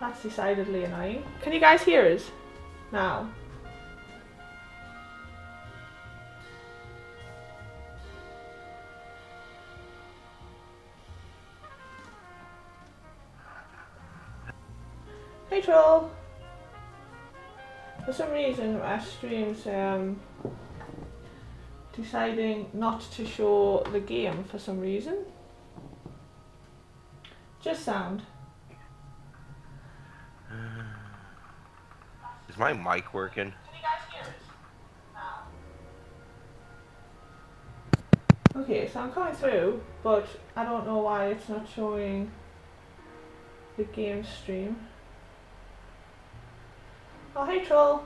That's decidedly annoying. Can you guys hear us now? Hey troll! For some reason my stream's deciding not to show the game for some reason. Just sound. Is my mic working? Can you guys hear us now? Okay, so I'm coming through, but I don't know why it's not showing the game stream. Oh, hey troll!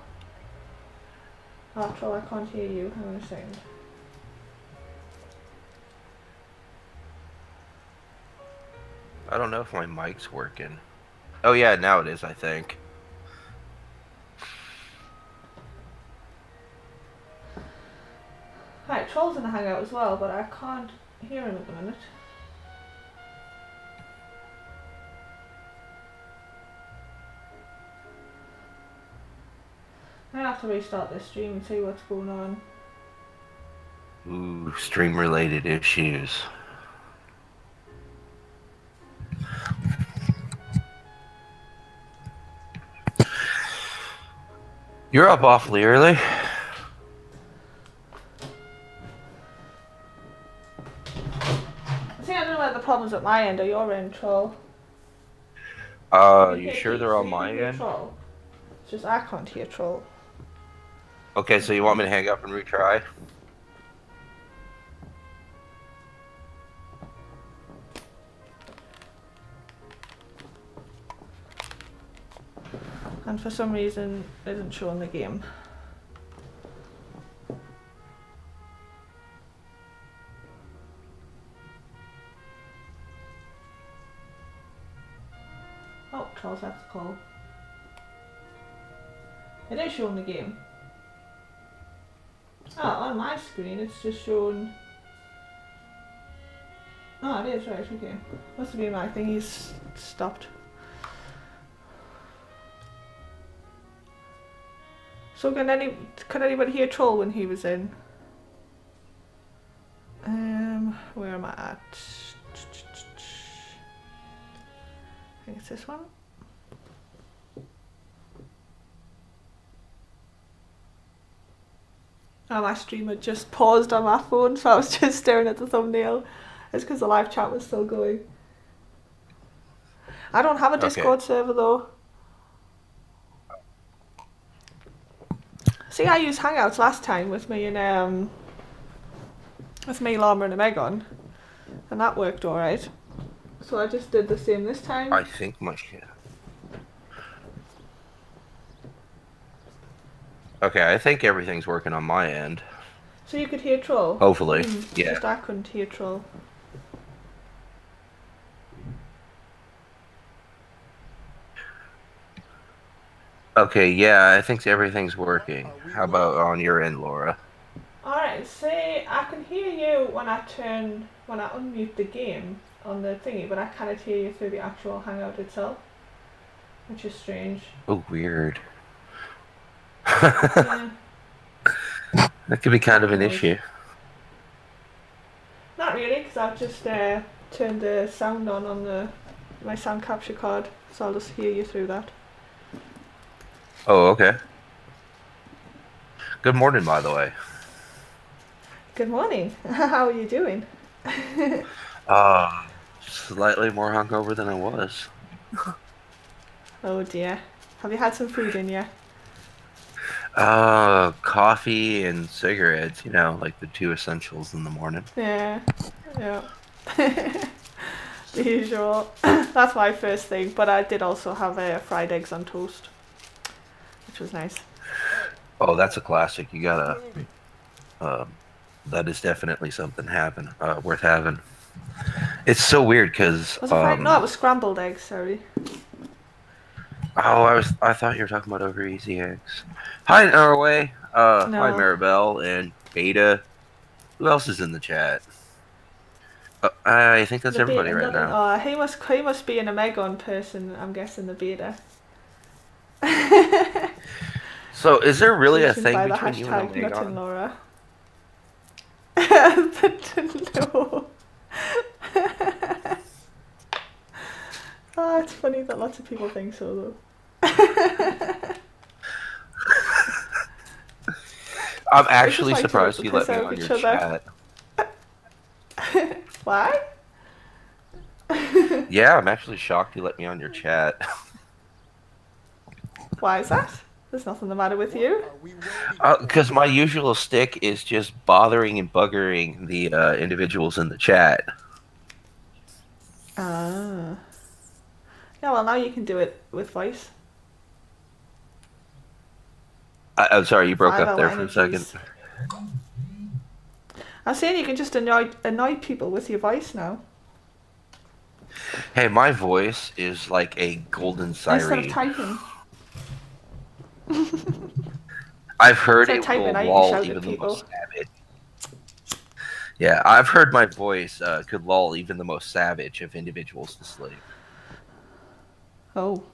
Oh, troll, I can't hear you. Hang on a second. I don't know if my mic's working. Oh yeah, now it is, I think. Right, troll's in the hangout as well, but I can't hear him at the minute. I'm gonna have to restart this stream and see what's going on. Ooh, stream-related issues. You're up awfully early. I think I don't know where the problem's at my end or your end, troll. You sure they're on my end? Troll. It's just I can't hear troll. Okay, so you want me to hang up and retry? And for some reason it isn't showing the game. Oh, troll's have to call. It is showing the game. Oh, on my screen it's just showing... Oh, it is, right, okay. Must have been my thing, he's stopped. So could anybody hear troll when he was in? Where am I at? I think it's this one. Oh, my stream had just paused on my phone, so I was just staring at the thumbnail. It's because the live chat was still going. I don't have a Discord server though. See, I used Hangouts last time with me and Llama and Megan, and that worked alright. So I just did the same this time. I think my shit. Okay, I think everything's working on my end. So you could hear troll? Hopefully, yeah. Just I couldn't hear troll. Okay, yeah, I think everything's working. How about on your end, Laura? Alright, say I can hear you when I unmute the game on the thingy, but I cannot hear you through the actual Hangout itself, which is strange. Oh, weird. Yeah. That could be kind of an issue. Not really, because I've just turned the sound on my sound capture card, so I'll just hear you through that. Oh, okay. Good morning, by the way. Good morning. How are you doing? Slightly more hungover than I was. Oh dear. Have you had some food in yet? Coffee and cigarettes, you know, like the two essentials in the morning. Yeah. The usual. That's my first thing, but I did also have fried eggs on toast, which was nice. Oh, that's a classic. You gotta... that is definitely something worth having. It's so weird because... No, it was scrambled eggs, sorry. Oh, I thought you were talking about over easy eggs. Hi, Norway. No. Hi, Maribel and Beta. Who else is in the chat? I think that's The everybody beta, right nothing. now. Oh, he must be an Omegon person. I'm guessing the beta. So, is there really a Judging thing by the between you and hashtag Nothing Omegon? Laura. No. Oh, it's funny that lots of people think so, though. I'm We just actually like to rip surprised the you let piss me out of on your each other. chat. Why? Yeah, I'm actually shocked you let me on your chat. Why is that? There's nothing the matter with you. Because my usual stick is just bothering and buggering the individuals in the chat. Ah. Yeah, well, now you can do it with voice. I'm sorry, you broke up 5 hour there for a second. energies. I'm saying you can just annoy people with your voice now. Hey, my voice is like a golden Instead of siren. typing. I've heard Instead of it will typing out, you lull shout at even the most people. savage. Yeah, I've heard my voice could lull even the most savage of individuals to sleep. Oh.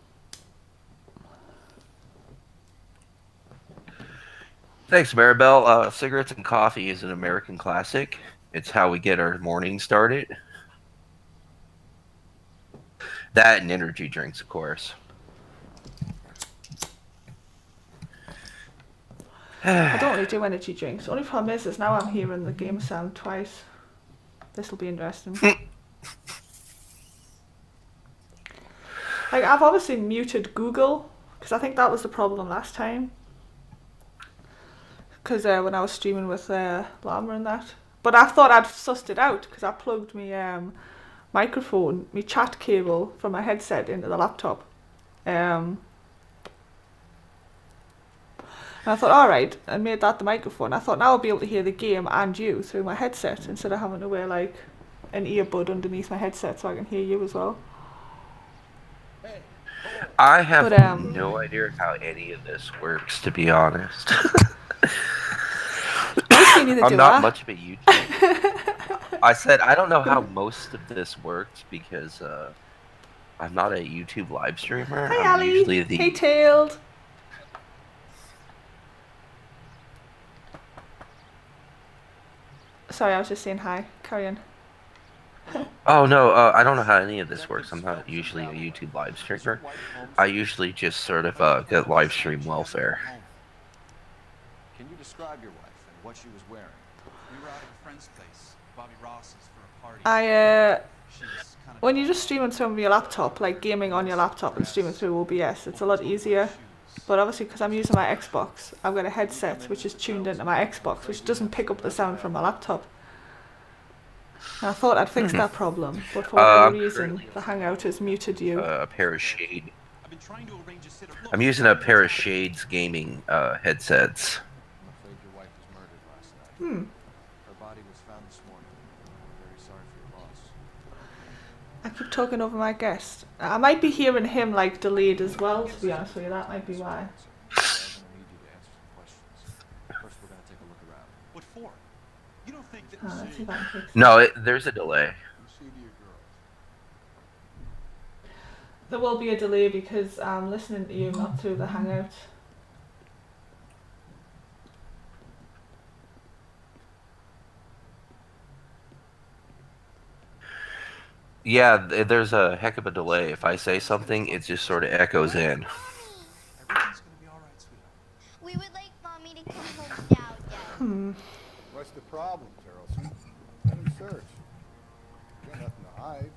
Thanks, Maribel. Cigarettes and coffee is an American classic. It's how we get our morning started. That and energy drinks, of course. I don't really do energy drinks. The only problem is now I'm hearing the game sound twice. This will be interesting. Like, I've obviously muted Google, because I think that was the problem last time. Because when I was streaming with Llama and that. But I thought I'd sussed it out, because I plugged my microphone, my chat cable from my headset into the laptop. And I thought, alright, I made that the microphone. I thought now I'll be able to hear the game and you through my headset, instead of having to wear like an earbud underneath my headset so I can hear you as well. I have But, no idea how any of this works, to be honest. Honestly, neither I'm do not I. much of a YouTuber. I said I don't know how most of this works because I'm not a YouTube live streamer. Hi, I'm Ali. usually the Hey, Tailed. Sorry, I was just saying hi. Carry on. Oh no, I don't know how any of this works. I'm not usually a YouTube live streamer. I usually just sort of get live stream welfare. Can you describe your wife and what she was wearing? We were out at a friend's place, Bobby Ross's, for a party. When you just stream on some of your laptop, like gaming on your laptop and streaming through OBS, it's a lot easier. But obviously, because I'm using my Xbox, I've got a headset which is tuned into my Xbox, which doesn't pick up the sound from my laptop. And I thought I'd fix that problem, but for whatever reason, the Hangout has muted you. A pair of Shade. I've been trying to arrange a sit-up. I'm using a pair of Shades gaming headsets. I'm afraid your wife was murdered last night. Hmm. Her body was found this morning. I'm very sorry for your loss. I keep talking over my guest. I might be hearing him like delayed as well, to be honest with you. That might be why. We are going to need you to answer some questions. First, we're going to take a look around. What for? You don't think that Let's see if I can fix it. No, there's a delay. You see to your girls. There will be a delay because I'm listening to you, not through the Hangout. Yeah, there's a heck of a delay. If I say something, it just sort of echoes in. everything's gonna be all right, sweetheart? We would like Mommy to come home now, Dad. What's the problem, Carolson? Let him search. You got nothing to hide.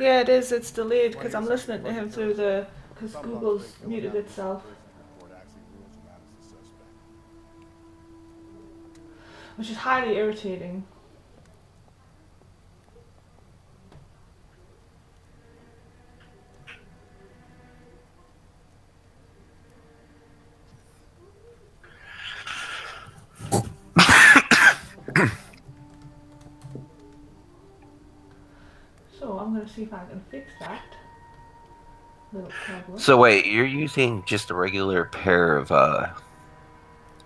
Yeah, it is. It's delayed because I'm listening to him through the... because Google's muted itself. Which is highly irritating. So I'm going to see if I can fix that little problem. So wait, you're using just a regular pair of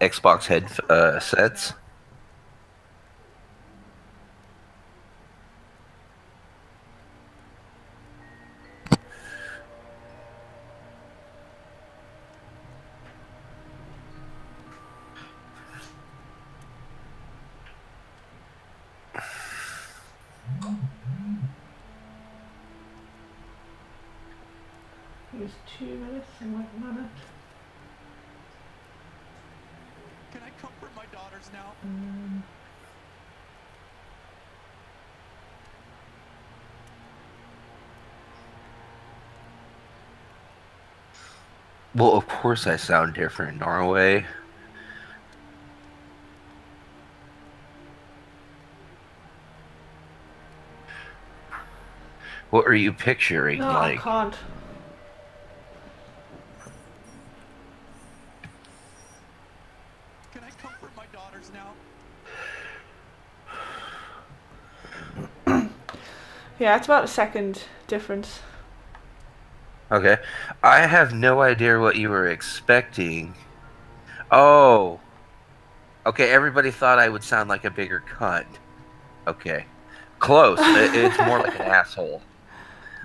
Xbox head sets? is 2 minutes and 1 minute. Can I comfort my daughters now? Well, of course I sound different, Norway. What are you picturing? No, like, I can't. Can I comfort my daughters now? Yeah, it's about a second difference. okay. I have no idea what you were expecting. Oh. Okay, everybody thought I would sound like a bigger cunt. Okay. Close. It's more like an asshole.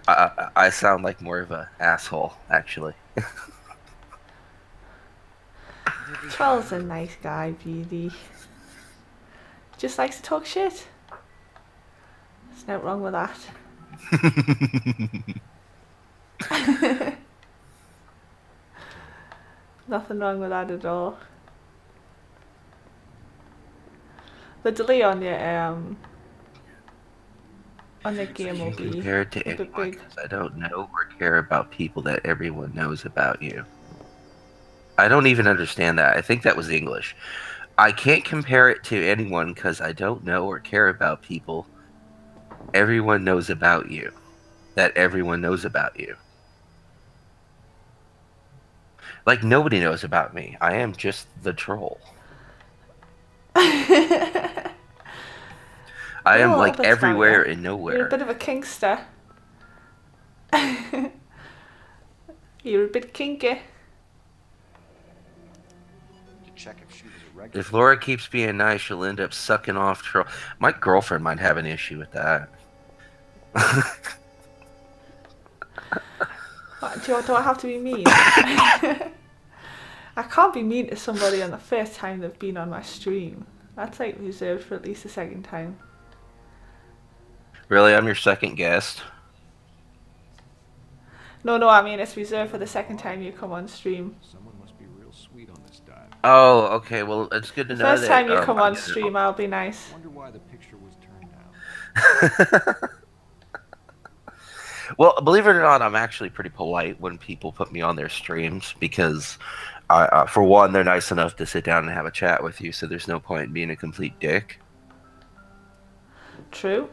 I sound like more of an asshole, actually. Troll's a nice guy, Beauty. Just likes to talk shit. There's no wrong with that. Nothing wrong with that at all. The delay on your game will be Compared to a bit anyone, big. 'cause I don't know or care about people that everyone knows about you. I don't even understand that. I think that was English. I can't compare it to anyone because I don't know or care about people everyone knows about you. That everyone knows about you. Like, nobody knows about me. I am just the troll. I am, like, everywhere and nowhere. You're a bit of a kinkster. You're a bit kinky. Check if she was a regular. If Laura keeps being nice, she'll end up sucking off troll. My girlfriend might have an issue with that. What, do I have to be mean? I can't be mean to somebody on the first time they've been on my stream. That's like reserved for at least the second time. Really? I'm your second guest? No, I mean it's reserved for the second time you come on stream. Someone must be real sweet on this dive. Oh, okay. Well, it's good to know that. First time you come on stream, I'll be nice. Wonder why the picture was turned down. Well, believe it or not, I'm actually pretty polite when people put me on their streams because, for one, they're nice enough to sit down and have a chat with you, so there's no point in being a complete dick. True.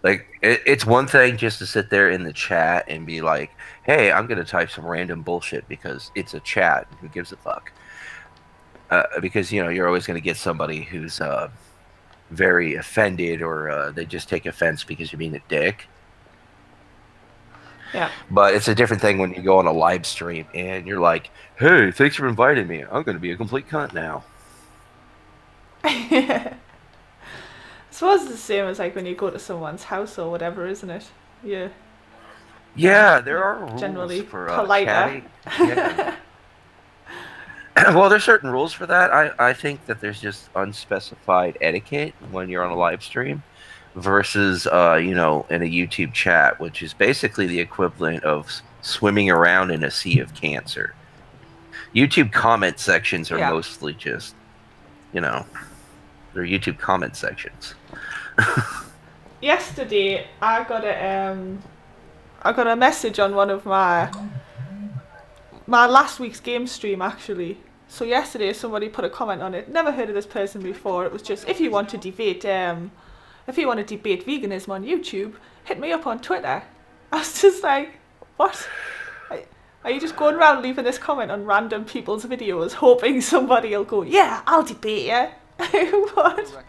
Like, it's one thing just to sit there in the chat and be like, hey, I'm going to type some random bullshit because it's a chat. Who gives a fuck? Because, you know, you're always going to get somebody who's very offended or they just take offense because you're being a dick. Yeah. But it's a different thing when you go on a live stream and you're like, hey, thanks for inviting me. I'm going to be a complete cunt now. I suppose it's the same as like when you go to someone's house or whatever, isn't it? Yeah. Yeah, there are rules Generally for politer. chatting. Yeah. Well, there's certain rules for that. I think that there's just unspecified etiquette when you're on a live stream versus, you know, in a YouTube chat, which is basically the equivalent of swimming around in a sea of cancer. YouTube comment sections are mostly just, you know, they're YouTube comment sections. Yesterday, I got a message on one of my last week's game stream actually. So yesterday, somebody put a comment on it. Never heard of this person before. It was just, if you want to debate veganism on YouTube, hit me up on Twitter. I was just like, what? Are you just going around leaving this comment on random people's videos, hoping somebody will go, yeah, I'll debate you? What?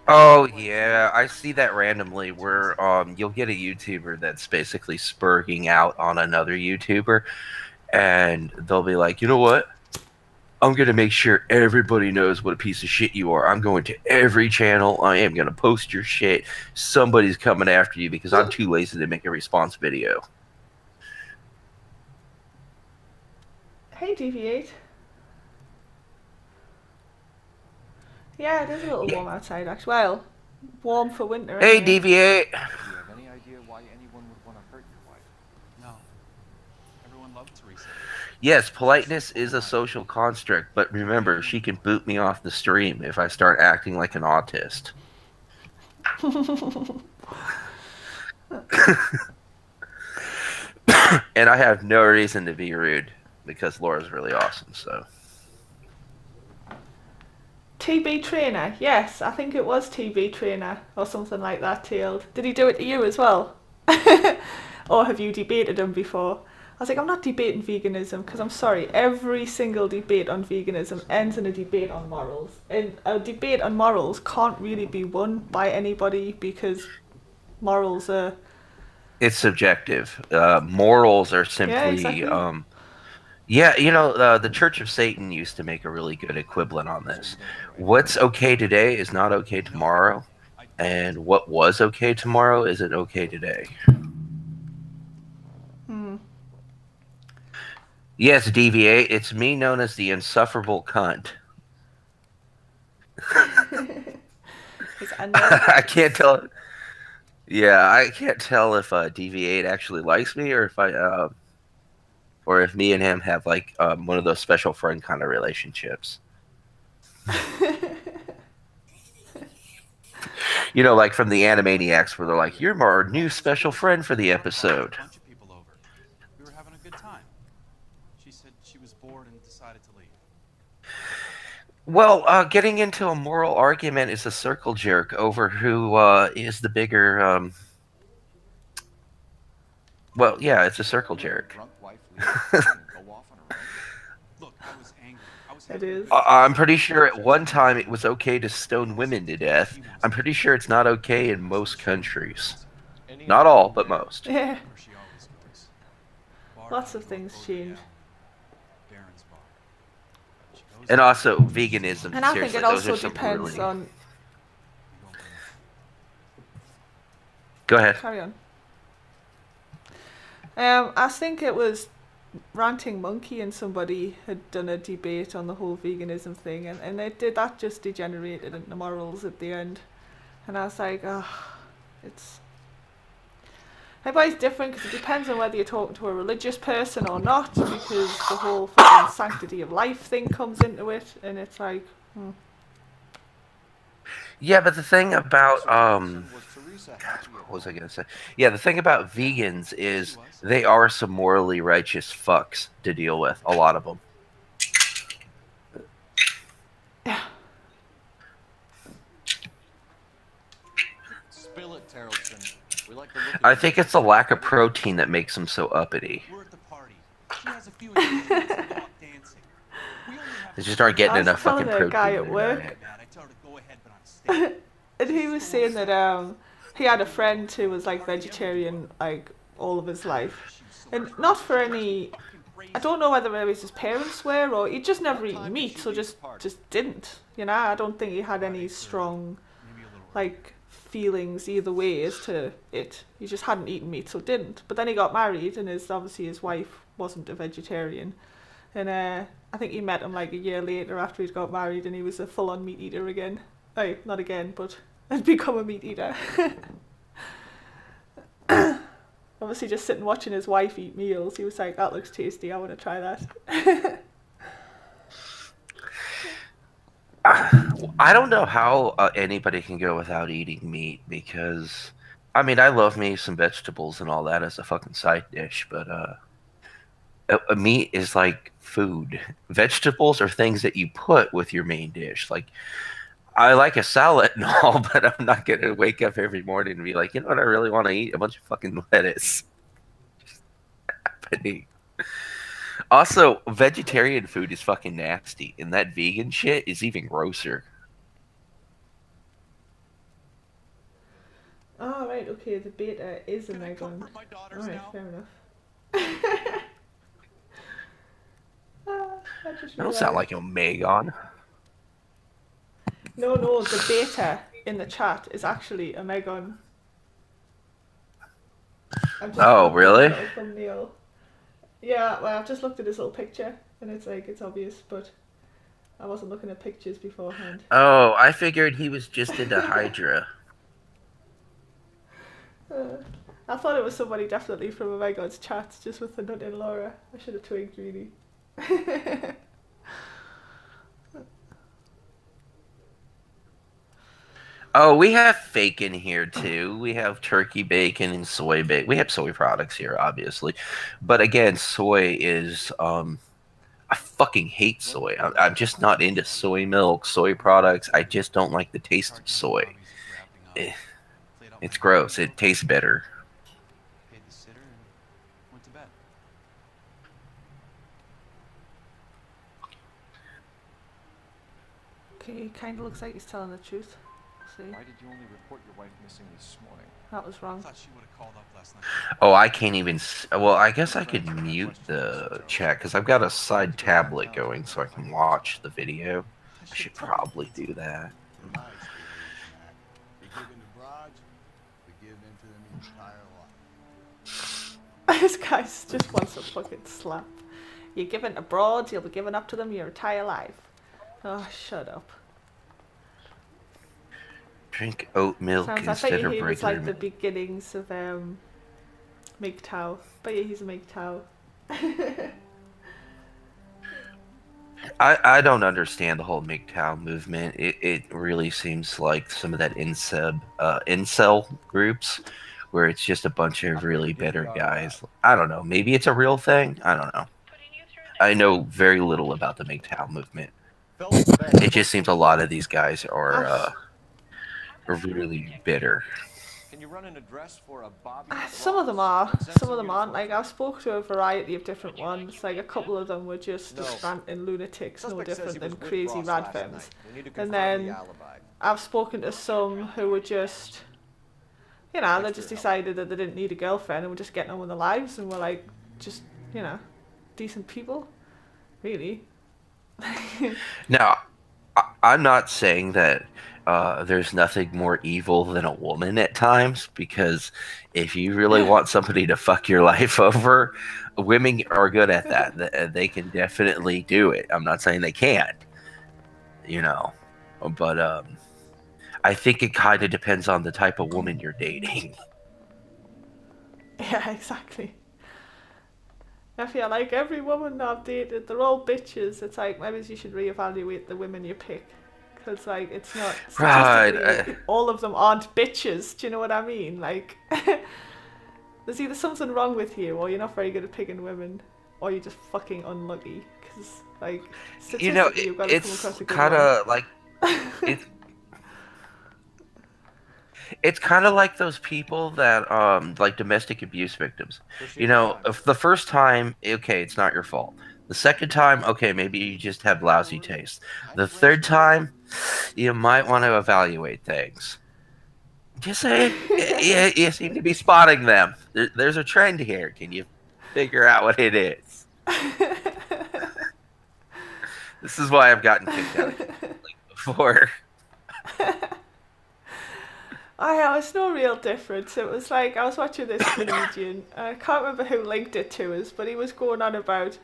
Oh yeah, I see that randomly where you'll get a YouTuber that's basically spurging out on another YouTuber and they'll be like, you know what? I'm going to make sure everybody knows what a piece of shit you are. I'm going to every channel. I am going to post your shit. Somebody's coming after you because I'm too lazy to make a response video. Hey, Deviate. Yeah, it is a little warm outside, actually. Well, warm for winter. Hey, anyway. Deviate. Do you have any idea why anyone would want to hurt your wife? No. love Teresa. Yes, politeness is a social construct, but remember, she can boot me off the stream if I start acting like an autist. And I have no reason to be rude because Laura's really awesome, so. TB Trainer, yes, I think it was TB Trainer or something like that, Tailed. Did he do it to you as well? Or have you debated him before? I was like, I'm not debating veganism because I'm sorry, every single debate on veganism ends in a debate on morals. And a debate on morals can't really be won by anybody because morals are... It's subjective. Morals are simply... Yeah, exactly. Yeah, you know, the Church of Satan used to make a really good equivalent on this. What's okay today is not okay tomorrow, and what was okay tomorrow isn't okay today. Yes, DVA, it's me known as the insufferable cunt. I can't tell. Yeah, I can't tell if DV8 actually likes me or if me and him have like one of those special friend kind of relationships. You know, like from the Animaniacs, where they're like, "You're our new special friend for the episode." A bunch of people over. We were having a good time. She said she was bored and decided to leave. Well, getting into a moral argument is a circle jerk over who is the bigger. Well, yeah, it's a circle jerk. Look, I was angry. It is. I'm pretty sure at one time it was okay to stone women to death. I'm pretty sure it's not okay in most countries. Not all, but most. Yeah. Lots of things change. And also veganism. And I seriously, think it also those are depends really... on... Go ahead. Carry on. I think it was Ranting Monkey and somebody had done a debate on the whole veganism thing, and that just degenerated into morals at the end. And I was like, oh, it's... Everybody's different because it depends on whether you're talking to a religious person or not, because the whole fucking sanctity of life thing comes into it, and it's like, Yeah, but the thing about what was I gonna say? Yeah, the thing about vegans is they are some morally righteous fucks to deal with. A lot of them. Yeah. Spill it, Tarleton. We like the look I think it's the lack of protein that makes them so uppity. We're at the party. She has a few ingredients and go out dancing. We only have They just aren't getting enough fucking telling a protein. guy in at their work. diet. I told her to go ahead, but I'm staying. And he was saying that he had a friend who was like vegetarian like all of his life, and not for any... I don't know whether it was his parents were or he just never eaten meat, so just didn't. You know, I don't think he had any strong like feelings either way as to it. He just hadn't eaten meat, so didn't. But then he got married, and obviously his wife wasn't a vegetarian, and I think he met him like a year later after he'd got married, and he was a full-on meat eater again. Oh, not again, but had become a meat eater. Obviously just sitting watching his wife eat meals, he was like, that looks tasty, I want to try that. I don't know how anybody can go without eating meat, because I mean, I love me some vegetables and all that as a fucking side dish, but meat is like food. Vegetables are things that you put with your main dish. Like, I like a salad and all, but I'm not going to wake up every morning and be like, you know what, I really want to eat a bunch of fucking lettuce. Also, vegetarian food is fucking nasty, and that vegan shit is even grosser. Oh, right, okay, the beta is a Megon. Alright, fair enough. I don't sound like a Megon. No, the beta in the chat is actually a Megon. Oh, really? Thumbnail. Yeah, well, I've just looked at his little picture, and it's like, it's obvious, but I wasn't looking at pictures beforehand. Oh, I figured he was just into Hydra. I thought it was somebody definitely from a Vegan's chat, just with the nut in Laura. I should have twigged, really. Oh, we have bacon here too. We have turkey bacon and soy bacon. We have soy products here, obviously, but again, soy is I fucking hate soy. I'm just not into soy milk, soy products. I just don't like the taste of soy. It's gross. It tastes bitter. Paid the sitter and went to bed. Okay, kind of looks like he's telling the truth. See, Why did you only report your wife missing this morning? that was I wrong. thought she would have called up last night. Oh, I can't even. Well, I guess I could mute the chat because I've got a side tablet going so I can watch the video. I should probably do that. Relax, Mac. You're giving the bribes, we're giving them to them entire life. This guy just wants a fucking slap. You're giving to broads, you'll be giving up to them your entire life. Oh, shut up. Drink oat milk Sounds, I instead bet of he was regular like the milk. beginnings of MGTOW. But yeah, he's a MGTOW. I don't understand the whole MGTOW movement. It really seems like some of that incel groups where it's just a bunch of really bitter guys. I don't know. Maybe it's a real thing. I don't know. I know very little about the MGTOW movement. It just seems a lot of these guys are really bitter. Can you run an address for a Bobby? Some of them are, some of them aren't. Like, I've spoken to a variety of different ones. Like, a couple of them were just ranting lunatics, no different than crazy radfems. And then I've spoken to some who were just, you know, they just decided that they didn't need a girlfriend and were just getting on with their lives and were like, just, you know, decent people, really. Now, I'm not saying that there's nothing more evil than a woman at times, because if you really want somebody to fuck your life over, women are good at that. They can definitely do it. I'm not saying they can't, you know, but I think it kind of depends on the type of woman you're dating. Yeah, exactly. I feel like every woman I've dated, they're all bitches. It's like, maybe you should reevaluate the women you pick. Because, like, it's not... Right. All of them aren't bitches. Do you know what I mean? Like, there's either something wrong with you, or you're not very good at picking women, or you're just fucking unlucky. Because, like, statistically, You know, you've got to come it's across a good kind one. of like... It's kind of like those people that, like domestic abuse victims. You know, if the first time, okay, it's not your fault. The second time, okay, maybe you just have lousy taste. The third time, you might want to evaluate things. Just saying, you seem to be spotting them. There's a trend here. Can you figure out what it is? This is why I've gotten kicked out before. It's no real difference. It was like, I was watching this comedian, I can't remember who linked it to us, but he was going on about,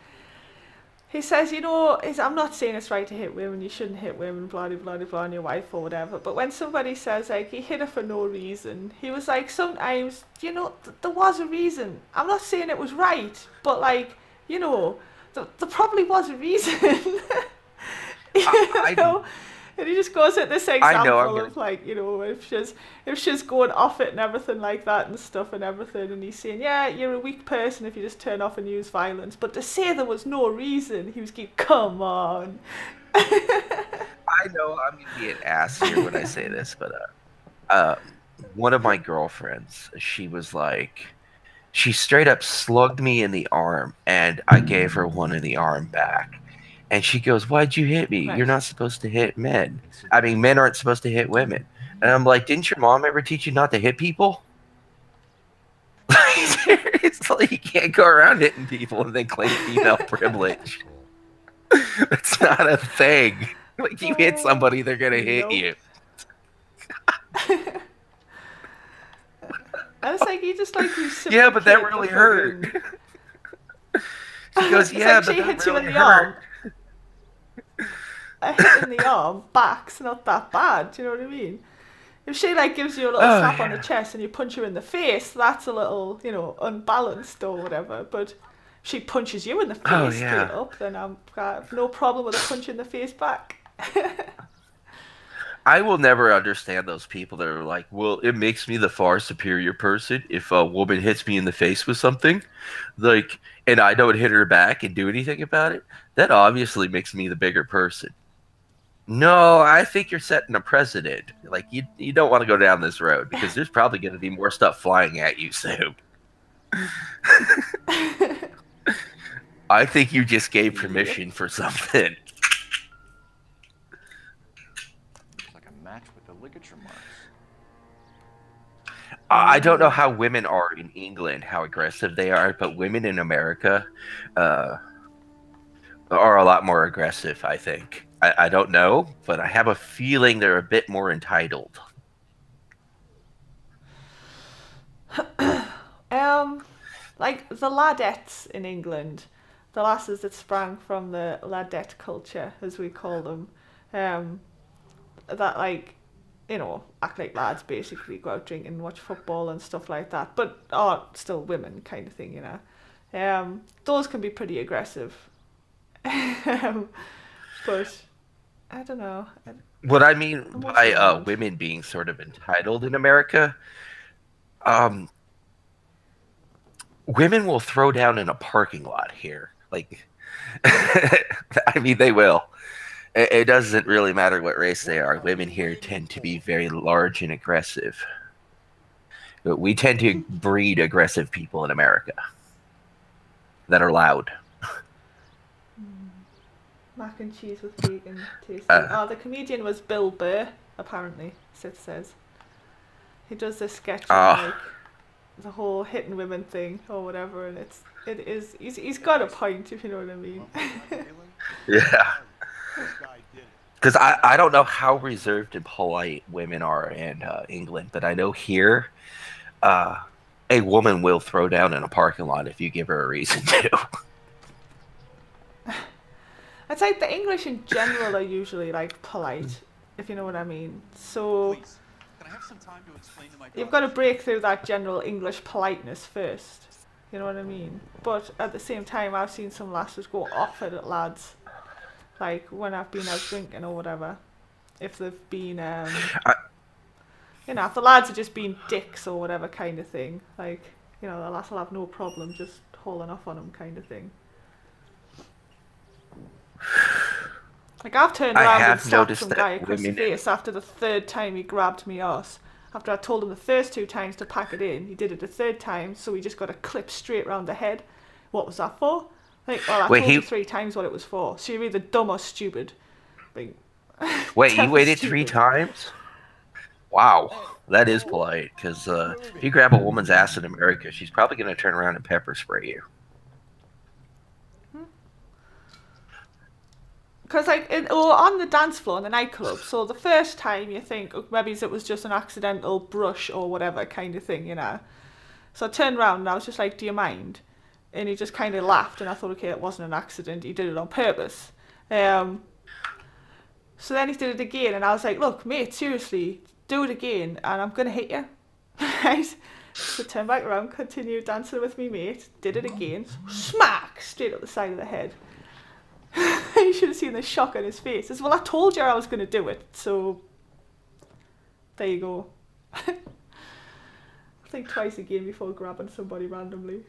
he says, you know, I'm not saying it's right to hit women, you shouldn't hit women, blah, blah, blah, blah, on your wife or whatever, but when somebody says, like, he hit her for no reason, he was like, sometimes, you know, there was a reason. I'm not saying it was right, but, like, you know, there probably was a reason. You know? And he just goes at this example of, like, you know, if she's going off it and everything like that and stuff and everything, and he's saying, yeah, you're a weak person if you just turn off and use violence, but to say there was no reason, he was like, come on. I know I'm going to be an ass here when I say this, but one of my girlfriends, she was like, she straight up slugged me in the arm, and I gave her one in the arm back. And she goes, why'd you hit me? Right. You're not supposed to hit men. I mean, men aren't supposed to hit women. And I'm like, didn't your mom ever teach you not to hit people? It's like you can't go around hitting people and then claim female privilege. That's not a thing. Like, you hit somebody, they're going to hit you. And it's like, you just like, you yeah, but that really hurt. She goes, yeah, like but she that hits you really in the hurt. arm. A hit in the arm, back's not that bad, do you know what I mean? If she like gives you a little slap on the chest and you punch her in the face, that's a little, you know, unbalanced or whatever. But if she punches you in the face straight up, then I have no problem with a punch in the face back. I will never understand those people that are like, well, it makes me the far superior person if a woman hits me in the face with something, like, and I don't hit her back and do anything about it. That obviously makes me the bigger person. No, I think you're setting a precedent. Like, you don't want to go down this road because there's probably going to be more stuff flying at you soon. I think you just gave permission for something. Match with the ligature marks. I don't know how women are in England, how aggressive they are, but women in America are a lot more aggressive, I think. I don't know, but I have a feeling they're a bit more entitled. Like the ladettes in England, the lasses that sprang from the ladette culture, as we call them, that, like, you know, act like lads, basically go out drinking and watch football and stuff like that, but are still women kind of thing, you know. Those can be pretty aggressive. But I don't know. What I mean by women being sort of entitled in America, women will throw down in a parking lot here. Like, I mean, they will. It doesn't really matter what race they are. Women here tend to be very large and aggressive. We tend to breed aggressive people in America that are loud. Mac and cheese with bacon, tasty. The comedian was Bill Burr, apparently, Sith says. He does this sketch of, like, the whole hitting women thing or whatever, and he's got a point, if you know what I mean. Yeah. Because I don't know how reserved and polite women are in England, but I know here a woman will throw down in a parking lot if you give her a reason to. It's like the English in general are usually, like, polite, if you know what I mean. So Please, can I have some time to explain to my you've got to break through that general English politeness first. You know what I mean? But at the same time, I've seen some lasses go off it at lads. Like, when I've been out drinking or whatever. If they've been, you know, if the lads are just being dicks or whatever kind of thing. Like, you know, the lass will have no problem just hauling off on them kind of thing. Like, I've turned around and slapped some guy across the face after the third time he grabbed me arse. After I told him the first 2 times to pack it in, he did it the third time, so he just got a clip straight round the head. What was that for? Like, well, I told you 3 times what it was for, so you're either dumb or stupid. Like, wait, you waited 3 times? Wow, that is polite, because if you grab a woman's ass in America, she's probably going to turn around and pepper spray you. Because, like, or on the dance floor in the nightclub, so the first time you think, oh, maybe it was just an accidental brush or whatever kind of thing, you know. So I turned around and I was just like, do you mind? And he just kind of laughed, and I thought, okay, it wasn't an accident, he did it on purpose. So then he did it again, and I was like, look, mate, seriously, do it again, and I'm going to hit you. Right? So turned back around, continued dancing with me, mate, did it again, smack, straight up the side of the head. You should have seen the shock on his face. Well, I told you I was going to do it, so there you go. I think twice again before grabbing somebody randomly.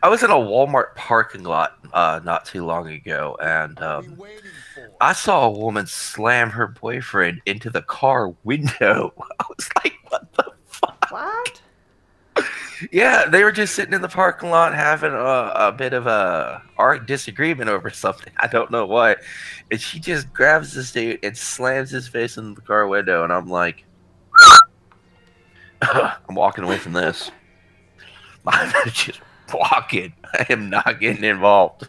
I was in a Walmart parking lot not too long ago, and I saw a woman slam her boyfriend into the car window. I was like, what the fuck? What? Yeah, they were just sitting in the parking lot having a bit of a disagreement over something. I don't know what. And she just grabs this dude and slams his face in the car window, and I'm like, I'm walking away from this. I'm just walking. I am not getting involved.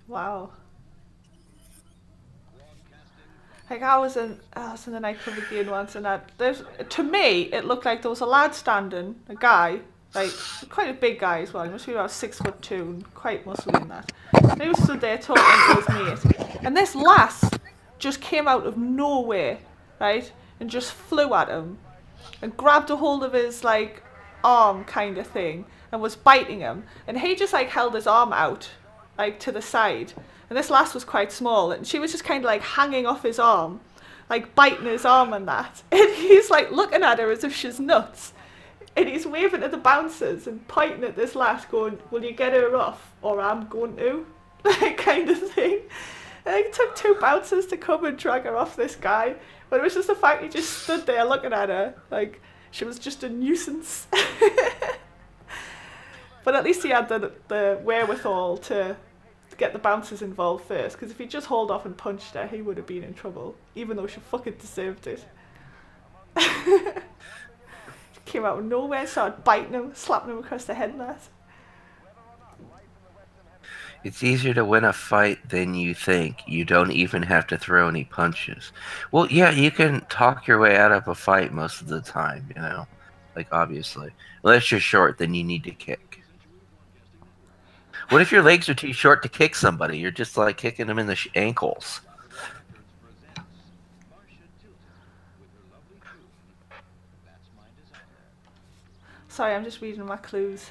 Wow. Like, I was in the nightclub again once, and to me, it looked like there was a lad standing, a guy, like quite a big guy as well. He must be about 6'2" and quite muscly in that. And he was stood there talking to his mate, and this lass just came out of nowhere, right, and just flew at him and grabbed a hold of his like arm kind of thing and was biting him, and he just like held his arm out like to the side, and this lass was quite small and she was just kind of like hanging off his arm, like biting his arm and that, and he's like looking at her as if she's nuts. And he's waving at the bouncers and pointing at this lass going, will you get her off or I'm going to? That kind of thing. And it took 2 bouncers to come and drag her off this guy. But it was just the fact he just stood there looking at her like she was just a nuisance. But at least he had the wherewithal to get the bouncers involved first. Because if he just hauled off and punched her, he would have been in trouble. Even though she fucking deserved it. Came out of nowhere, started biting him, slapping him across the head and that. It's easier to win a fight than you think. You don't even have to throw any punches. Well, yeah, you can talk your way out of a fight most of the time, you know? Like, obviously. Unless you're short, then you need to kick. What if your legs are too short to kick somebody? You're just, like, kicking them in the ankles. Sorry, I'm just reading my clues.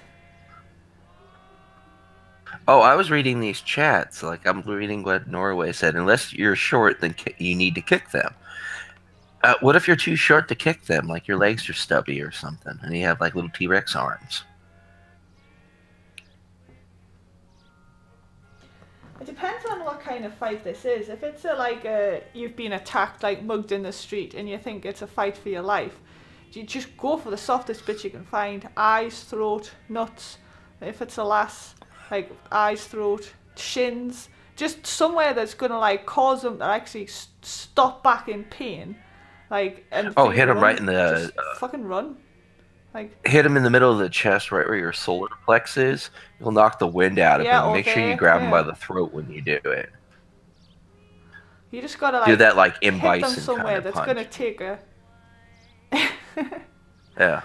Oh, I was reading these chats. Like, I'm reading what Norway said. Unless you're short, then you need to kick them. What if you're too short to kick them? Like, your legs are stubby or something, and you have, like, little T-Rex arms. It depends on what kind of fight this is. If it's you've been attacked, like mugged in the street, and you think it's a fight for your life, you just go for the softest bit you can find. Eyes, throat, nuts. If it's a lass, like eyes, throat, shins. Just somewhere that's going to like cause them to actually stop back in pain. Like, and hit them right in the... fucking run. Like, hit him in the middle of the chest, right where your solar plex is. You'll knock the wind out of him. Make sure you grab him by the throat when you do it. You just gotta like do that like M. hit Bison them somewhere kind of that's punch. gonna take a yeah.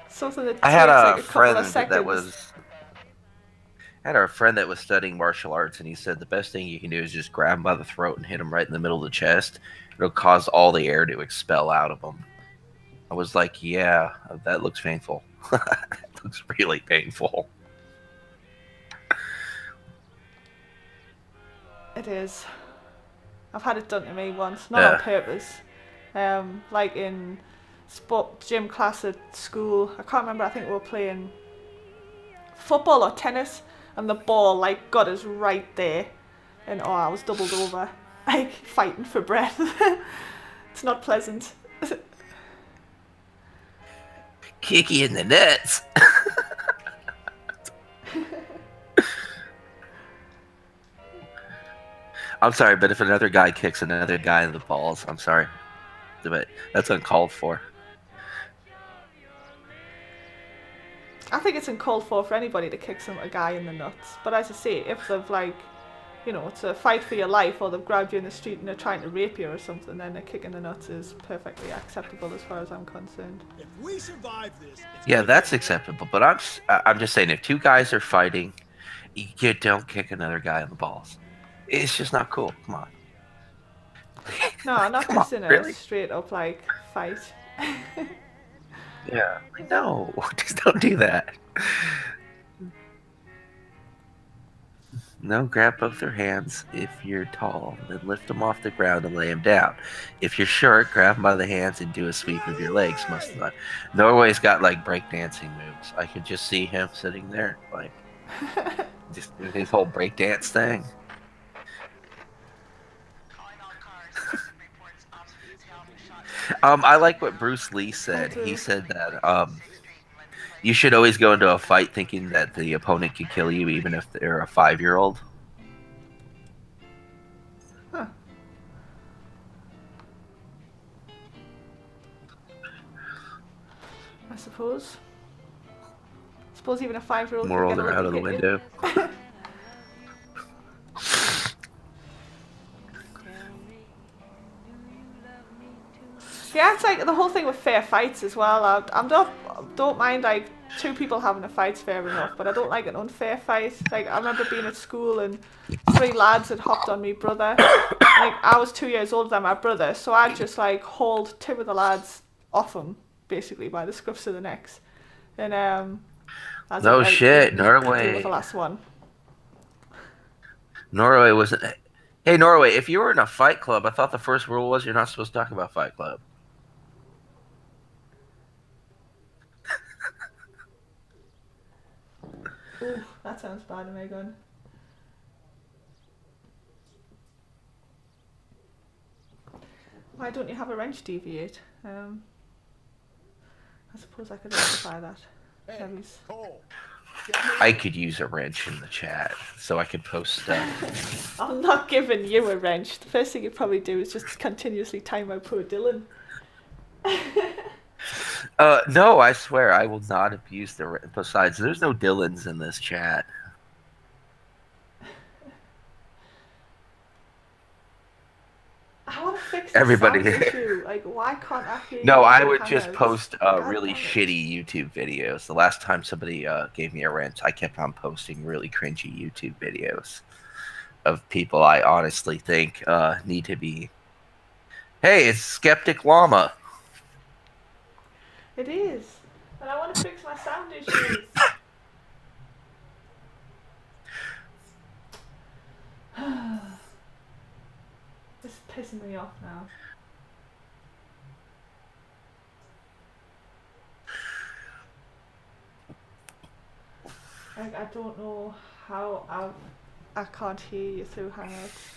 Something that I had takes a like a friend couple of seconds. that was. I had a friend that was studying martial arts, and he said the best thing you can do is just grab him by the throat and hit him right in the middle of the chest. It'll cause all the air to expel out of him. I was like, yeah, that looks painful. That looks really painful. It is. I've had it done to me once, not on purpose. Like in gym class at school. I can't remember. I think we were playing football or tennis, and the ball like got us right there, and I was doubled over, like fighting for breath. It's not pleasant. Kick you in the nuts. I'm sorry, but if another guy kicks another guy in the balls, I'm sorry, but that's uncalled for. I think it's uncalled for anybody to kick a guy in the nuts. But as I say, if they've like, you know, it's a fight for your life, or they've grabbed you in the street and they're trying to rape you or something, then a kick in the nuts is perfectly acceptable as far as I'm concerned. If we survive this, Yeah, that's acceptable. But I'm just saying, if two guys are fighting, you don't kick another guy in the balls. It's just not cool. Come on. No, not Come just on, in a really? straight up like fight. Yeah, no, just don't do that. No, grab both their hands if you're tall, then lift them off the ground and lay them down. If you're short, grab them by the hands and do a sweep of your legs most of the time. Norway's got like breakdancing moves. I could just see him sitting there, like, just doing his whole breakdance thing. I like what Bruce Lee said. He said that you should always go into a fight thinking that the opponent could kill you, even if they're a 5-year-old. Huh. I suppose. Even a 5-year-old. Morals are out of the window. Yeah, it's like the whole thing with fair fights as well. I'm not don't mind like two people having a fight's fair enough, but I don't like an unfair fight. Like I remember being at school and three lads had hopped on me brother. Like I was 2 years older than my brother, so I just like hauled two of the lads off him basically by the scruffs of the necks, and I was No like, shit, deal with Norway. the last one. Norway wasn't. Hey, Norway, if you were in a fight club, I thought the first rule was you're not supposed to talk about fight club. Ooh, that sounds bad, Megan. Why don't you have a wrench deviate? I suppose I could rectify that. Hey, Maybe. Cole. I could use a wrench in the chat so I could post stuff. I'm not giving you a wrench. The first thing you'd probably do is just continuously time out poor Dylan. No, I swear I will not abuse the wrench. Besides, there's no Dylans in this chat. I want to fix Everybody- the sound issue. Like, why can't I hear No, you I through would just Hangouts? post God really damn it. shitty YouTube videos. The last time somebody gave me a wrench, I kept on posting really cringy YouTube videos of people I honestly think need to be. Hey, it's Skeptic Llama. It is. And I want to fix my sound issues. This is pissing me off now. Like, I don't know how I can't hear you through Hangouts.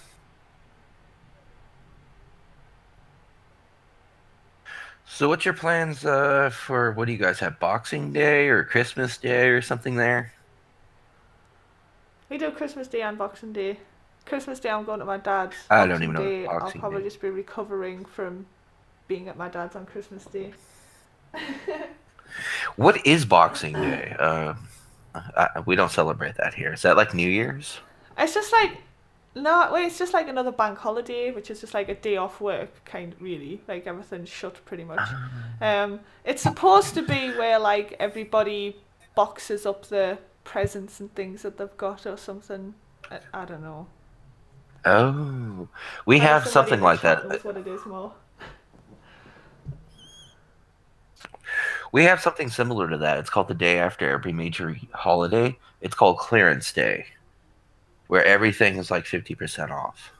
So what's your plans for, what do you guys have, Boxing Day or Christmas Day or something there? We do Christmas Day and Boxing Day. Christmas Day I'm going to my dad's. I Boxing don't even know what Day I'll Boxing probably Day- just be recovering from being at my dad's on Christmas Day. What is Boxing Day? We don't celebrate that here. Is that like New Year's? It's just like, no, wait, it's just like another bank holiday, which is just like a day off work, kind of, really. Like everything's shut pretty much. It's supposed to be where like everybody boxes up the presents and things that they've got or something. I don't know. Oh, we Maybe have somebody something in the like chat that. knows what it is more. We have something similar to that. It's called the day after every major holiday. It's called Clearance Day, where everything is like 50% off.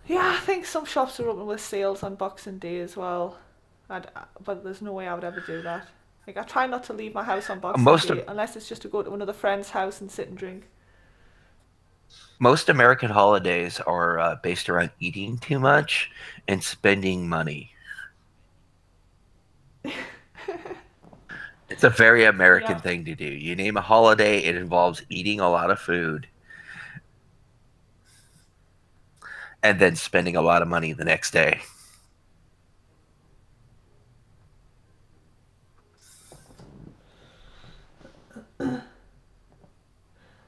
Yeah, I think some shops are open with sales on Boxing Day as well. But there's no way I would ever do that. Like, I try not to leave my house on Boxing Day unless it's just to go to another friend's house and sit and drink. Most American holidays are based around eating too much and spending money. It's a very American thing to do. You name a holiday, it involves eating a lot of food and then spending a lot of money the next day.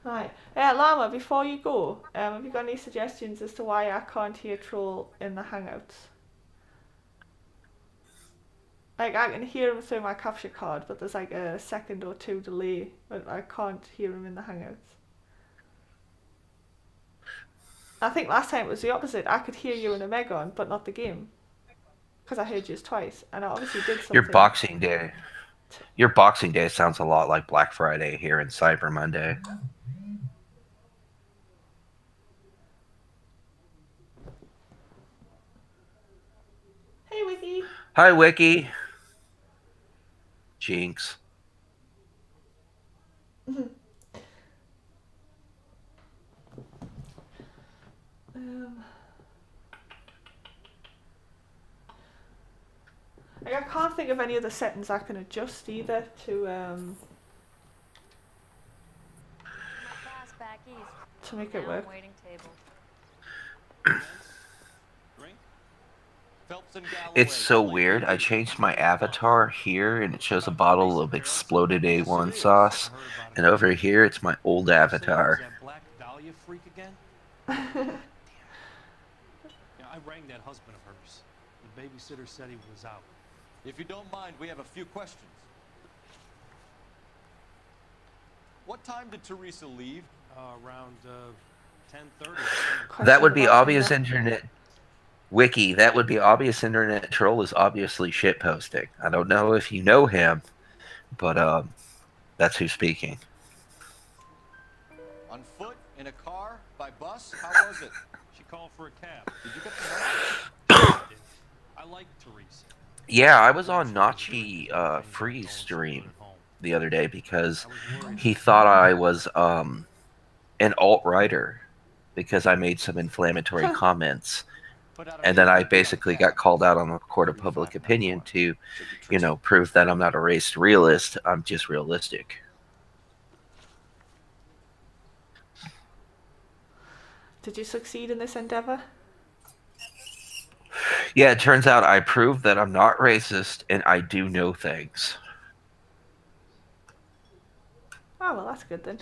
Right. Llama, before you go, have you got any suggestions as to why I can't hear Troll in the Hangouts? Like, I can hear him through my capture card, but there's like a second or two delay, but I can't hear him in the Hangouts. I think last time it was the opposite. I could hear you in a Megon, but not the game. Because I heard you twice, and I obviously did something. Your Boxing Day sounds a lot like Black Friday here in Cyber Monday. Hey, Wiki. Hi, Wiki. Jinx. Like, I can't think of any other settings I can adjust either to make it work. It's so weird. I changed my avatar here, and it shows a bottle of exploded A1 sauce, and over here it's my old avatar. I rang that husband of hers. The babysitter said he was out. If you don't mind, we have a few questions. What time did Teresa leave? Around 10:30. That would be obvious internet wiki. That would be obvious internet troll is obviously shit posting. I don't know if you know him, but that's who's speaking. On foot? In a car? By bus? How was it? She called for a cab. Did you get the message? I like Teresa. Yeah, I was on Nachi Free's stream the other day because he thought I was an alt-writer because I made some inflammatory comments. And then I basically got called out on the court of public opinion to, you know, prove that I'm not a racist realist. I'm just realistic. Did you succeed in this endeavor? Yeah, it turns out I proved that I'm not racist and I do know things. Oh, well, that's good then.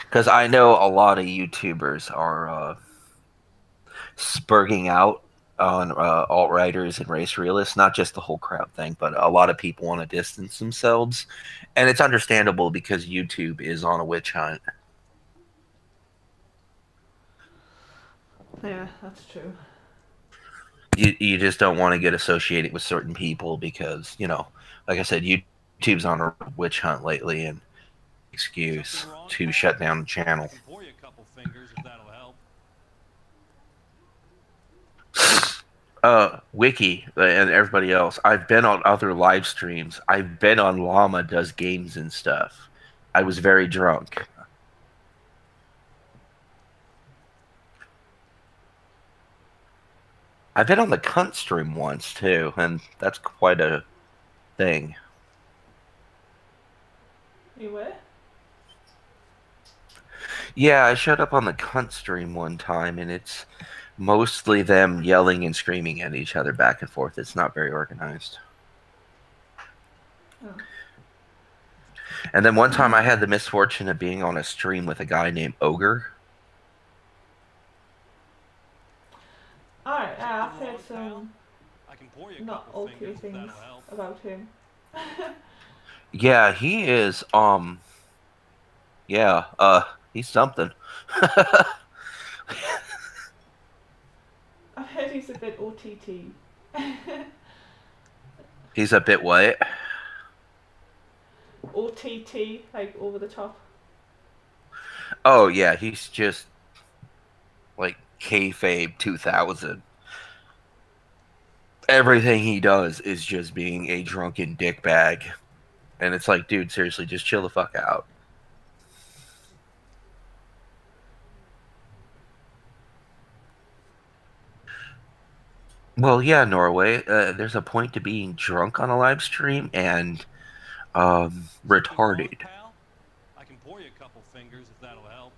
Because I know a lot of YouTubers are spurging out on alt-writers and race realists, not just the whole crowd thing, but a lot of people want to distance themselves. And it's understandable because YouTube is on a witch hunt. Yeah, that's true. You just don't want to get associated with certain people because, you know, like I said, YouTube's on a witch hunt lately and excuse to shut down the channel. I can pour you a couple fingers if that'll help. Wiki and everybody else, I've been on other live streams. I've been on Llama Does Games and stuff. I was very drunk. I've been on the cunt stream once too, and that's quite a thing. You were? Yeah, I showed up on the cunt stream one time, and it's mostly them yelling and screaming at each other back and forth. It's not very organized. Oh. And then one time I had the misfortune of being on a stream with a guy named Ogre. Alright, I've heard some I can pour you a not couple okay fingers if things that'll help. about him. Yeah, he is, he's something. I've heard he's a bit OTT. He's a bit what? OTT, like over the top. Oh, yeah, he's just like kayfabe 2000. Everything he does is just being a drunken dickbag. And it's like, dude, seriously, just chill the fuck out. Well, yeah, Norway, there's a point to being drunk on a live stream and retarded. I can pour you a couple fingers if that'll help.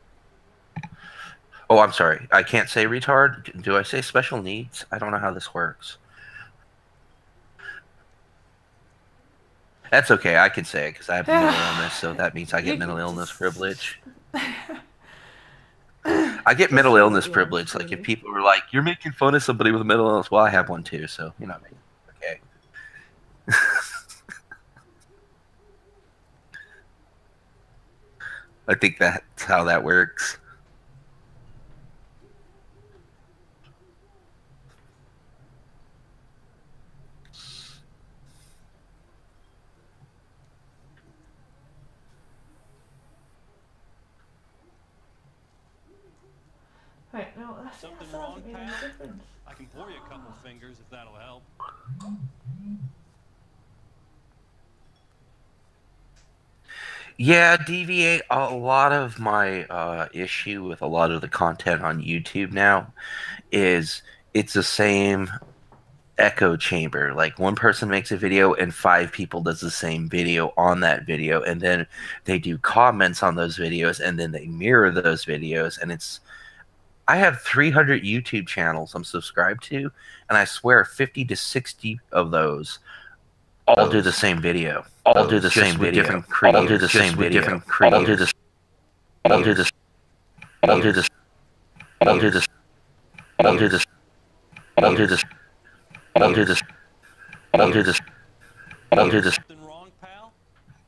Oh, I'm sorry. I can't say retard. Do I say special needs? I don't know how this works. That's okay. I can say it because I have mental illness, so that means I get mental illness privilege. I get mental illness privilege. Like, if people are like, you're making fun of somebody with a mental illness, well, I have one too, so, you know what I mean? Okay. I think that's how that works. Right, no, that's Something that wrong, doesn't make any pal? difference. I can pour you a couple fingers if that'll help. Yeah, deviate. A lot of my issue with a lot of the content on YouTube now is it's the same echo chamber. Like, one person makes a video and 5 people does the same video on that video, and then they do comments on those videos, and then they mirror those videos, and it's... I have 300 YouTube channels I'm subscribed to, and I swear 50 to 60 of those all do the same video. All do the same video. Different creators. All do the same video. Different creators. All do the. All do the. All do the. All do the. I'll do this. I'll do this. I'll do this. I'll do this. I'll do this. Something wrong, pal?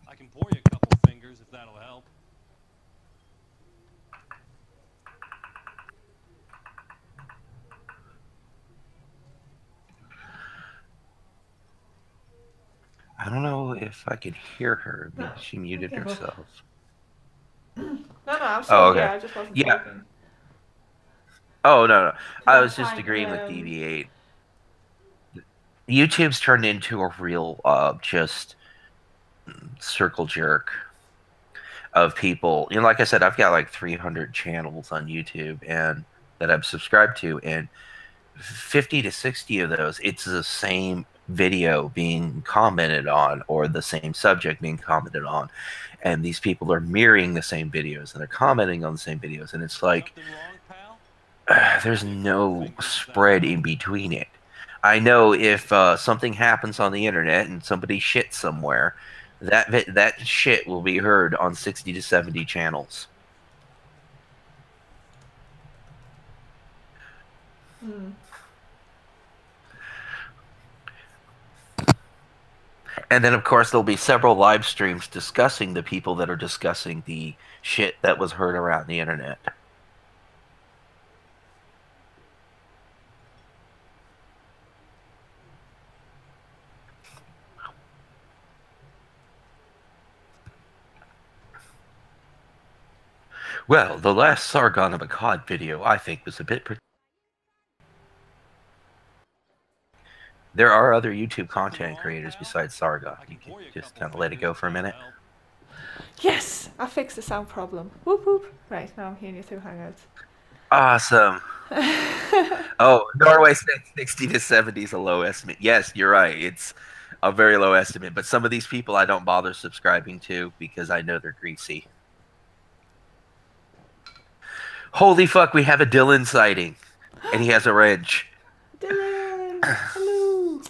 I can pour you a couple fingers if that'll help. I don't know if I could hear her. Maybe she muted herself. No, I'm still okay. here. I just wasn't Yeah. talking. Oh, no. I was just fine, agreeing with DV8. YouTube's turned into a real, just circle jerk of people. You know, like I said, I've got like 300 channels on YouTube and that I'm subscribed to, and 50 to 60 of those, it's the same video being commented on or the same subject being commented on. And these people are mirroring the same videos and they're commenting on the same videos. And it's like, Something wrong, pal? there's no spread in between it. I know if something happens on the internet and somebody shits somewhere, that shit will be heard on 60 to 70 channels. And then, of course, there'll be several live streams discussing the people that are discussing the shit that was heard around the internet. Well, the last Sargon of Akkad video, I think, was a bit... There are other YouTube content creators besides Sargon. You can just kind of let it go for a minute. Yes! I fixed the sound problem. Whoop whoop. Right, now I'm hearing you through Hangouts. Awesome. Oh, Norway said 60 to 70 is a low estimate. Yes, you're right. It's a very low estimate. But some of these people I don't bother subscribing to because I know they're greasy. Holy fuck, we have a Dylan sighting. And he has a wrench. Dylan! Hello!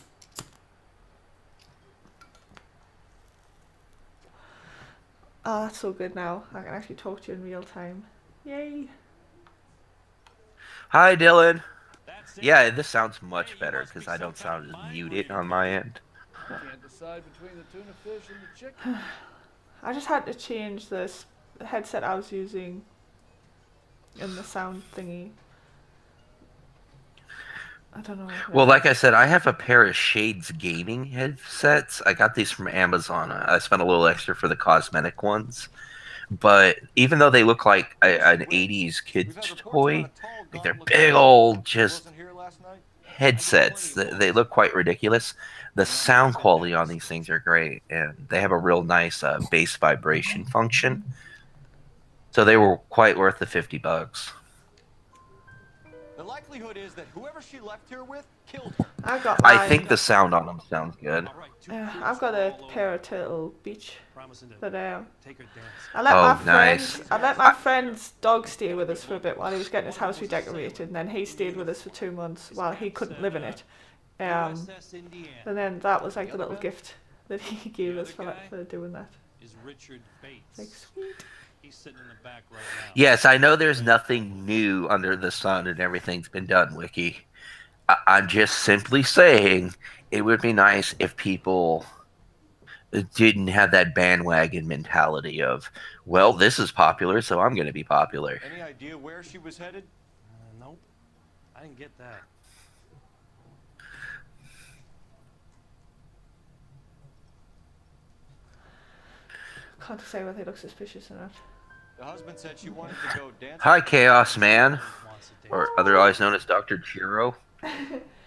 Oh, that's so good now. I can actually talk to you in real time. Yay! Hi, Dylan. Yeah, this sounds much better because I don't sound as muted on my end. Can't decide between the tuna fish and the chicken. I just had to change this headset I was using in the sound thingy. I don't know. Well, like I said, I have a pair of Shades gaming headsets. I got these from Amazon. I spent a little extra for the cosmetic ones. But even though they look like an 80s kid's toy, like they're big old just headsets. They look quite ridiculous. The sound quality on these things are great, and they have a real nice bass vibration function. So they were quite worth the $50. The likelihood is that whoever she left here with killed her. I think the sound on them sounds good. I've got a pair of Turtle Beach that Take her dance. I let nice. I let my friend's dog stay with us for a bit while he was getting his house redecorated, and then he stayed with us for 2 months while he couldn't live in it. And then that was like the little gift that he gave us for doing that. Is Richard Bates. Like, sweet. He's sitting in the back right now. Yes, I know there's nothing new under the sun and everything's been done, Wiki. I'm just simply saying it would be nice if people didn't have that bandwagon mentality of, well, this is popular, so I'm going to be popular. Any idea where she was headed? Nope. I didn't get that. Can't say whether they look suspicious or not. The husband said she wanted to go dance. Hi, Chaos Man, or otherwise known as Dr. Chiro.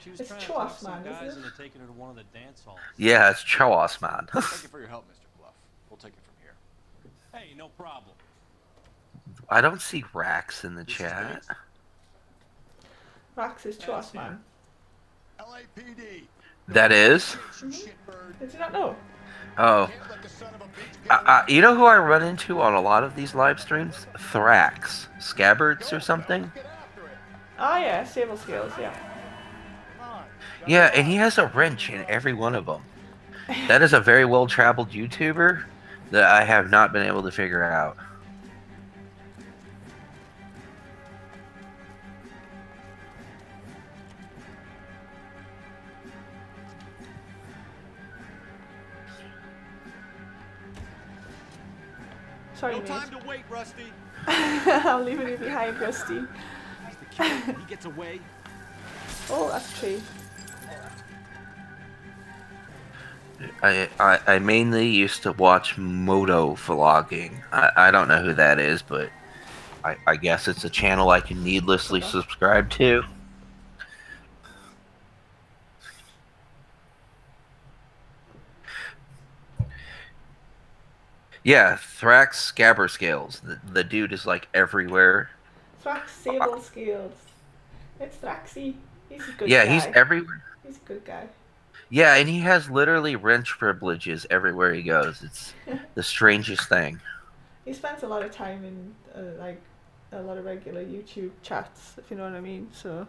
She was It's trying to talk Chaos some Man, guys isn't it? into taking her to one of the dance halls. Yeah, it's Chaos Man. Thank you for your help, Mr. Bluff. We'll take it from here. Hey, no problem. I don't see Rax in the chat. Rax is Chaos Man. LAPD. That is? Did you not know? Oh. You know who I run into on a lot of these live streams? Thrax. Scabbards or something? Oh yeah, Sable Scales, yeah. Yeah, and he has a wrench in every one of them. That is a very well-traveled YouTuber that I have not been able to figure out. Sorry, No mate. time to wait, Rusty. I'm leaving you behind, Rusty. He's the killer. He gets away. Oh, that's a tree. I mainly used to watch moto vlogging. I don't know who that is, but I guess it's a channel I can needlessly subscribe to. Yeah, Thrax Scabberscales. The dude is like everywhere. Thrax Sable Scales. It's Thraxy. He's a good Yeah, guy. he's everywhere. He's a good guy. Yeah, and he has literally wrench privileges everywhere he goes. It's the strangest thing. He spends a lot of time in like a lot of regular YouTube chats, if you know what I mean. So.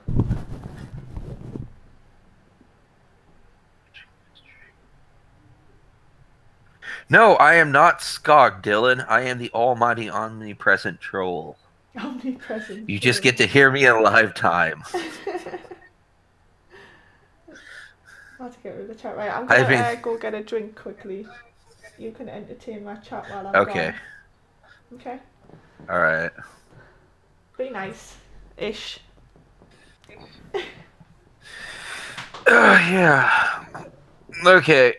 No, I am not Skog, Dylan. I am the almighty omnipresent troll. Omnipresent. You just get to hear me in live time. I have to get rid of the chat. Right, I'm gonna go get a drink quickly. You can entertain my chat while I'm okay. gone. Okay. All right. Be nice-ish. Yeah. Okay.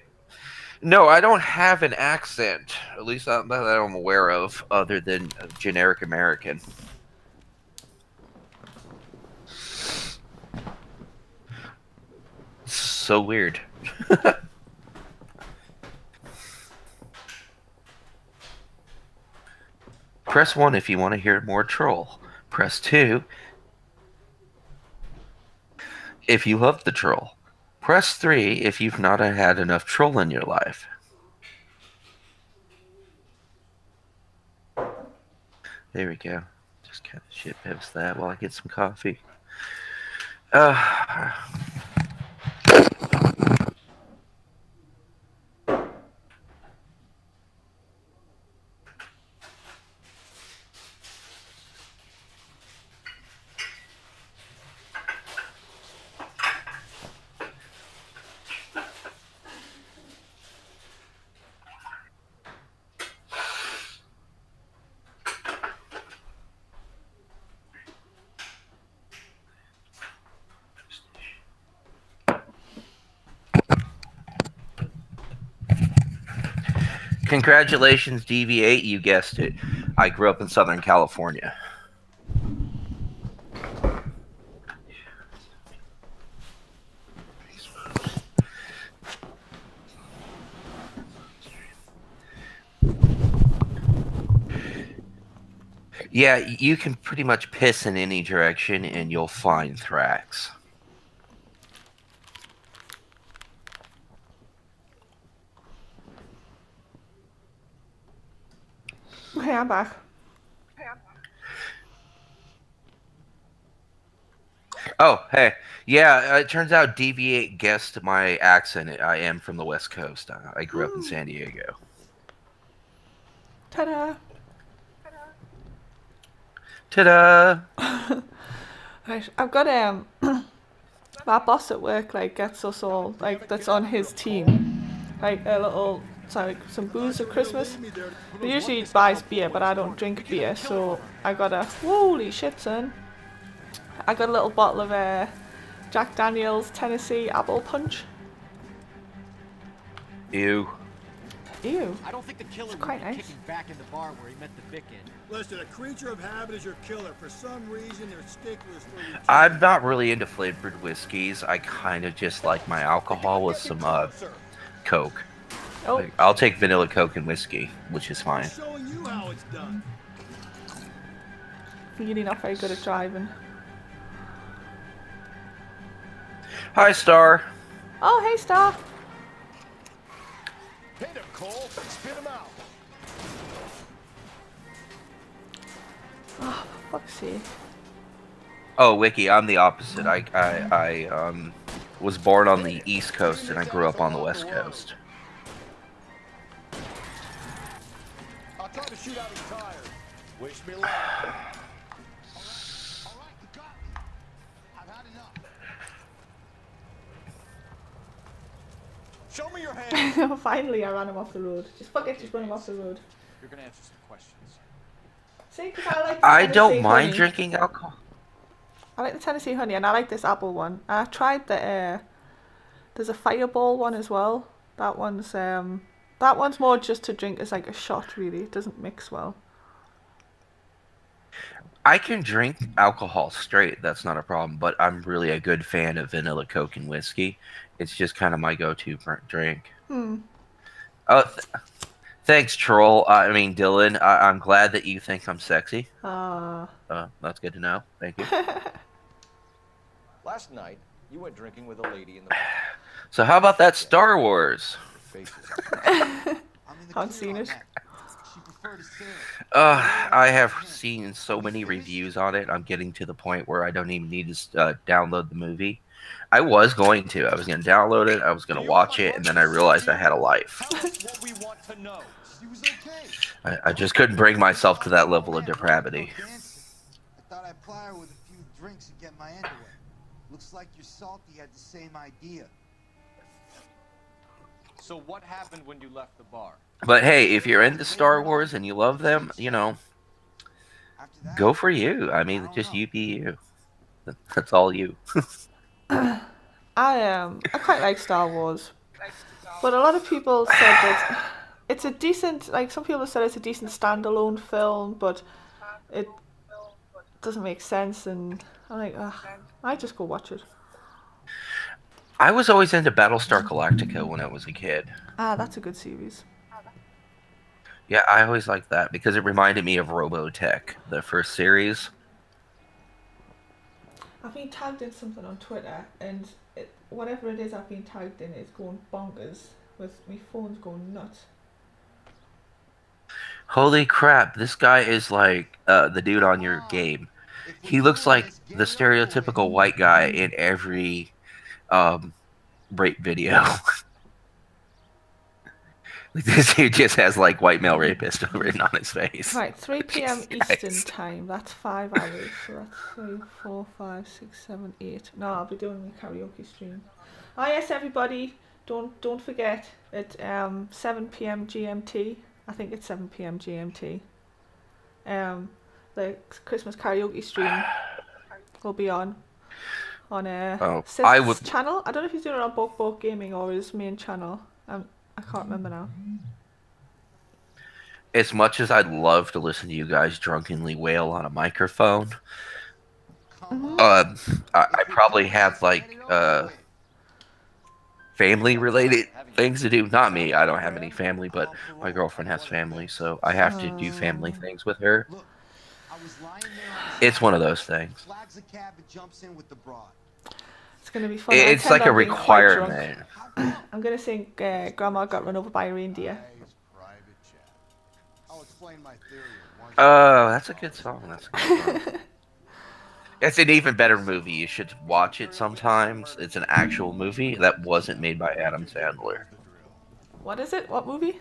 No, I don't have an accent. At least not that I'm aware of, other than generic American. So weird. Press 1 if you want to hear more troll. Press 2 if you love the troll. Press 3 if you've not had enough troll in your life. There we go. Just kind of shit post that while I get some coffee. Congratulations, DV8, you guessed it. I grew up in Southern California. Yeah, you can pretty much piss in any direction and you'll find Thrax. Okay, I'm back. Oh, hey. Yeah, it turns out DV8 guessed my accent. I am from the West Coast. I grew up in San Diego. Ta-da! Ta-da! Right, I've got my boss at work like gets us all like that's on his team like a little some booze at Christmas. He usually buys beer, but I don't drink beer, so I got a holy shit, son. I got a little bottle of Jack Daniel's Tennessee Apple Punch. Ew. Ew. I don't think the killer would quite be nice. kicking back in the bar where he met the Vic in. Listen, a creature of habit is your killer. For some reason, they're sticklers for routine. I'm not really into flavored whiskeys. I kind of just like my alcohol with some Coke. Oh, Like, I'll take vanilla Coke and whiskey, which is fine. Showing you how it's done. really not very good at driving. Hi, Star. Oh, hey, Star. Hit him, Cole. Spit him out. Oh, for fuck's sake. Oh, Wiki, I'm the opposite. I was born on the East Coast and I grew up on the West Coast. I'll try to shoot out his tires. Wish me luck. All right, you got me. I've had enough. Show me your hand. Finally, I ran him off the road. Just fuck it, just run him off the road. You're gonna answer some questions. See, 'cause I like the I Tennessee don't mind honey. drinking alcohol. I like the Tennessee honey, and I like this apple one. I tried the. There's a fireball one as well. That one's more just to drink as like a shot. Really, it doesn't mix well. I can drink alcohol straight. That's not a problem. But I'm really a good fan of vanilla Coke and whiskey. It's just kind of my go-to drink. Oh, thanks, Troll. I mean, Dylan. I'm glad that you think I'm sexy. That's good to know. Thank you. Last night, you went drinking with a lady in the bar. So how about that Star Wars? Haven't seen it. I have seen so many reviews on it. I'm getting to the point where I don't even need to download the movie. I was going to download it. I was going to watch it, and then I realized I had a life. I just couldn't bring myself to that level of depravity. I thought I'd ply her with a few drinks and get my end away. Looks like your salty had the same idea. So what happened when you left the bar? But hey, if you're into Star Wars and you love them, you know, go for you. I mean, just you be you. That's all you. I quite like Star Wars, but a lot of people said that it's a decent. Like some people said, it's a decent standalone film, but it doesn't make sense, and I'm like, I just go watch it. I was always into Battlestar Galactica when I was a kid. That's a good series. Yeah, I always liked that because it reminded me of Robotech, the first series. I've been tagged in something on Twitter, and whatever it is I've been tagged in is going bonkers, with my phone's going nuts. Holy crap, this guy is like the dude on your game. He looks like the stereotypical white guy in every rape video. This dude just has like white male rapist written on his face. Right, 3 p.m. Eastern time. That's 5 hours. So that's 3, 4, 5, 6, 7, 8. No, I'll be doing my karaoke stream. Oh yes, everybody, don't forget at 7 p.m. GMT. I think it's 7 p.m. GMT. The Christmas karaoke stream will be on Sith's channel. I don't know if he's doing it on Book Gaming or his main channel. I can't remember now. As much as I'd love to listen to you guys drunkenly wail on a microphone, I probably have like family-related things to do. Not me. I don't have any family, but my girlfriend has family, so I have to do family things with her. It's one of those things. It's going to be fun. It's like a requirement. I'm going to sing Grandma Got Run Over by a Reindeer. Oh, that's a good song. That's a good song. It's an even better movie. You should watch it sometimes. It's an actual movie that wasn't made by Adam Sandler. What is it? What movie?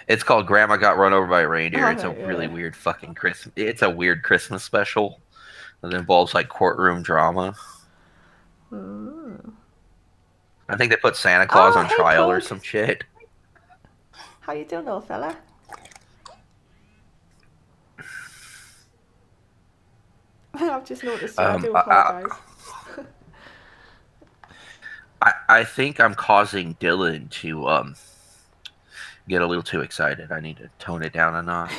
It's called Grandma Got Run Over by a Reindeer. It's a really weird fucking Christmas. It's a weird Christmas special that involves like courtroom drama. I think they put Santa Claus on trial or some shit. How you doing, little fella? I've just noticed you. I do apologize. I think I'm causing Dylan to get a little too excited. I need to tone it down a notch.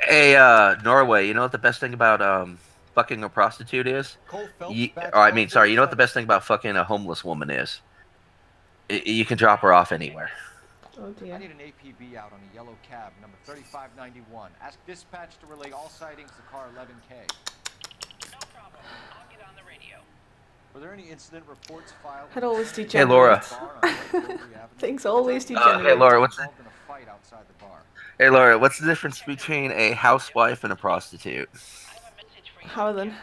Hey, Norway, you know what the best thing about fucking a prostitute is? You know what the best thing about fucking a homeless woman is? You can drop her off anywhere. Oh dear. I need an APB out on a yellow cab, number 3591. Ask dispatch to relay all sightings to car 11K. No problem. I'll get on the radio. Were there any incident reports filed? It always degenerates. Hey, Laura. Things always degenerate. Hey, Laura, what's the difference between a housewife and a prostitute? How then?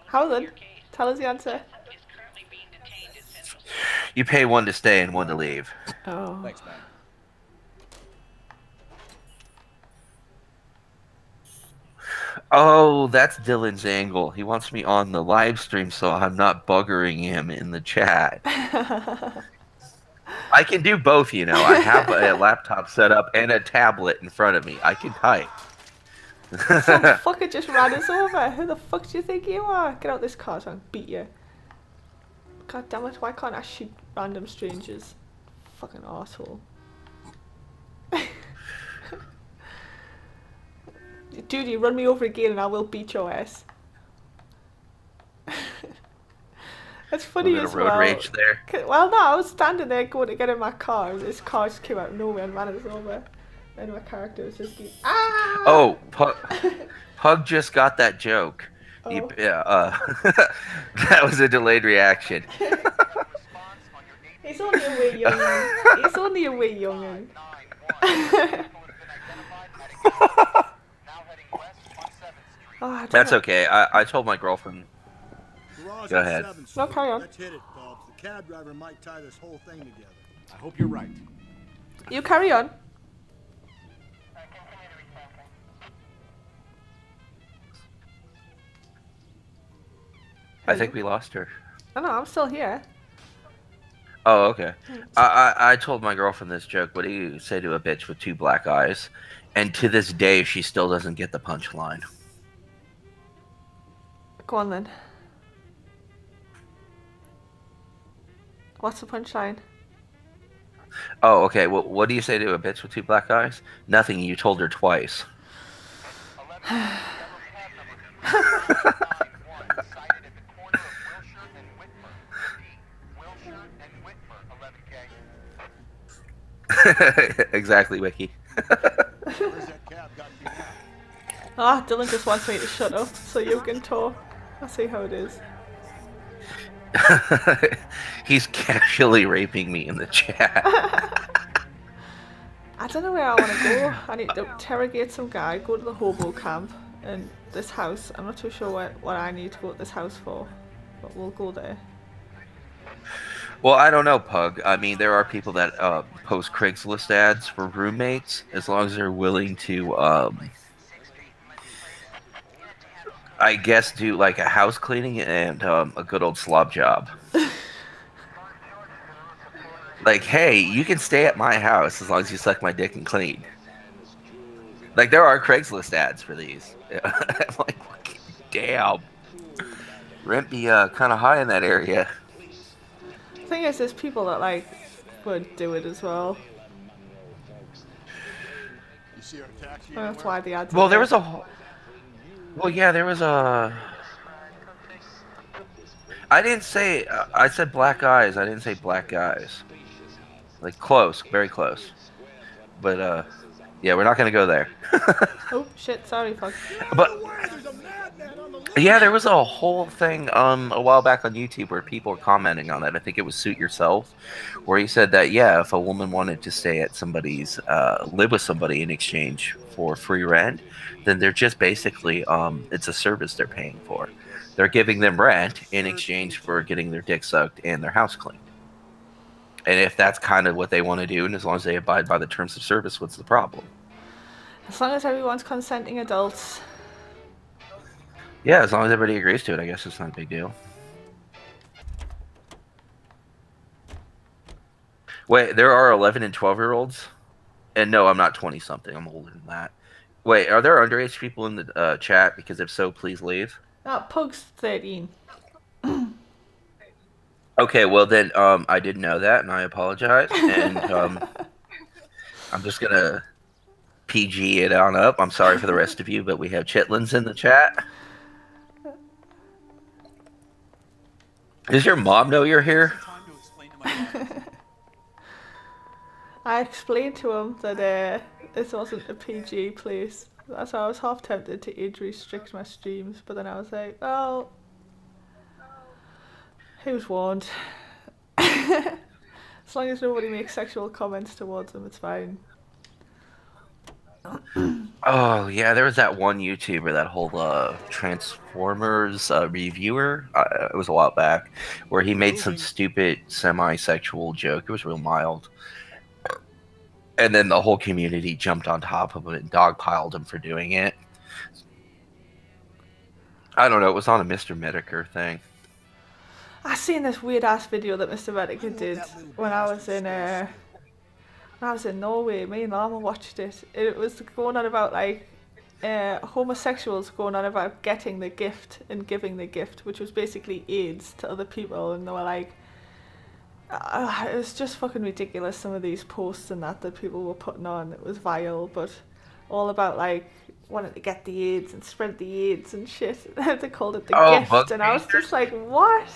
How then? Tell us the answer. You pay one to stay and one to leave. Oh. Thanks, man. Oh, that's Dylan's angle. He wants me on the live stream so I'm not buggering him in the chat. I can do both, you know. I have a laptop set up and a tablet in front of me. I can type. Some fucker just ran us over. Who the fuck do you think you are? Get out this car so I can beat you. God damn it, why can't I shoot random strangers? Fucking arsehole. Dude, you run me over again and I will beat your ass. That's funny as well. Road rage there. Well, no, I was standing there going to get in my car and this car just came out of nowhere and ran us over. And my character was just being, ah! Oh, Pug just got that joke. Oh. That was a delayed reaction. He's only a wee youngin'. He's only a wee youngin'. Oh, That's okay. I told my girlfriend. Go ahead. No, carry on. Let's hit it, Bubs. The cab driver might tie this whole thing together. I hope you're right. You carry on. I think we lost her. Oh no, I'm still here. Oh, okay. I told my girlfriend this joke. What do you say to a bitch with two black eyes? And to this day, she still doesn't get the punchline. Go on then. What's the punchline? Oh, okay. Well, what do you say to a bitch with two black eyes? Nothing. You told her twice. Exactly, Wiki. Ah, Dylan just wants me to shut up so you can talk. I see how it is. He's casually raping me in the chat. I don't know where I want to go. I need to interrogate some guy, go to the hobo camp, and this house. I'm not too sure what I need to go to this house for, but we'll go there. Well, I don't know, Pug. I mean, there are people that post Craigslist ads for roommates, as long as they're willing to, I guess, do like a house cleaning and a good old slob job. Like, hey, you can stay at my house as long as you suck my dick and clean. Like, there are Craigslist ads for these. I'm like, damn. Rent be kind of high in that area. The thing is, there's people that like would do it as well. That's why the ads. Well, there was a. Well, yeah, there was a. I didn't say. I said black eyes. I didn't say black guys. Like close, very close. But yeah, we're not gonna go there. Oh shit! Sorry, fuck. But yeah, there was a whole thing a while back on YouTube where people were commenting on that. I think it was Suit Yourself, where he said that yeah, if a woman wanted to stay at somebody's, live with somebody in exchange for free rent, then they're just basically it's a service they're paying for. They're giving them rent in exchange for getting their dick sucked and their house cleaned. And if that's kind of what they want to do, and as long as they abide by the terms of service, what's the problem? As long as everyone's consenting adults. Yeah, as long as everybody agrees to it, I guess it's not a big deal. Wait, there are 11 and 12-year-olds? And no, I'm not 20-something. I'm older than that. Wait, are there underage people in the chat? Because if so, please leave. Pug's 13. Okay, well then, I didn't know that, and I apologize. And I'm just gonna PG it on up. I'm sorry for the rest of you, but we have chitlins in the chat. Does your mom know you're here? I explained to him that this wasn't a PG place. That's why I was half tempted to age restrict my streams, but then I was like, well, who's warned? As long as nobody makes sexual comments towards them, it's fine. Oh, yeah, there was that one YouTuber, that whole Transformers reviewer, it was a while back, where he made some stupid semi-sexual joke. It was real mild. And then the whole community jumped on top of him and dogpiled him for doing it. I don't know. It was on a Mr. Medicare thing. I seen this weird ass video that Mr. Medica did when I was in Norway. Me and Lama watched it. It was going on about like homosexuals going on about getting the gift and giving the gift, which was basically AIDS to other people, and they were like, it was just fucking ridiculous. Some of these posts and that people were putting on, it was vile, but all about like wanting to get the AIDS and spread the AIDS and shit. They called it the gift, and I was just like, what?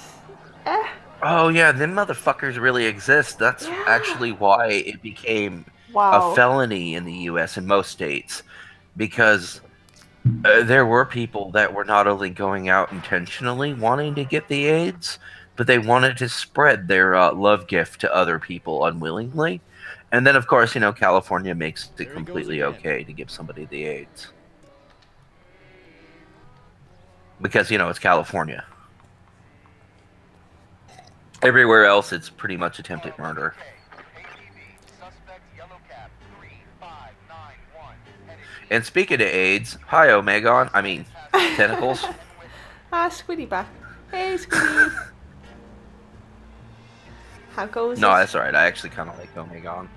Oh yeah, them motherfuckers really exist. That's actually why it became Wow. a felony in the U.S. in most states, because there were people that were not only going out intentionally wanting to get the AIDS, but they wanted to spread their love gift to other people unwillingly. And then, of course, California makes it completely okay to give somebody the AIDS. Because, it's California. Everywhere else, it's pretty much attempted murder. And speaking of AIDS, hi, Omegon. I mean, tentacles. Squiddy back. Hey, Squiddy. How goes it? No, that's alright. I actually kind of like Omegon.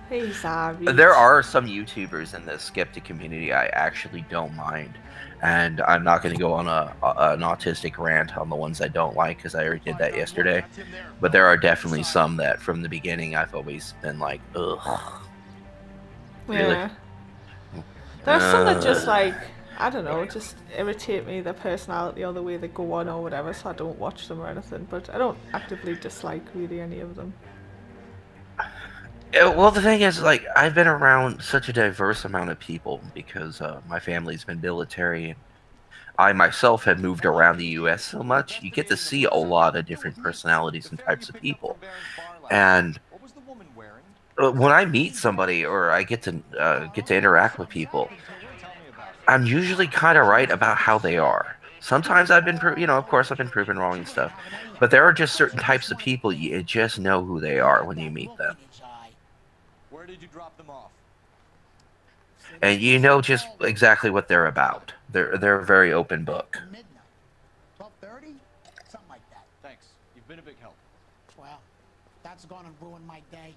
Hey, sorry. There are some YouTubers in the skeptic community I actually don't mind. And I'm not going to go on an autistic rant on the ones I don't like, because I already did that yesterday. But there are definitely some that, from the beginning, I've always been like, ugh. Really? Yeah. There's some that just like, I don't know, just irritate me, their personality or the way they go on or whatever, so I don't watch them or anything. But I don't actively dislike really any of them. Well, the thing is, like, I've been around such a diverse amount of people because my family's been military, and I myself have moved around the U.S. so much. You get to see a lot of different personalities and types of people. And when I meet somebody or I get to interact with people, I'm usually kind of right about how they are. Sometimes I've been, of course, I've been proven wrong and stuff. But there are just certain types of people you just know who they are when you meet them. Where did you drop them off? And you know just exactly what they're about. They're a very open book. 12:30? Something like that. Thanks. You've been a big help. Well, that's gonna ruin my day.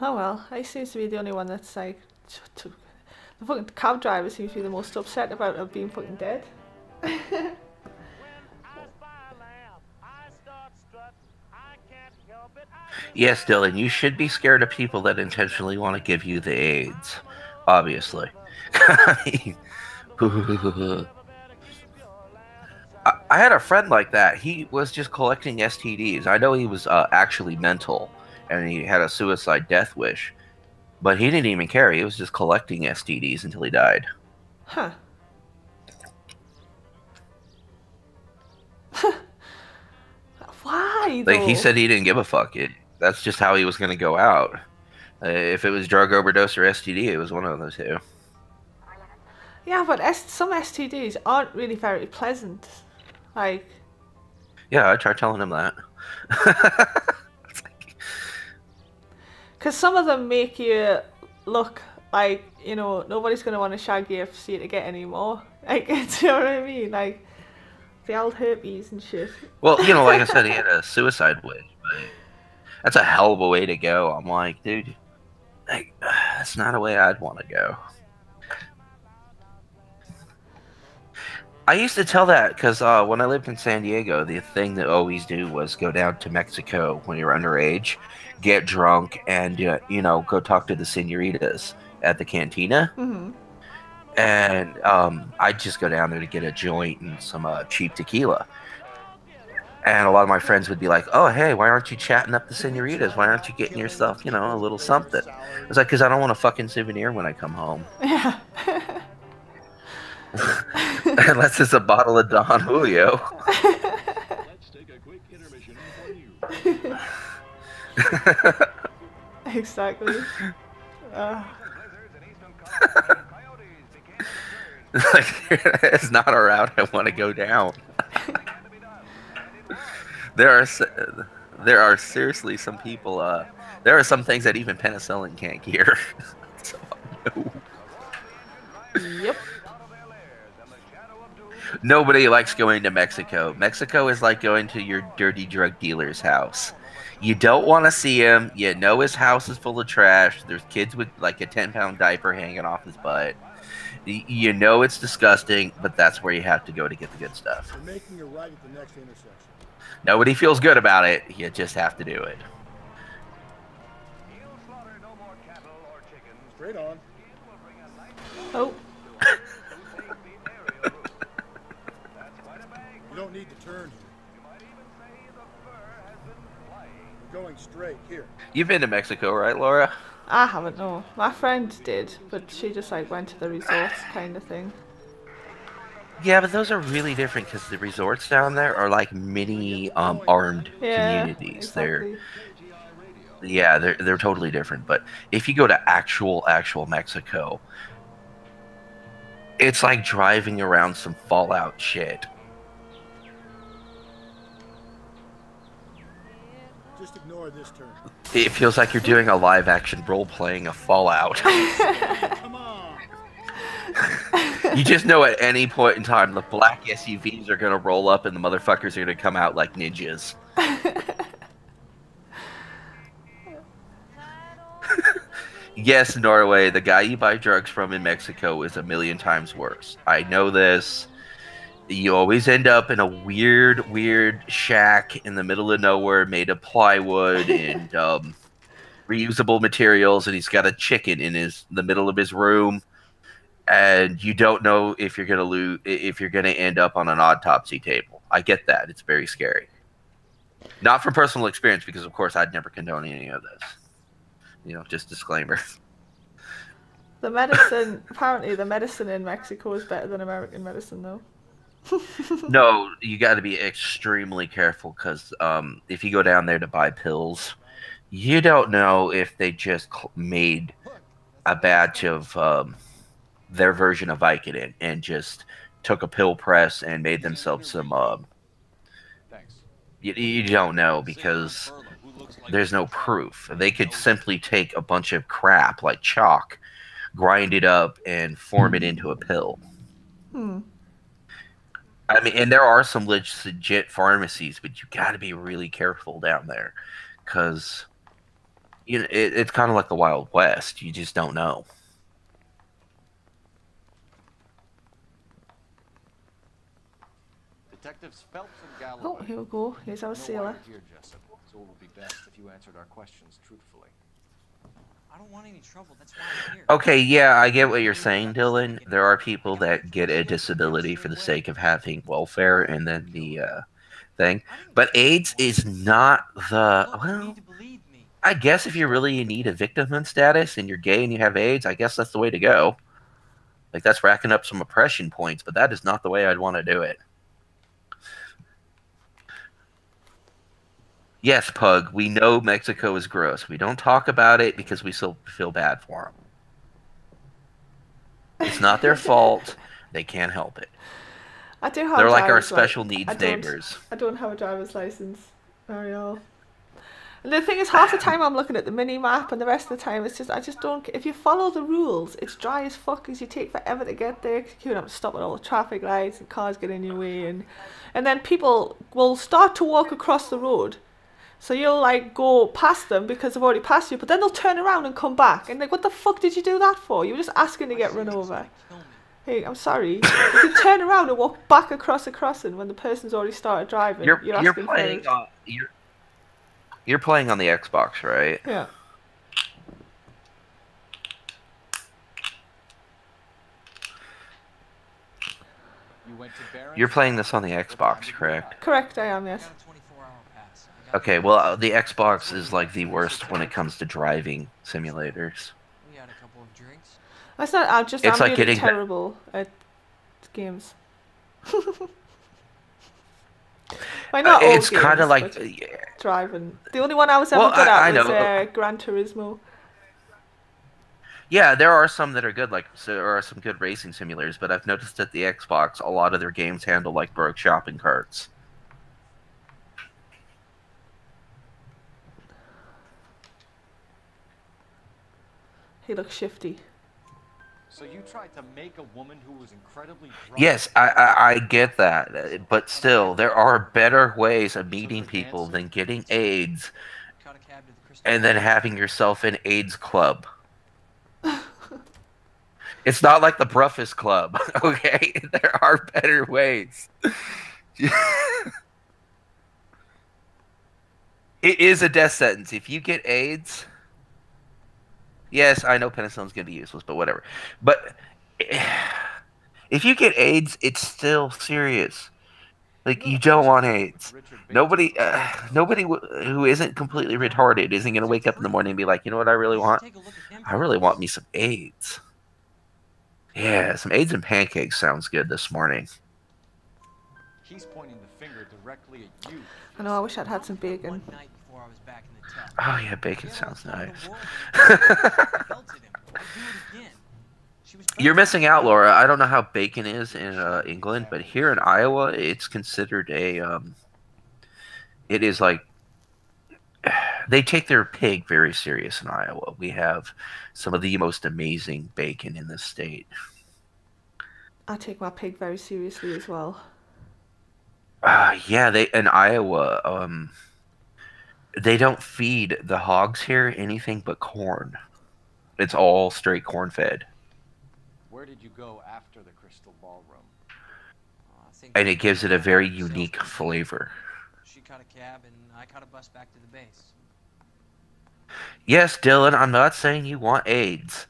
Oh well, I seems to be the only one that's like, the fucking cab driver seems to be the most upset about it being fucking dead. Yes, Dylan, you should be scared of people that intentionally want to give you the AIDS. Obviously. I had a friend like that. He was just collecting STDs. I know he was actually mental, and he had a suicide death wish. But he didn't even care. He was just collecting STDs until he died. Huh. Why, though? Like, he said he didn't give a fuck. That's just how he was going to go out. If it was drug overdose or STD, it was one of the two. Yeah, but some STDs aren't really very pleasant. Like... Yeah, I tried telling him that. Because some of them make you look like, nobody's going to want to shag you for you to get any more. Like, do you know what I mean? Like, the old herpes and shit. Well, like I said, he had a suicide wish, but that's a hell of a way to go. I'm like, dude, like, that's not a way I'd want to go. I used to tell that because when I lived in San Diego, the thing that I always do was go down to Mexico when you're underage, get drunk, and, go talk to the senoritas at the cantina. Mm-hmm. And I'd just go down there to get a joint and some cheap tequila. And a lot of my friends would be like, oh, hey, why aren't you chatting up the senoritas? Why aren't you getting yourself, a little something? I was like, because I don't want a fucking souvenir when I come home. Yeah. Unless it's a bottle of Don Julio. Let's take a quick intermission for you. Exactly. It's not a route I want to go down. There are seriously some people. There are some things that even penicillin can't cure. So, no. Yep. Nobody likes going to Mexico. Mexico is like going to your dirty drug dealer's house. You don't want to see him. You know his house is full of trash. There's kids with like a 10-pound diaper hanging off his butt. You know it's disgusting, but that's where you have to go to get the good stuff. We're making a right at the next intersection. Nobody feels good about it. You just have to do it. Straight on. Oh. You don't need to turn here. We're going straight here. You've been to Mexico, right, Laura? I haven't, no. My friend did, but she just like went to the resorts kind of thing. Yeah, but those are really different because the resorts down there are like mini armed communities. Exactly. They're totally different. But if you go to actual Mexico, it's like driving around some Fallout shit. Just ignore this turn. It feels like you're doing a live action role playing of Fallout. Come on. You just know at any point in time the black SUVs are gonna roll up and the motherfuckers are gonna come out like ninjas. Yes, Norway, the guy you buy drugs from in Mexico is 1,000,000 times worse. I know this. You always end up in a weird shack in the middle of nowhere made of plywood and reusable materials, and he's got a chicken in the middle of his room, and you don't know if you're gonna end up on an autopsy table. I get that. It's very scary. Not from personal experience, because of course I'd never condone any of this. Just disclaimer. Apparently the medicine in Mexico is better than American medicine, though. No, you got to be extremely careful, because if you go down there to buy pills, you don't know if they just made a batch of their version of Vicodin and just took a pill press and made themselves some. You don't know, because there's no proof. They could simply take a bunch of crap like chalk, grind it up, and form it into a pill. I mean, and there are some legit pharmacies, but you got to be really careful down there, because it's kind of like the Wild West. You just don't know. Detectives Phelps and Galloway. Oh, here we go. Here's our sailor. Here, Jessup. So it would be best if you answered our questions truthfully. I don't want any trouble. That's why I'm here. Okay, yeah, I get what you're saying, Dylan. There are people that get a disability for the sake of having welfare and then the thing. But AIDS is not the... Well, I guess if you really need a victimhood status and you're gay and you have AIDS, I guess that's the way to go. Like, that's racking up some oppression points, but that is not the way I'd want to do it. Yes, Pug, we know Mexico is gross. We don't talk about it because we still feel bad for them. It's not their fault. They can't help it. I do have They're like our special needs neighbors. I don't have a driver's license. Ariel. And the thing is, half the time I'm looking at the mini map, and the rest of the time it's just I just don't. If you follow the rules, it's dry as fuck because you take forever to get there. You have to stop at all the traffic lights, and cars get in your way, and then people will start to walk across the road. So you'll like go past them because they've already passed you, but then they'll turn around and come back. And like, what the fuck did you do that for? You were just asking to get run over. Hey, I'm sorry. If you turn around and walk back across a crossing when the person's already started driving, you're asking playing for it. You're playing on the Xbox, right? Yeah. You're playing this on the Xbox, correct? Correct, I am, yes. Okay, well, the Xbox is like the worst when it comes to driving simulators. We had a couple of drinks. That's not. I'm like really terrible at games. It's kind of like driving. The only one I was ever good at was Gran Turismo. Yeah, there are some that are good, there are some good racing simulators, but I've noticed that the Xbox, a lot of their games handle like broke shopping carts. He looks shifty. So you tried to make a woman who was incredibly drunk? Yes, I get that, but still, there are better ways of meeting people than getting AIDS Caught a cab to the Crystal and then having yourself an AIDS club. It's not like the Bruffest Club, okay? There are better ways. It is a death sentence. If you get AIDS, yes, I know penicillin's going to be useless, but whatever. But if you get AIDS, it's still serious. Like, you don't want AIDS. Nobody who isn't completely retarded isn't going to wake up in the morning and be like, you know what I really want? I really want me some AIDS. Yeah, some AIDS and pancakes sounds good this morning. He's pointing the finger directly at you. I know, I wish I'd had some bacon. Oh yeah, bacon sounds nice. You're missing out, Laura. I don't know how bacon is in England, but here in Iowa, it's considered a. It is like they take their pig very serious in Iowa. We have some of the most amazing bacon in the state. I take my pig very seriously as well. Yeah, they in Iowa. They don't feed the hogs here anything but corn. It's all straight corn fed. Where did you go after the Crystal Ballroom? And it gives it a very unique flavor. She caught a cab and I caught a bus back to the base. Yes, Dylan, I'm not saying you want AIDS.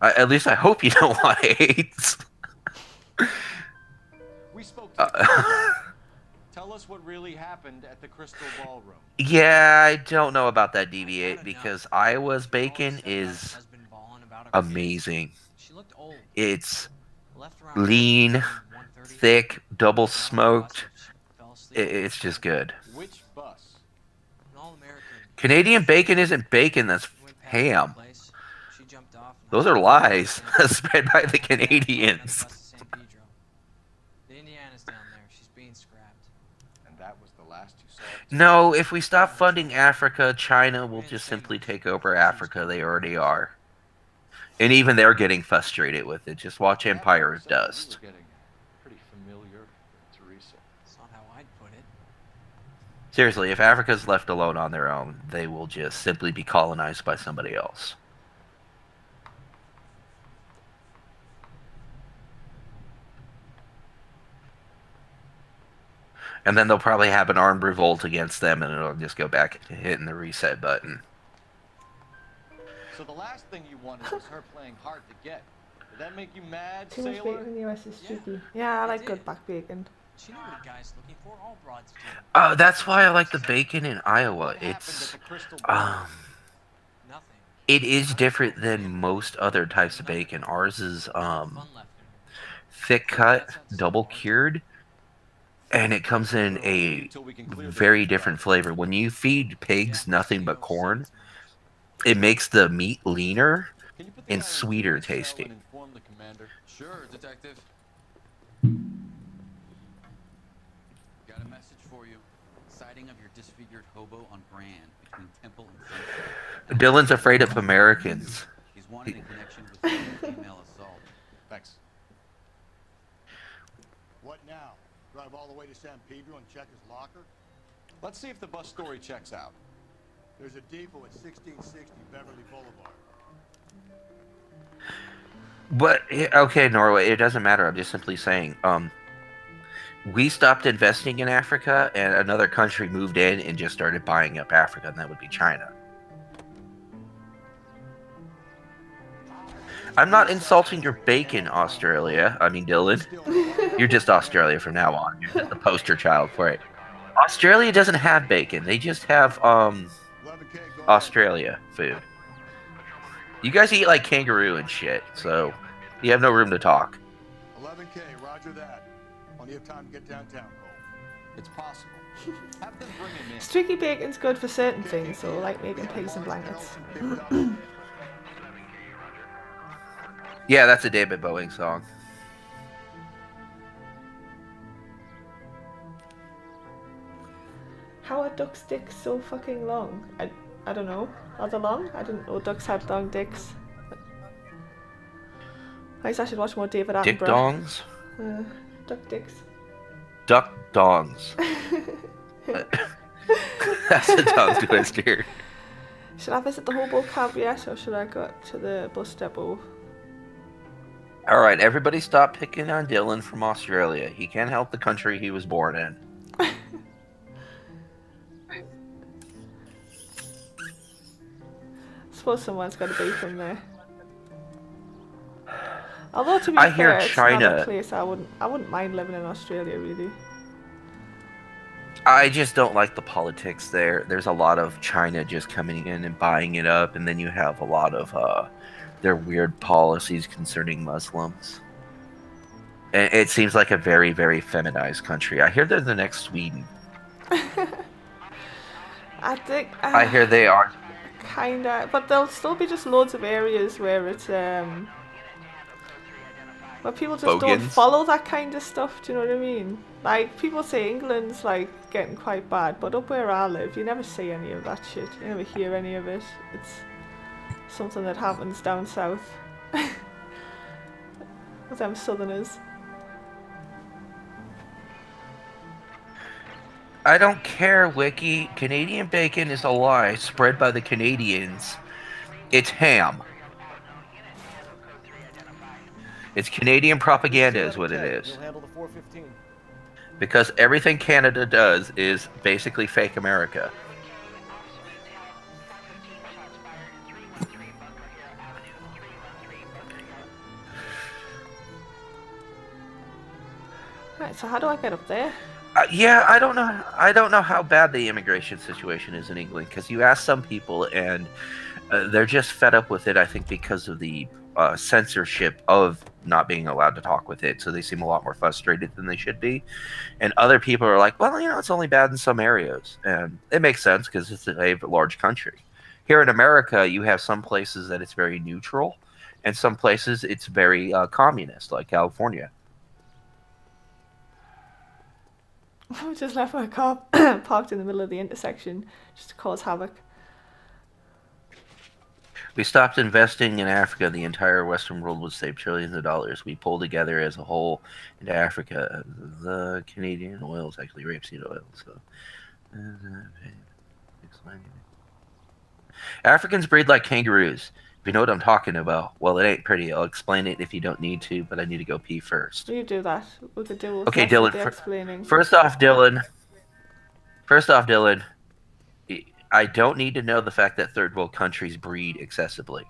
At least I hope you don't want AIDS. We spoke to Tell us what really happened at the Crystal Ballroom. Yeah, I don't know about that DV8 because Iowa's bacon is amazing. It's lean, thick, double smoked. It's just good. Which bus? Canadian bacon isn't bacon, that's ham. Those are lies spread by the Canadians. No, if we stop funding Africa, China will just simply take over Africa. They already are. And even they're getting frustrated with it. Just watch Empire of Dust. Pretty familiar, Teresa. That's not how I'd put it. Seriously, if Africa's left alone on their own, they will just simply be colonized by somebody else. And then they'll probably have an armed revolt against them, and it'll just go back to hitting the reset button. So the last thing you wanted was her playing hard to get. Did that make you mad, Too much sailor? bacon in the US is streaky. Yeah, I like good back bacon. She knew what a guy's looking for. All broads do. Oh, that's why I like the bacon in Iowa. It's it is different than most other types of bacon. Ours is thick cut, double cured. And it comes in a very different flavor. When you feed pigs nothing but corn, it makes the meat leaner and sweeter tasting. Sure, detective. Got a message for you. Sighting of your disfigured hobo on Brand between Temple and Central. Dylan's afraid of Americans. He's wanted in connection with female assault. Thanks. What now? Drive all the way to San Pedro and check his locker? Let's see if the bus story checks out. There's a depot at 1660 Beverly Boulevard. But okay, Norway, it doesn't matter. I'm just simply saying, we stopped investing in Africa, and another country moved in and just started buying up Africa, and that would be China. I'm not insulting your bacon, Australia. I mean, Dylan. You're just Australia from now on. You're just the poster child for it. Australia doesn't have bacon. They just have, Australia food. You guys eat like kangaroo and shit, so you have no room to talk. 11K, roger that. Plenty of time to get downtown, Cole. It's possible. Have them bring him in. Streaky bacon's good for certain things, so like making pigs and blankets. Yeah, that's a David Bowie song. How are ducks' dicks so fucking long? I don't know. Are they long? I didn't know ducks had long dicks. I should watch more David Dick Attenborough. dongs? Duck dicks. Duck dongs. That's a tongue twister. Should I visit the hobo camp yet, or should I go to the bus depot? Alright, everybody stop picking on Dylan from Australia. He can't help the country he was born in. I suppose someone's got to be from there. Although to be I fair, hear it's China. not a place I wouldn't mind living in Australia, really. I just don't like the politics there. There's a lot of China just coming in and buying it up, and then you have a lot of their weird policies concerning Muslims. And it seems like a very, very feminized country. I hear they're the next Sweden. I think. I hear they are. Kinda, but there'll still be just loads of areas where it's where people just don't Bogans. follow that kind of stuff. Do you know what I mean? Like, people say England's like getting quite bad, but up where I live, you never see any of that shit. You never hear any of it. It's something that happens down south with them southerners. I don't care, Wiki. Canadian bacon is a lie spread by the Canadians. It's ham. It's Canadian propaganda is what it is. Because everything Canada does is basically fake America. Right, so how do I get up there? Yeah, I don't know. I don't know how bad the immigration situation is in England, because you ask some people and they're just fed up with it. I think because of the censorship of not being allowed to talk with it, so they seem a lot more frustrated than they should be. And other people are like, well, you know, it's only bad in some areas, and it makes sense because it's a large country. Here in America, you have some places that it's very neutral, and some places it's very communist, like California. I just left my car parked in the middle of the intersection just to cause havoc. We stopped investing in Africa. The entire Western world would save trillions of dollars. We pull together as a whole into Africa. The Canadian oil is actually rapeseed oil. So, Africans breed like kangaroos. If you know what I'm talking about, well, it ain't pretty. I'll explain it if you don't need to, but I need to go pee first. You do that. We could do Okay, Dylan. explaining. First off, Dylan, I don't need to know the fact that third world countries breed excessively.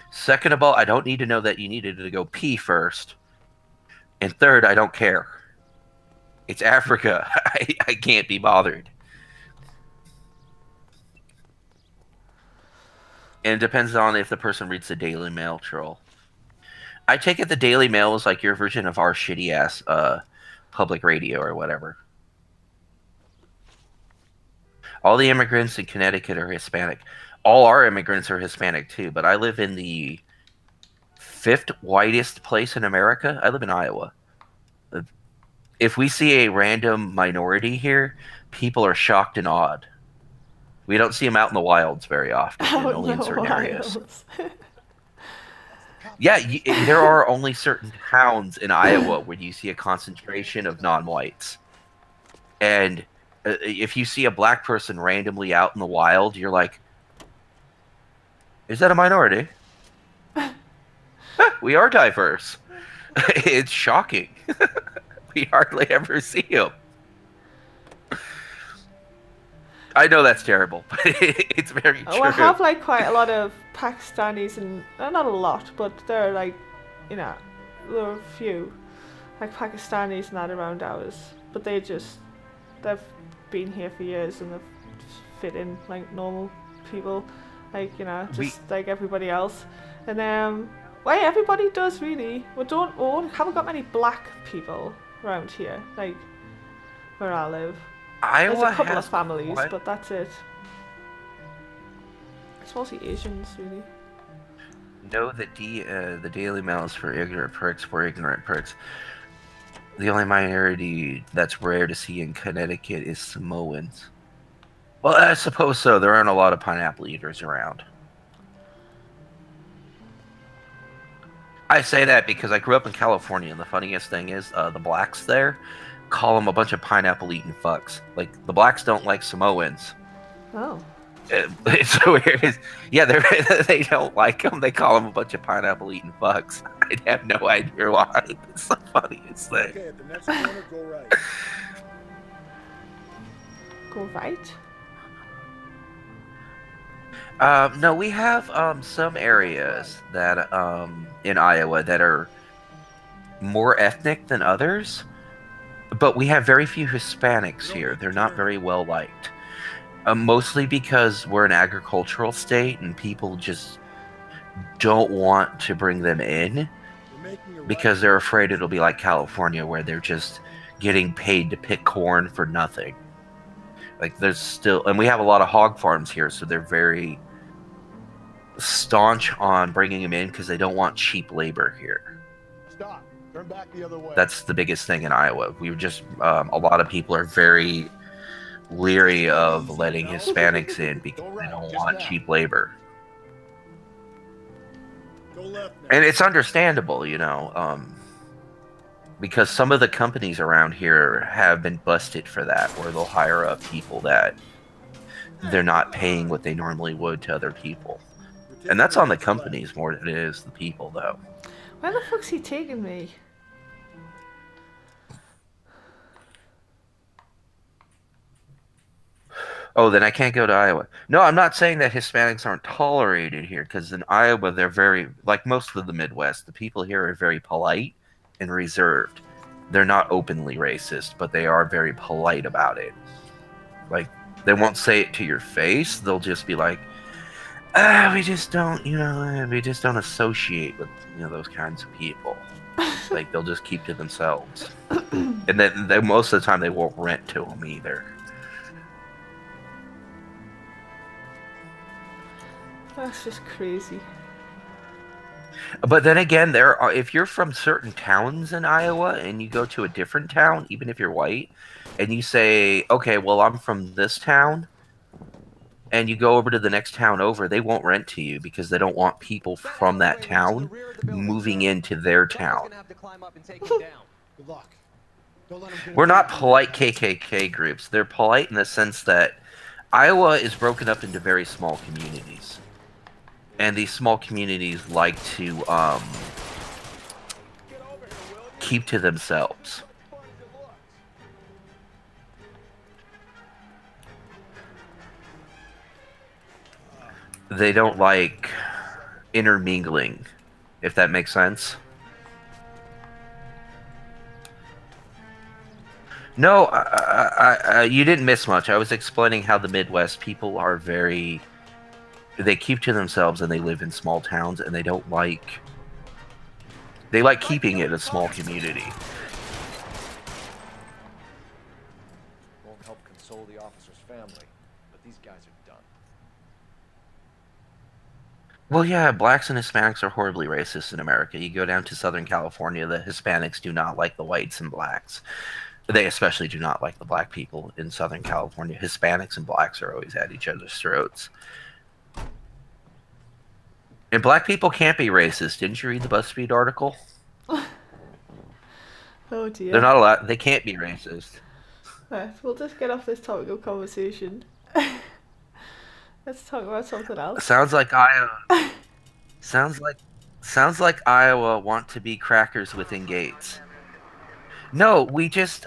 Second of all, I don't need to know that you needed to go pee first. And third, I don't care. It's Africa. I can't be bothered. And it depends on if the person reads the Daily Mail, troll. I take it the Daily Mail is like your version of our shitty-ass public radio or whatever. All the immigrants in Connecticut are Hispanic. All our immigrants are Hispanic too, but I live in the 5th whitest place in America. I live in Iowa. If we see a random minority here, people are shocked and awed. We don't see them out in the wilds very often, only in certain areas. Yeah, there are only certain towns in Iowa where you see a concentration of non-whites. And if you see a black person randomly out in the wild, you're like, is that a minority? We are diverse. It's shocking. We hardly ever see them. I know that's terrible, but it's very true. Oh, I have like quite a lot of Pakistanis, and not a lot, but there are like, you know, there are a few like Pakistanis and that around ours, but they've been here for years and they've just fit in like normal people, like, you know, just like everybody else. And well, everybody does really. We haven't got many black people around here, like where I live. There's a couple of families, but that's it. It's mostly Asians, really. Know that the Daily Mail is for ignorant pricks. The only minority that's rare to see in Connecticut is Samoans. Well, I suppose so. There aren't a lot of pineapple eaters around. I say that because I grew up in California, and the funniest thing is the blacks there call them a bunch of pineapple eating fucks. Like, the blacks don't like Samoans. Oh. It's so weird. Yeah, they don't like them. They call them a bunch of pineapple eating fucks. I have no idea why. It's the funniest thing. Okay, at the next corner, go right. Go right? No, we have some areas that in Iowa that are more ethnic than others, but we have very few Hispanics here. They're not very well liked. Mostly because we're an agricultural state and people just don't want to bring them in because they're afraid it'll be like California where they're just getting paid to pick corn for nothing. Like, there's still, and we have a lot of hog farms here, so they're very staunch on bringing them in because they don't want cheap labor here. Stop. Turn back the other way. That's the biggest thing in Iowa. We just, a lot of people are very leery of letting Hispanics in because they don't want cheap labor. Go left now. And it's understandable, you know, because some of the companies around here have been busted for that, where they'll hire up people that they're not paying what they normally would to other people. And that's on the companies more than it is the people, though. Where the fuck's he taking me? Oh, then I can't go to Iowa. No, I'm not saying that Hispanics aren't tolerated here, because in Iowa, they're very, like most of the Midwest, the people here are very polite and reserved. They're not openly racist, but they are very polite about it. Like, they won't say it to your face. They'll just be like, we just don't, you know, we just don't associate with, you know, those kinds of people. Like, they'll just keep to themselves. And then most of the time, they won't rent to them either. That's just crazy. But then again, if you're from certain towns in Iowa and you go to a different town, even if you're white, and you say, okay, well, I'm from this town, and you go over to the next town over, they won't rent to you because they don't want people from that town moving into their town. Good luck. Don't let him We're not polite KKK groups. They're polite in the sense that Iowa is broken up into very small communities. And these small communities like to keep to themselves. They don't like intermingling, if that makes sense. No, you didn't miss much. I was explaining how the Midwest people are very... They keep to themselves and they live in small towns and they don't like... They like keeping it a small community. Won't help console the officer's family, but these guys are done. Well, yeah, blacks and Hispanics are horribly racist in America. You go down to Southern California, the Hispanics do not like the whites and blacks. They especially do not like the black people in Southern California. Hispanics and blacks are always at each other's throats. And black people can't be racist. Didn't you read the BuzzFeed article? Oh dear. They're not allowed. They can't be racist. Right, we'll just get off this topic of conversation. Let's talk about something else. Sounds like Iowa. sounds like Iowa want to be crackers within gates. No, we just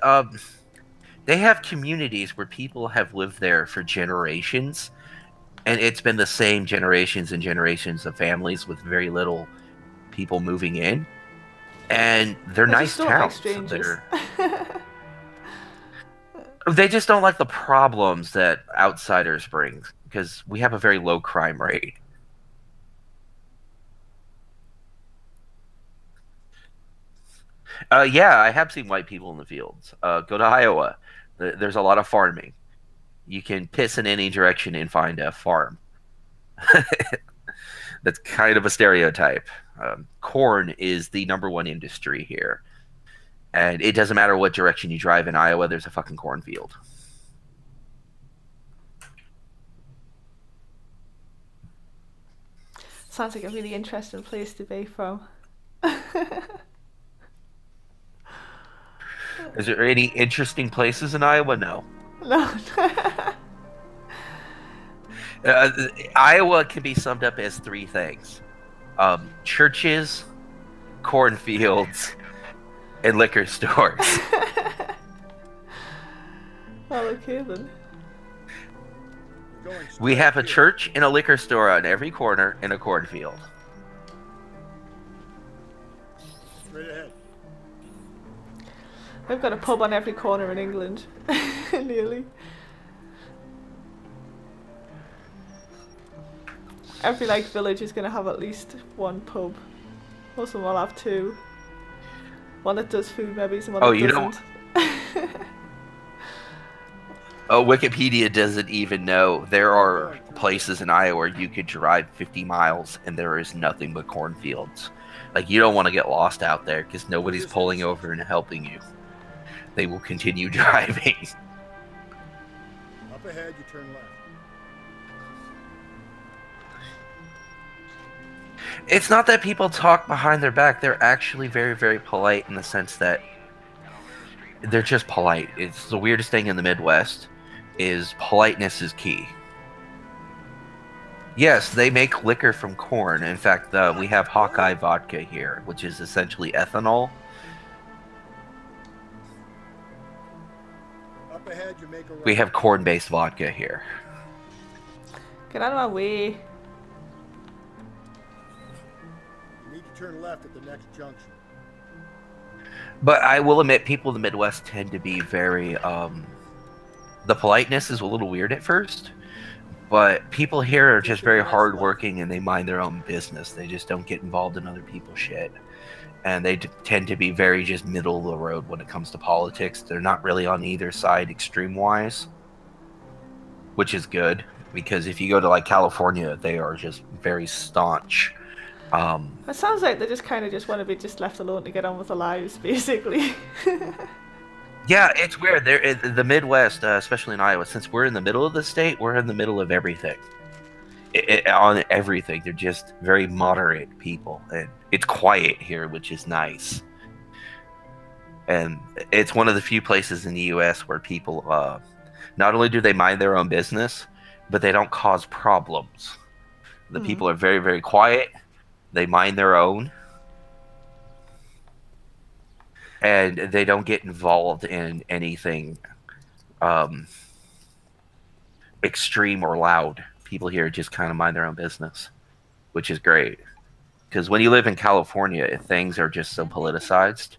they have communities where people have lived there for generations. And it's been the same generations and generations of families with very little people moving in. And they're nice towns. They just don't like the problems that outsiders bring, because we have a very low crime rate. Yeah, I have seen white people in the fields. Go to Iowa. There's a lot of farming. You can piss in any direction and find a farm. That's kind of a stereotype. Corn is the #1 industry here. And it doesn't matter what direction you drive in Iowa, there's a fucking cornfield. Sounds like a really interesting place to be from. Is there any interesting places in Iowa? No. No. Iowa can be summed up as three things: churches, cornfields, and liquor stores. Well, okay then. We have a church and a liquor store on every corner in a cornfield. Straight ahead. We've got a pub on every corner in England. Nearly. Every like village is going to have at least one pub. Most of them will have two. One that does food maybe, and one that doesn't. Oh, Wikipedia doesn't even know. There are places in Iowa where you could drive 50 miles and there is nothing but cornfields. Like, you don't want to get lost out there because nobody's pulling over and helping you. They will continue driving. Up ahead, you turn left. It's not that people talk behind their back. They're actually very, very polite in the sense that they're just polite. It's the weirdest thing in the Midwest is politeness is key. Yes, they make liquor from corn. In fact, we have Hawkeye vodka here, which is essentially ethanol. Up ahead, you make a right. We have corn-based vodka here. Get out of my way. You need to turn left at the next junction. But I will admit, people in the Midwest tend to be very, the politeness is a little weird at first, but people here are just very hardworking and they mind their own business. They just don't get involved in other people's shit. And they tend to be very just middle of the road when it comes to politics. They're not really on either side extreme-wise, which is good, because if you go to, like, California, they are just very staunch. It sounds like they just kind of just want to be just left alone to get on with their lives, basically. Yeah, it's weird. The Midwest, especially in Iowa, since we're in the middle of the state, we're in the middle of everything. On everything. They're just very moderate people. And it's quiet here, which is nice. And it's one of the few places in the U.S. where people, not only do they mind their own business, but they don't cause problems. The people are very, very quiet. They mind their own. And they don't get involved in anything extreme or loud. People here just kind of mind their own business, which is great. Because when you live in California, things are just so politicized.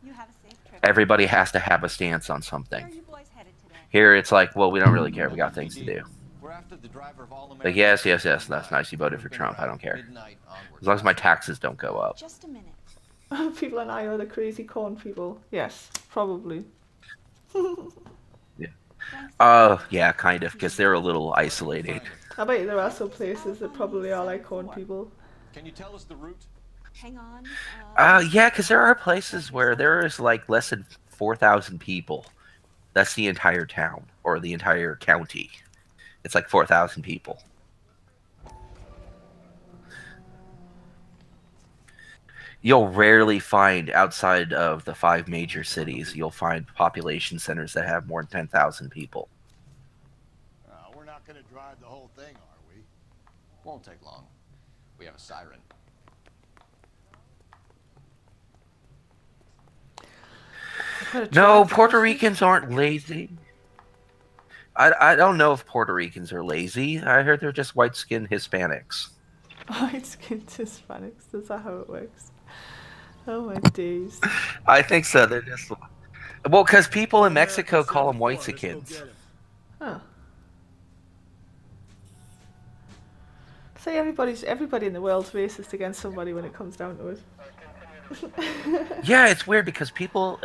Everybody has to have a stance on something. Here, it's like, well, we don't really care. We got things to do. Like, yes, that's nice. You voted for Trump. I don't care. As long as my taxes don't go up. Just a minute. People in Iowa, the crazy corn people. Yes, probably. Yeah, kind of, because they're a little isolated. I bet there are some places that probably are like corn people. Can you tell us the route? Hang on. Yeah, because there are places where there is like less than 4,000 people. That's the entire town, or the entire county. It's like 4,000 people. You'll rarely find, outside of the 5 major cities, you'll find population centers that have more than 10,000 people. We're not going to drive the whole thing, are we? Won't take long. We have a siren. No, Puerto Ricans aren't lazy. I don't know if Puerto Ricans are lazy. I heard they're just white-skinned Hispanics. White-skinned Hispanics? Is that how it works? Oh my days. I think so. They're just... Well, because people in Mexico call them white-skins. Huh. So everybody in the world's racist against somebody when it comes down to it. Yeah, it's weird because people,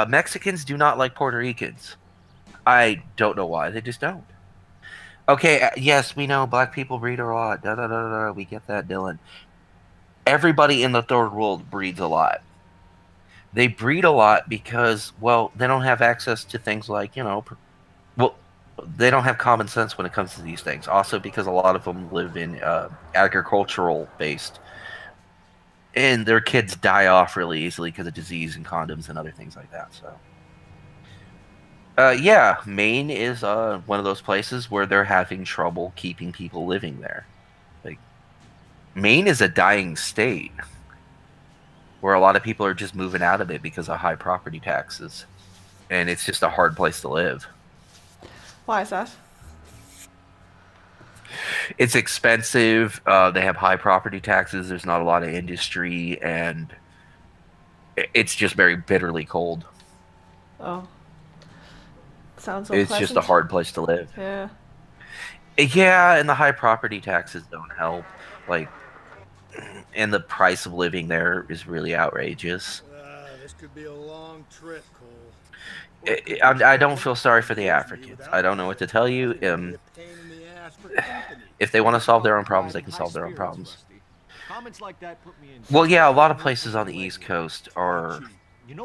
Mexicans do not like Puerto Ricans. I don't know why. They just don't. Okay, yes, we know black people breed a lot. We get that, Dylan. Everybody in the third world breeds a lot. They breed a lot because, well, they don't have access to things like, well, they don't have common sense when it comes to these things. Also because a lot of them live in agricultural-based and their kids die off really easily because of disease and condoms and other things like that. So, yeah, Maine is one of those places where they're having trouble keeping people living there. Like, Maine is a dying state where a lot of people are just moving out of it because of high property taxes, and it's just a hard place to live. Why is that? It's expensive. They have high property taxes. There's not a lot of industry, and it's just very bitterly cold. Oh. Sounds unpleasant. It's just a hard place to live. Yeah. Yeah, and the high property taxes don't help. Like, and the price of living there is really outrageous. This could be a long trip, Cole. I don't feel sorry for the Africans. I don't know what to tell you. If they want to solve their own problems, they can solve their own problems. Well, yeah, a lot of places on the East Coast are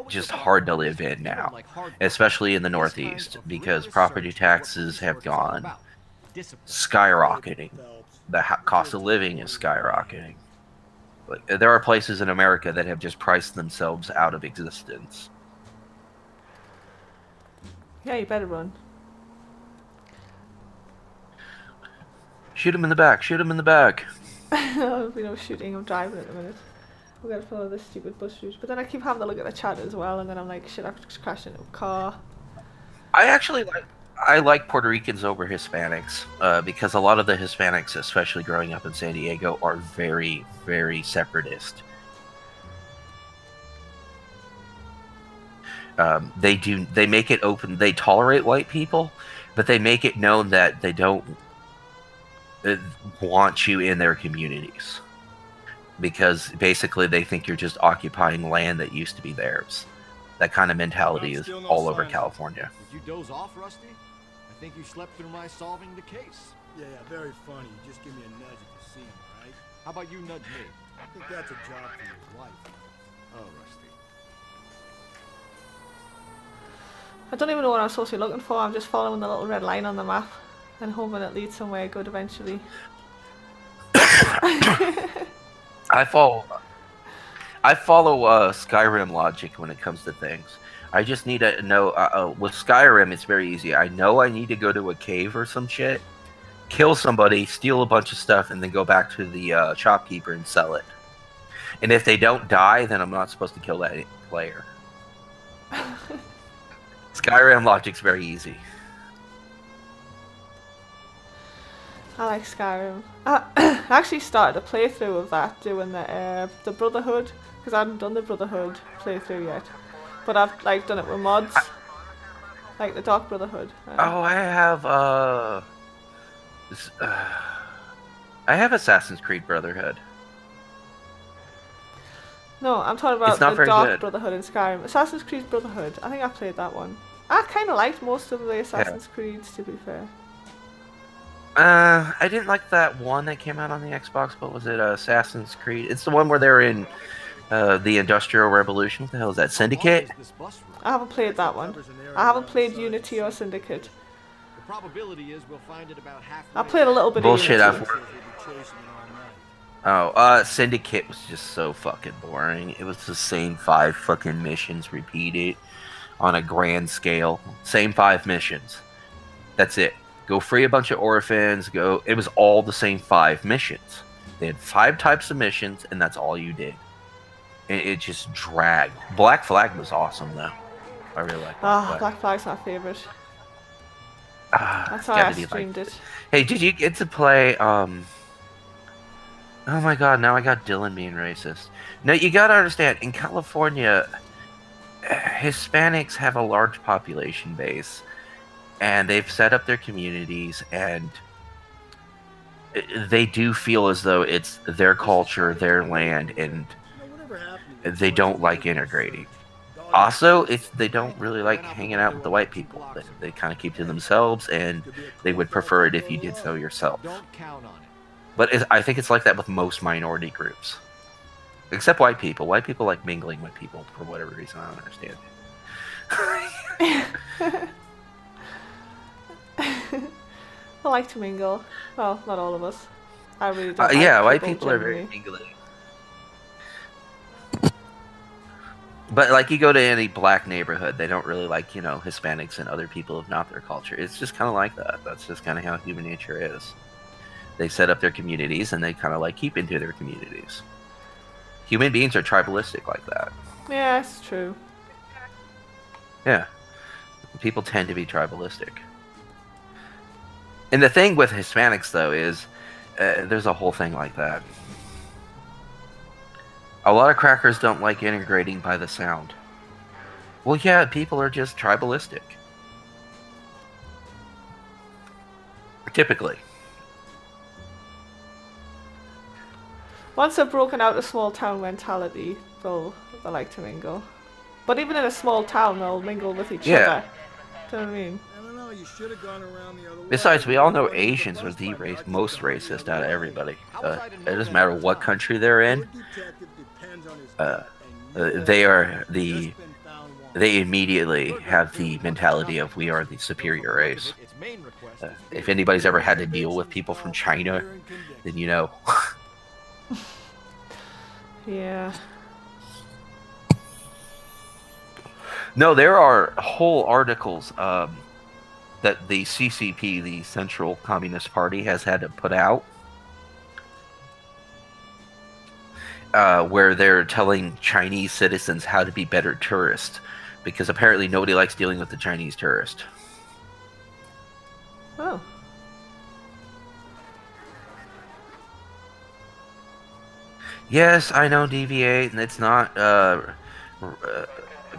just hard to live in now, especially in the Northeast, because property taxes have gone skyrocketing. The cost of living is skyrocketing. Like, there are places in America that have just priced themselves out of existence. Yeah, you better run. Shoot him in the back. Shoot him in the back. There'll be no shooting. I'm driving at the minute. We gotta follow this stupid bus route. But then I keep having to look at the chat as well, and then I'm like, shit, I've just crashed into a car. I like Puerto Ricans over Hispanics because a lot of the Hispanics, especially growing up in San Diego, are very, very separatist. They make it open. They tolerate white people, but they make it known that they don't want you in their communities, because basically they think you're just occupying land that used to be theirs. That kind of mentality is all over California. Did you doze off, Rusty? I think you slept through my solving the case. Yeah, very funny. Just give me a nudge if you see him, all right? How about you nudge me? I think that's a job for your wife. Oh, Rusty. I don't even know what I'm supposed to be looking for. I'm just following the little red line on the map and hoping it leads somewhere good eventually. I follow Skyrim logic when it comes to things. I just need to know, with Skyrim, it's very easy. I know I need to go to a cave or some shit, kill somebody, steal a bunch of stuff, and then go back to the shopkeeper and sell it. And if they don't die, then I'm not supposed to kill that player. Skyrim logic's very easy. I like Skyrim. I actually started a playthrough of that, doing the Brotherhood, because I hadn't done the Brotherhood playthrough yet. But I've like done it with mods, like the Dark Brotherhood. I have Assassin's Creed Brotherhood. No, I'm talking about not the Dark good. Brotherhood in Skyrim. Assassin's Creed Brotherhood. I think I played that one. I kind of liked most of the Assassin's Creeds, to be fair. I didn't like that one that came out on the Xbox. What was it? Assassin's Creed. It's the one where they're in the Industrial Revolution. What the hell is that? Syndicate? I haven't played that one. I haven't played Unity or Syndicate. The probability is we'll find it about halfway. I played a little bit Bullshit, of Unity. Syndicate was just so fucking boring. It was the same 5 fucking missions repeated on a grand scale. Same 5 missions. That's it. Go free a bunch of orphans, it was all the same 5 missions. They had 5 types of missions, and that's all you did. It just dragged. Black Flag was awesome, though. I really like Black Flag's my favourite. That's how I streamed it. Hey, did you get to play, oh my god, now I got Dylan being racist. No, you gotta understand, in California, Hispanics have a large population base. And they've set up their communities, and they do feel as though it's their culture, their land, and they don't like integrating. Also, they don't really like hanging out with the white people. They kind of keep to themselves, and they would prefer it if you did so yourself. But I think it's like that with most minority groups. Except white people. White people like mingling with people for whatever reason. I don't understand. I like to mingle. Well, not all of us. I really don't. Yeah, white people are very mingling. But like you go to any black neighborhood, they don't really like, Hispanics and other people of not their culture. It's just kind of like that. That's just kind of how human nature is. They set up their communities and they kind of like keep into their communities. Human beings are tribalistic like that. Yeah, it's true. Yeah. People tend to be tribalistic. And the thing with Hispanics, though, is there's a whole thing like that. A lot of crackers don't like integrating by the sound. Well, yeah, people are just tribalistic. Typically. Once they've broken out of small town mentality, they'll like to mingle. But even in a small town, they'll mingle with each other. Do you know what I mean? Besides, we all know Asians are the most racist out of everybody. It doesn't matter what country they're in. They immediately have the mentality of we are the superior race. If anybody's ever had to deal with people from China, then you know. Yeah. No, there are whole articles that the CCP, the Central Communist Party, has had to put out where they're telling Chinese citizens how to be better tourists, because apparently nobody likes dealing with the Chinese tourist. Oh. Yes, I know deviate, and it's not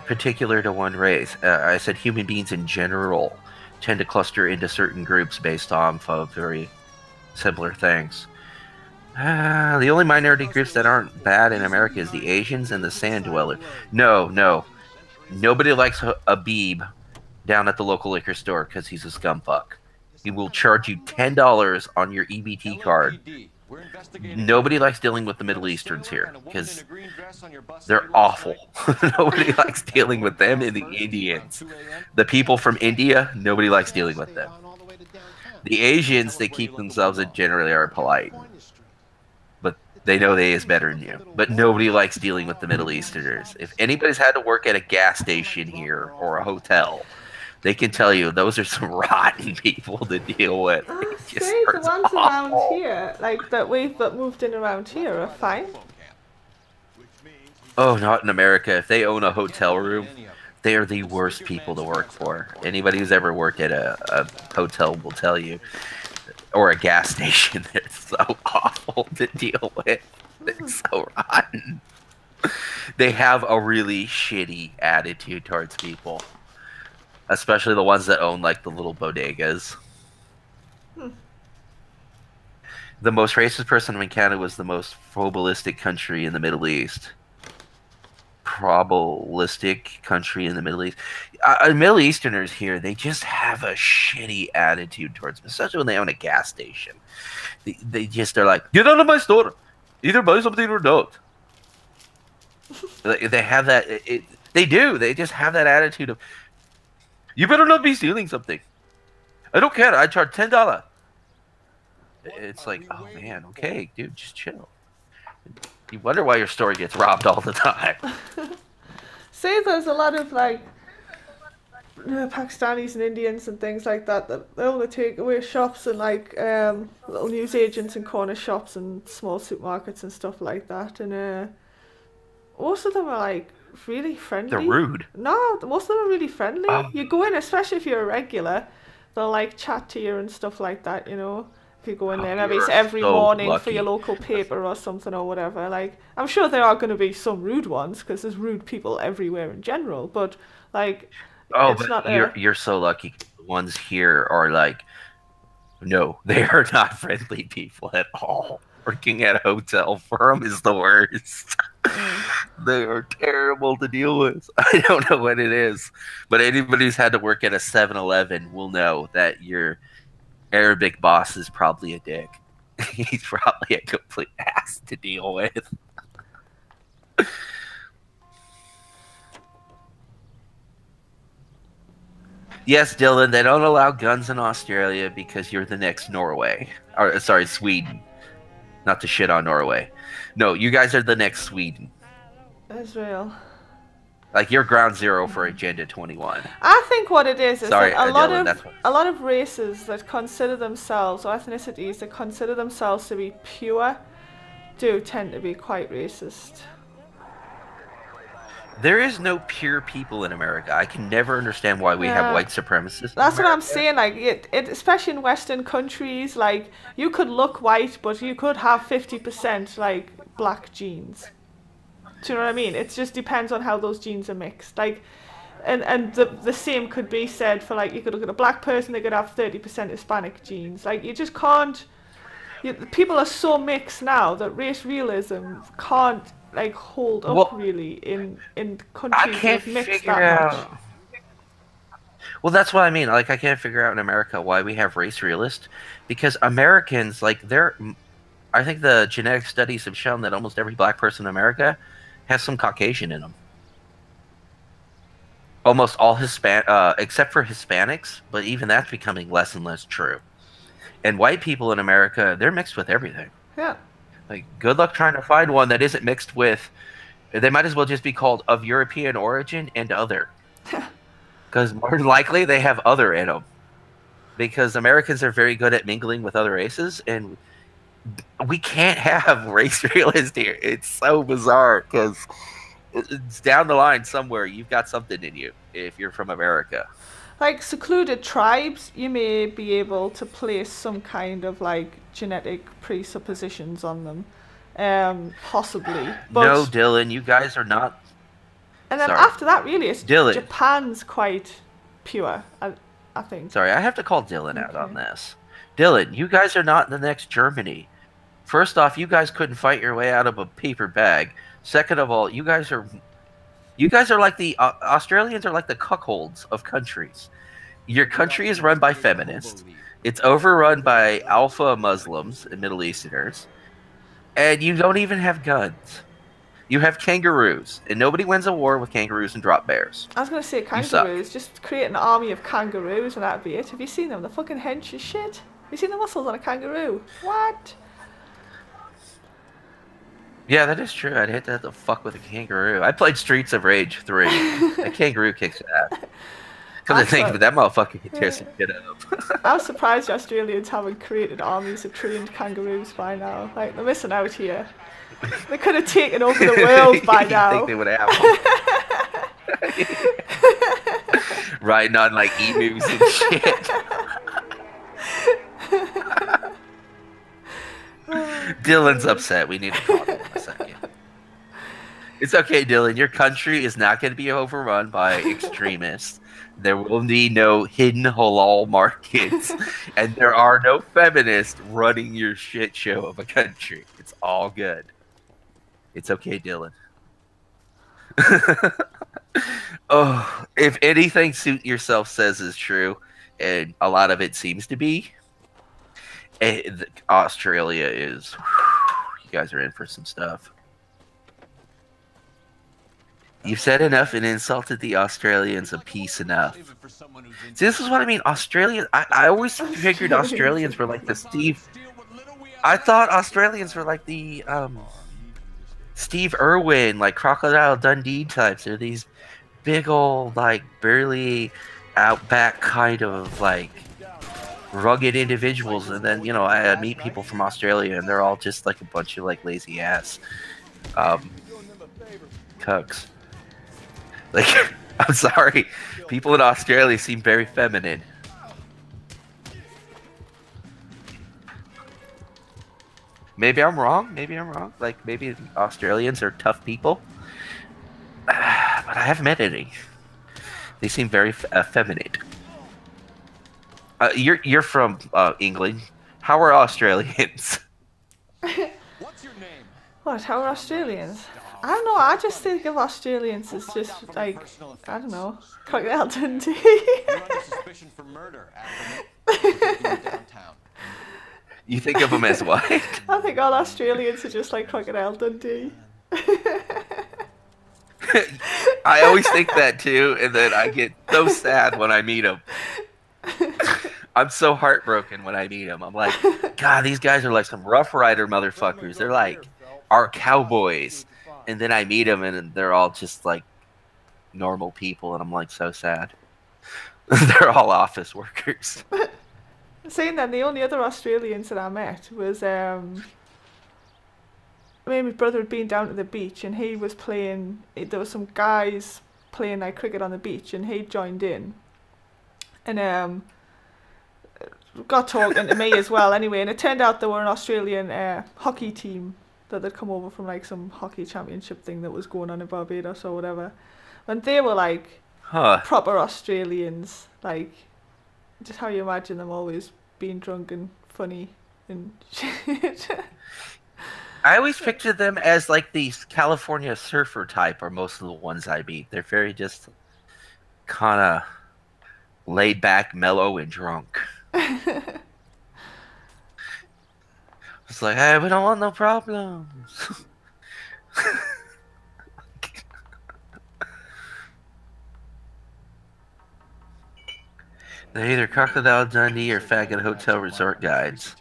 particular to one race. I said human beings in general tend to cluster into certain groups based off of very similar things. The only minority groups that aren't bad in America is the Asians and the sand dwellers. No. Nobody likes a Beeb down at the local liquor store because he's a scumfuck. He will charge you $10 on your EBT card. Nobody likes dealing with the Middle Easterns here because they're awful. Nobody likes dealing with them and the Indians. The people from India, nobody likes dealing with them. The Asians, they keep themselves and generally are polite. But they know they is better than you. But nobody likes dealing with the Middle Easterners. If anybody's had to work at a gas station here or a hotel, they can tell you those are some rotten people to deal with. See, the ones around here, like that moved in around here, are fine. Oh, not in America. If they own a hotel room, they are the worst people to work for. Anybody who's ever worked at a hotel will tell you. Or a gas station, they're so awful to deal with. They're so rotten. They have a really shitty attitude towards people. Especially the ones that own, like, the little bodegas. The most racist person in Canada was the most probabilistic country in the Middle East. Probabilistic country in the Middle East. Middle Easterners here, they just have a shitty attitude towards them, especially when they own a gas station. They just are like, get out of my store! Either buy something or don't. They have that... They do. They just have that attitude of, you better not be stealing something. I don't care. I charge $10. It's like, oh man, okay, dude, just chill. You wonder why your store gets robbed all the time. See, there's a lot of like Pakistanis and Indians and things like that they own the takeaway shops and like little newsagents and corner shops and small supermarkets and stuff like that. And most of them are like really friendly. They're rude. No, most of them are really friendly. You go in, especially if you're a regular, they'll like chat to you and stuff like that, you know. If you go in there, maybe it's every morning lucky. For your local paper or something or whatever. Like, I'm sure there are going to be some rude ones because there's rude people everywhere in general. But like, it's not you're so lucky. The ones here are like, no, they are not friendly people at all. Working at a hotel for them is the worst. They are terrible to deal with. I don't know what it is, but anybody who's had to work at a 7-Eleven will know that your Arabic boss is probably a dick. He's probably a complete ass to deal with. Yes, Dylan, they don't allow guns in Australia because you're the next Norway. Or, sorry, Sweden. Not to shit on Norway. No, you guys are the next Sweden. Israel. Like you're ground zero for Agenda 21. I think what it is Sorry, that Dylan, a lot of races that consider themselves, or ethnicities that consider themselves to be pure, do tend to be quite racist. There is no pure people in America. I can never understand why we have white supremacists. That's what I'm saying. Like especially in Western countries, like you could look white, but you could have 50% like black genes. Do you know what I mean? It just depends on how those genes are mixed. Like, and the same could be said for like you could look at a black person, they could have 30% Hispanic genes. Like you just can't. People are so mixed now that race realism can't like hold up really in countries that have mixed that much. Well, that's what I mean. Like I can't figure out in America why we have race realist, because Americans I think the genetic studies have shown that almost every black person in America has some Caucasian in them. Almost all except for Hispanics, but even that's becoming less and less true. And white people in America, they're mixed with everything. Yeah. Like, good luck trying to find one that isn't mixed with. They might as well just be called of European origin and other. Because more than likely they have other in them. Because Americans are very good at mingling with other races, and we can't have race realist here. It's so bizarre because it's down the line somewhere. You've got something in you if you're from America. Like secluded tribes, you may be able to place some kind of like genetic presuppositions on them, possibly. But no, Dylan, you guys are not. And then after that, really, it's Dylan. Japan's quite pure, I think. Sorry, I have to call Dylan out on this. Dylan, you guys are not the next Germany. First off, you guys couldn't fight your way out of a paper bag. Second of all, you guys are like the Australians are like the cuckolds of countries. Your country is run by feminists. It's overrun by alpha Muslims and Middle Easterners. And you don't even have guns. You have kangaroos. And nobody wins a war with kangaroos and drop bears. I was going to say kangaroos. Just create an army of kangaroos and that'd be it. Have you seen them? They're fucking hench as shit. Have you seen the muscles on a kangaroo? What? Yeah, that is true. I'd hate to have to fuck with a kangaroo. I played Streets of Rage 3. That kangaroo kicks ass. Come to think of it, that motherfucker can tear some shit up. I was surprised the Australians haven't created armies of trained kangaroos by now. Like, they're missing out here. They could have taken over the world by now. I think they would have. Riding on, like, emus and shit. Dylan's upset. We need to call him in a second. It's okay, Dylan. Your country is not going to be overrun by extremists. There will be no hidden halal markets. And there are no feminists running your shit show of a country. It's all good. It's okay, Dylan. Oh, if anything Suit Yourself says is true, and a lot of it seems to be, Australia is... You guys are in for some stuff. You've said enough and insulted the Australians a piece enough. See, this is what I mean. Australians... I always figured Australians were like the Steve... I thought Australians were like the... Steve Irwin, like Crocodile Dundee types. They're these big old, like, barely outback kind of, like, rugged individuals. And then, you know, I meet people from Australia, and they're all just, like, a bunch of, like, lazy ass cucks. Like, I'm sorry. People in Australia seem very feminine. Maybe I'm wrong. Maybe I'm wrong. Like, maybe Australians are tough people. But I haven't met any. They seem very effeminate. You're from England. How are Australians? What's your name? What? How are Australians? I don't know. I just think of Australians as just like, I don't know, Crocodile Dundee. You're under suspicion for murder after downtown. You think of them as what? I think all Australians are just like Crocodile Dundee. I always think that too, and then I get so sad when I meet them. I'm so heartbroken when I meet them. I'm like, God, these guys are like some Rough Rider motherfuckers. They're like our cowboys. And then I meet them, and they're all just like normal people, and I'm like so sad. They're all office workers. Saying that, the only other Australians that I met was me and my brother had been down to the beach, and he was playing. There was some guys playing like cricket on the beach, and he joined in, and got talking to me as well. Anyway, and it turned out they were an Australian hockey team that had come over from like some hockey championship thing that was going on in Barbados or whatever. And they were like proper Australians, like just how you imagine them always being drunk and funny and shit. I always pictured them as like these California surfer type, or most of the ones I meet. They're very just kind of laid back, mellow, and drunk. It's like, hey, we don't want no problems. They're either Crocodile Dundee or Faggot Hotel Resort guides.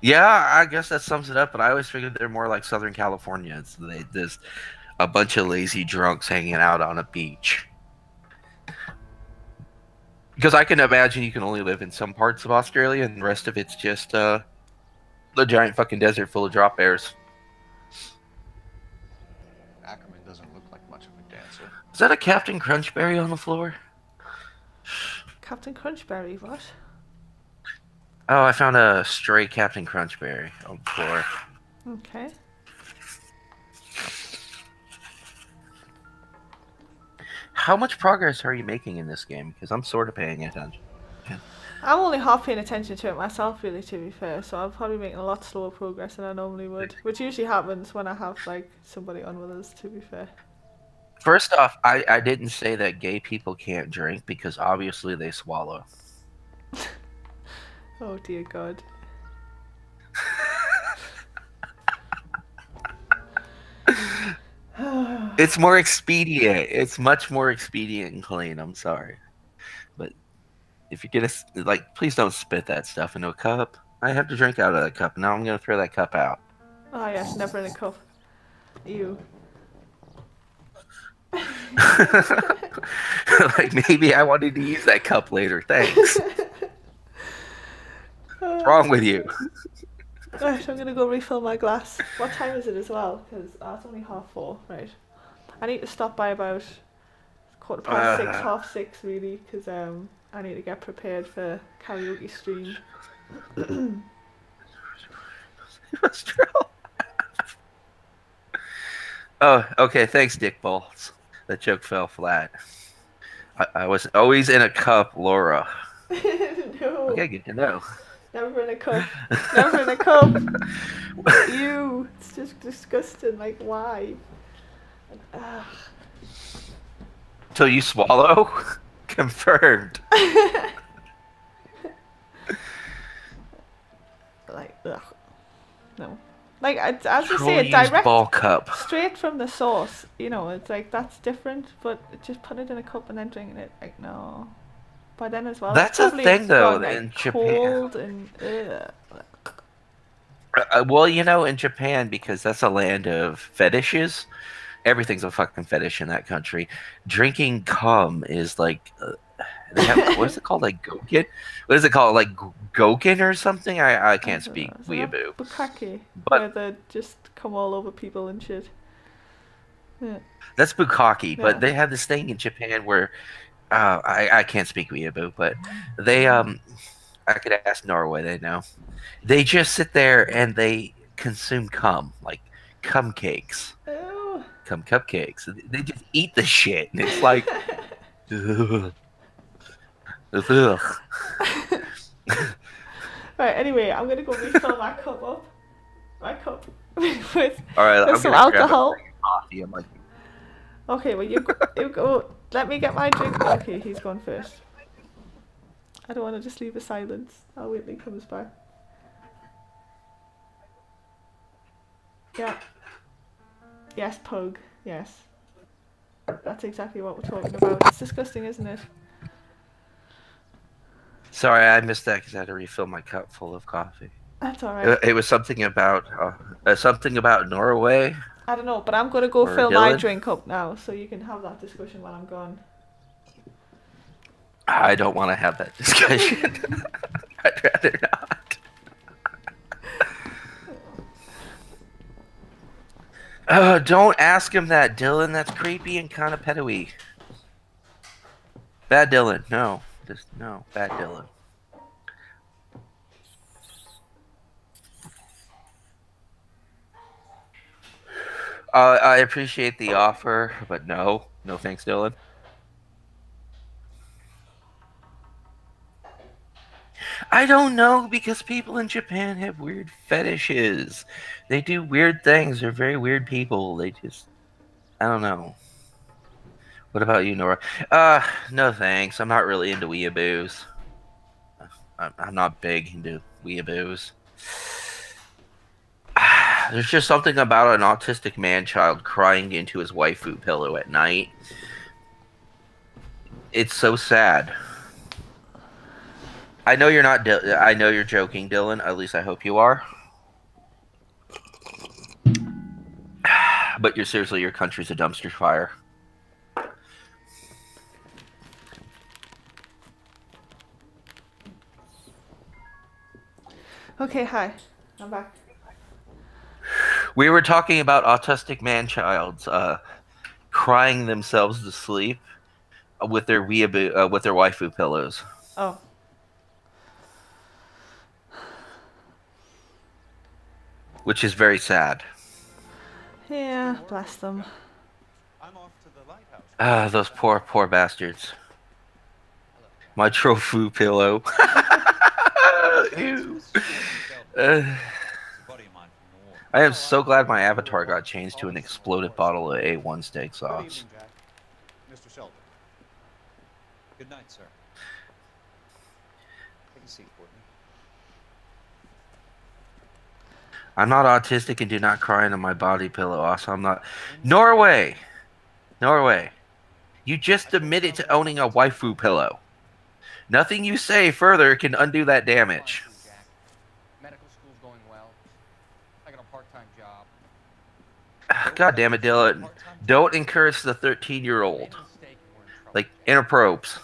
Yeah, I guess that sums it up, but I always figured they're more like Southern Californians. There's a bunch of lazy drunks hanging out on a beach. Because I can imagine you can only live in some parts of Australia, and the rest of it's just the giant fucking desert full of drop bears. Ackerman doesn't look like much of a dancer. Is that a Captain Crunchberry on the floor? Captain Crunchberry, what? Oh, I found a stray Captain Crunchberry on the floor. Okay. How much progress are you making in this game? Because I'm sort of paying attention. I'm only half paying attention to it myself, really, to be fair, so I'm probably making a lot slower progress than I normally would, which usually happens when I have, like, somebody on with us, to be fair. First off, I didn't say that gay people can't drink, because obviously they swallow. Oh, dear God. It's more expedient. It's much more expedient and clean. I'm sorry. But if you're gonna, like, please don't spit that stuff into a cup. I have to drink out of that cup. Now I'm gonna throw that cup out. Oh, yes, never in a cup. Ew. Like, maybe I wanted to use that cup later. Thanks. What's wrong with you? Right, I'm gonna go refill my glass. What time is it as well? Because it's only 4:30. Right. I need to stop by about 6:15, 6:30, really, because I need to get prepared for karaoke stream. Oh, okay. Thanks, Dick Balls. That joke fell flat. I was always in a cup, Laura. No. Okay, good to know. Never in a cup. Never in a cup. Ew. It's just disgusting. Like, why? Ugh. So you swallow? Confirmed. Like, ugh. No. Like, as you Troll say, used direct, ball cup. straight from the source. You know, it's like, that's different, but just put it in a cup and then drinking it, like, no. By then as well. That's a thing, though, like, in cold Japan. And, well, you know, in Japan, because that's a land of fetishes, everything's a fucking fetish in that country. Drinking cum is like, they have, what is it called? Like gokin? What is it called? Like gokin or something? I can't speak weeaboo. Bukkake, But where they just come all over people and shit. Yeah. that's bukkake, Yeah. but they have this thing in Japan where I can't speak weeaboo, but they I could ask Norway, they know. They just sit there and they consume cum, like cum cakes. Ew. Cum cupcakes. They just eat the shit, and it's like, ugh. Ugh. Right, anyway, I'm gonna go refill my cup up. My cup with All right, I'm some gonna grab a alcohol. thing of coffee. I'm like, Okay, well you go. Let me get my drink. Okay, he's gone first. I don't want to just leave a silence. I'll wait till he comes back. Yeah. Yes, Pug. Yes. That's exactly what we're talking about. It's disgusting, isn't it? sorry, I missed that because I had to refill my cup full of coffee. That's alright. It was something about Norway. I don't know, but I'm going to go Or fill my Dylan? drink up now, so you can have that discussion while I'm gone. I don't want to have that discussion. I'd rather not. Don't ask him that, Dylan. That's creepy and kind of pedo-y. Bad Dylan. No. Just no. Bad Dylan. I appreciate the offer, but no. No thanks, Dylan. I don't know, because people in Japan have weird fetishes. They do weird things. They're very weird people. They just... I don't know. What about you, Nora? No thanks. I'm not really into weeaboos. I'm not big into weeaboos. There's just something about an autistic man-child crying into his waifu pillow at night. It's so sad. I know you're not. I know you're joking, Dylan. At least I hope you are. But you're seriously, your country's a dumpster fire. Okay, hi. I'm back. We were talking about autistic man-childs crying themselves to sleep with their with their waifu pillows. Oh. Which is very sad. Yeah, bless them. I'm off to the lighthouse. Those poor bastards. My trofu pillow. Ew. I am so glad my avatar got changed to an exploded bottle of A1 steak sauce. Good evening, Jack. Mr. Shelton. Good night, sir. Take a seat, Courtney. I'm not autistic and do not cry into my body pillow. Also, I'm not... Norway! Norway. You just admitted to owning a waifu pillow. Nothing you say further can undo that damage. Jack. Medical school's going well. I got a part-time job. God damn it, Dylan. Don't encourage the 13-year-old. Like, interprobes.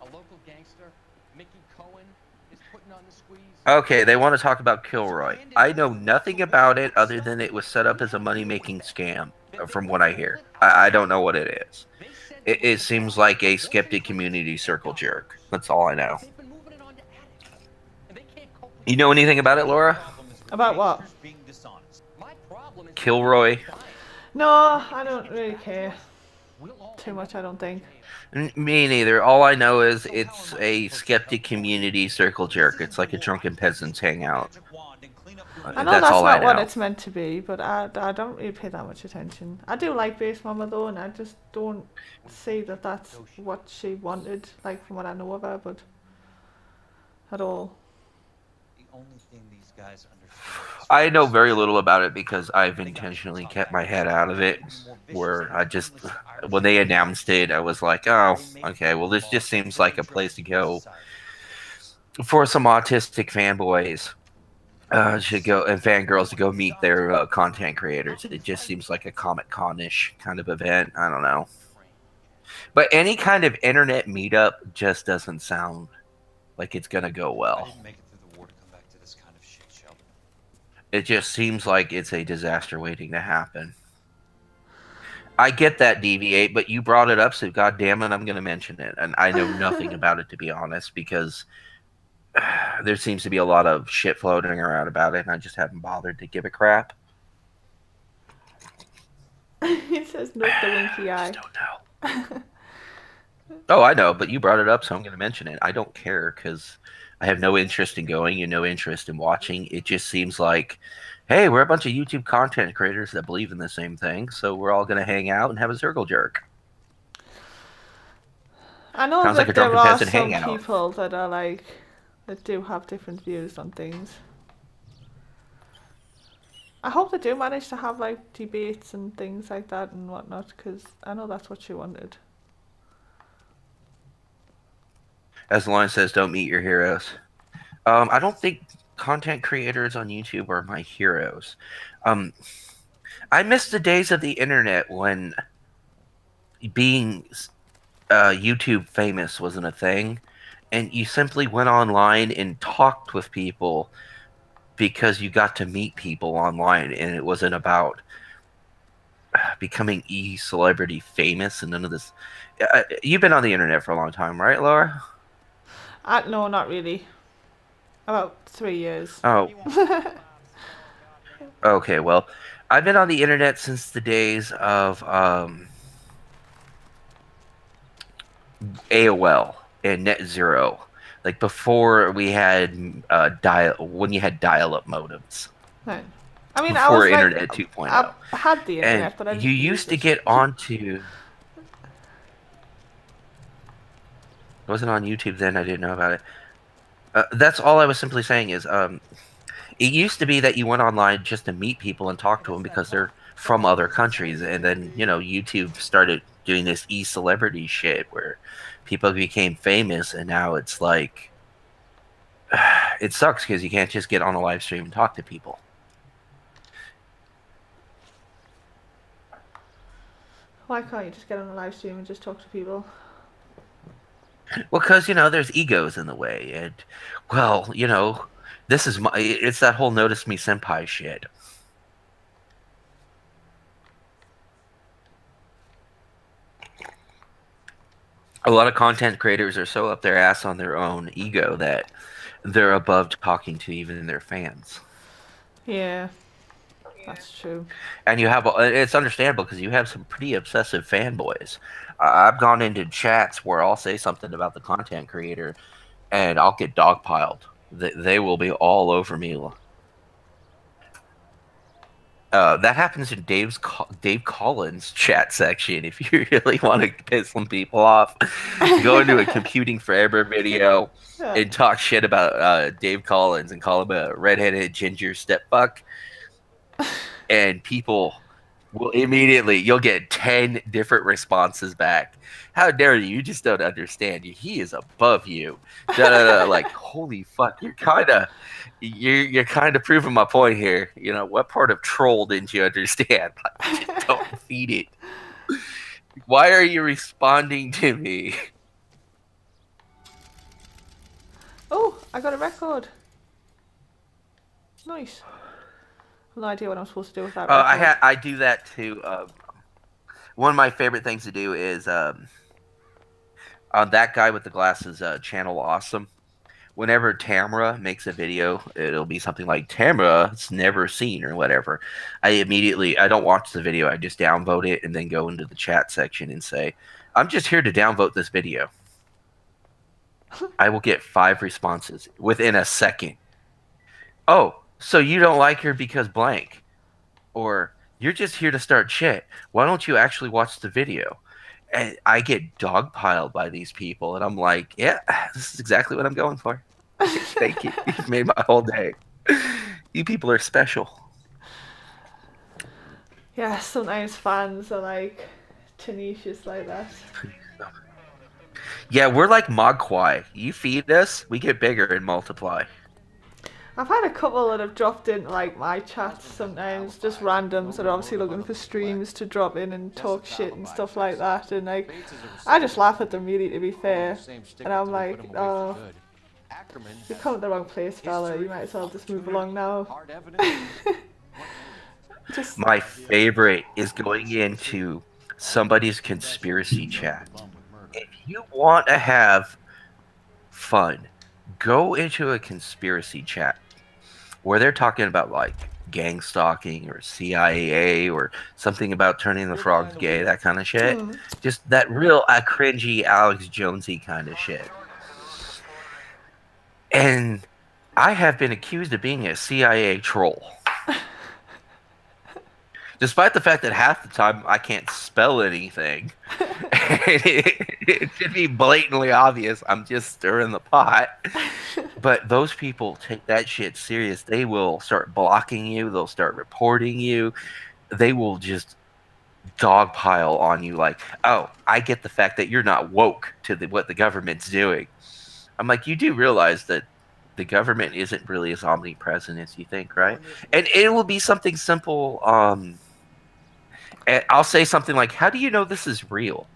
A local gangster, Mickey Cohen, is putting on the squeeze. Okay, they want to talk about Kilroy. I know nothing about it other than it was set up as a money-making scam, from what I hear. I don't know what it is. It seems like a skeptic community circle jerk. That's all I know. You know anything about it, Laura? About what? Kilroy? No, I don't really care too much, I don't think. Me neither. All I know is it's a skeptic community circle jerk. It's like a drunken peasants hangout. I know that's not what it's meant to be, but I don't really pay that much attention. I do like Base Mama though, and I just don't see that that's what she wanted, like from what I know of her, but at all. The only thing these guys understand. I know very little about it because I've intentionally kept my head out of it. Where I just, when they announced it, I was like, oh, okay, well, this just seems like a place to go for some autistic fanboys. Should go and fangirls to go meet their content creators. It just seems like a Comic-Con-ish kind of event. I don't know. But any kind of internet meetup just doesn't sound like it's gonna go well. I didn't make it through the war to come back to this kind of shit, Sheldon. It just seems like it's a disaster waiting to happen. I get that, Deviate, but you brought it up, so goddamn it, I'm gonna mention it. And I know nothing about it, to be honest, because there seems to be a lot of shit floating around about it, and I just haven't bothered to give a crap. It says note the winky eye. I just don't know. Oh, I know, but you brought it up, so I'm going to mention it. I don't care, because I have no interest in going and no interest in watching. It just seems like, hey, we're a bunch of YouTube content creators that believe in the same thing, so we're all going to hang out and have a circle jerk. I know Sounds that like a there drunken are peasant some hangout. people that are like, that do have different views on things. I hope they do manage to have like debates and things like that and whatnot, because I know that's what she wanted. As Lauren says, don't meet your heroes. I don't think content creators on YouTube are my heroes. I miss the days of the internet when being YouTube famous wasn't a thing, and you simply went online and talked with people because you got to meet people online, and it wasn't about becoming celebrity famous and none of this. You've been on the internet for a long time, right, Laura? No, not really. About 3 years. Oh. Okay, well, I've been on the internet since the days of AOL and Net Zero, like before we had when you had dial-up modems. Right. I mean, Before I was Internet like, 2.0. I had the internet, And but I didn't you use used to it. get onto. It wasn't on YouTube then. I didn't know about it. That's all I was simply saying is, it used to be that you went online just to meet people and talk to them because they're from other countries, and then YouTube started doing this celebrity shit where people became famous, and now it's like it sucks because you can't just get on a live stream and talk to people. Why can't you just get on a live stream and just talk to people? Well, because there's egos in the way, and this is it's that whole notice me senpai shit. A lot of content creators are so up their ass on their own ego that they're above talking to even their fans. Yeah, that's true. And it's understandable because you have some pretty obsessive fanboys. I've gone into chats where I'll say something about the content creator and I'll get dogpiled. They will be all over me. That happens in Dave Collins' chat section. If you really want to piss some people off, go into a Computing Forever video and talk shit about Dave Collins and call him a redheaded ginger stepfuck. And people will you'll get 10 different responses back. How dare you? You just don't understand. He is above you. Like, holy fuck, you're kind of proving my point here. What part of troll didn't you understand? Like, don't feed it. Why are you responding to me? Oh, I got a record. Nice. No idea what I'm supposed to do with that record. I do that too. One of my favorite things to do is on that guy with the glasses, Channel Awesome. Whenever Tamara makes a video, it'll be something like Tamara's never seen or whatever. I don't watch the video. I just downvote it and then go into the chat section and say, I'm just here to downvote this video. I will get 5 responses within a second. Oh, so you don't like her because blank. Or you're just here to start shit. Why don't you actually watch the video? And I get dogpiled by these people, and I'm like, yeah, this is exactly what I'm going for. Thank you. You've made my whole day. You people are special. Yeah, sometimes fans are like tenacious like that. Yeah, we're like Mogwai. You feed us, we get bigger and multiply. I've had a couple that have dropped into like my chats sometimes, just randoms that are obviously looking for streams to drop in and talk shit and stuff like that, and like I just laugh at them really, to be fair, and I'm like, oh, you've come to the wrong place, fella, you might as well just move along now. My favorite is going into somebody's conspiracy chat. If you want to have fun, go into a conspiracy chat where they're talking about like gang stalking or CIA or something about turning the frogs gay, that kind of shit. Just that real cringy Alex Jonesy kind of shit. And I have been accused of being a CIA troll. Despite the fact that half the time I can't spell anything. It should be blatantly obvious. I'm just stirring the pot. But those people take that shit serious. They will start blocking you. They'll start reporting you. They will just dogpile on you like, oh, I get the fact that you're not woke to what the government's doing. I'm like, you do realize that the government isn't really as omnipresent as you think, right? And it will be something simple. And I'll say something like, how do you know this is real?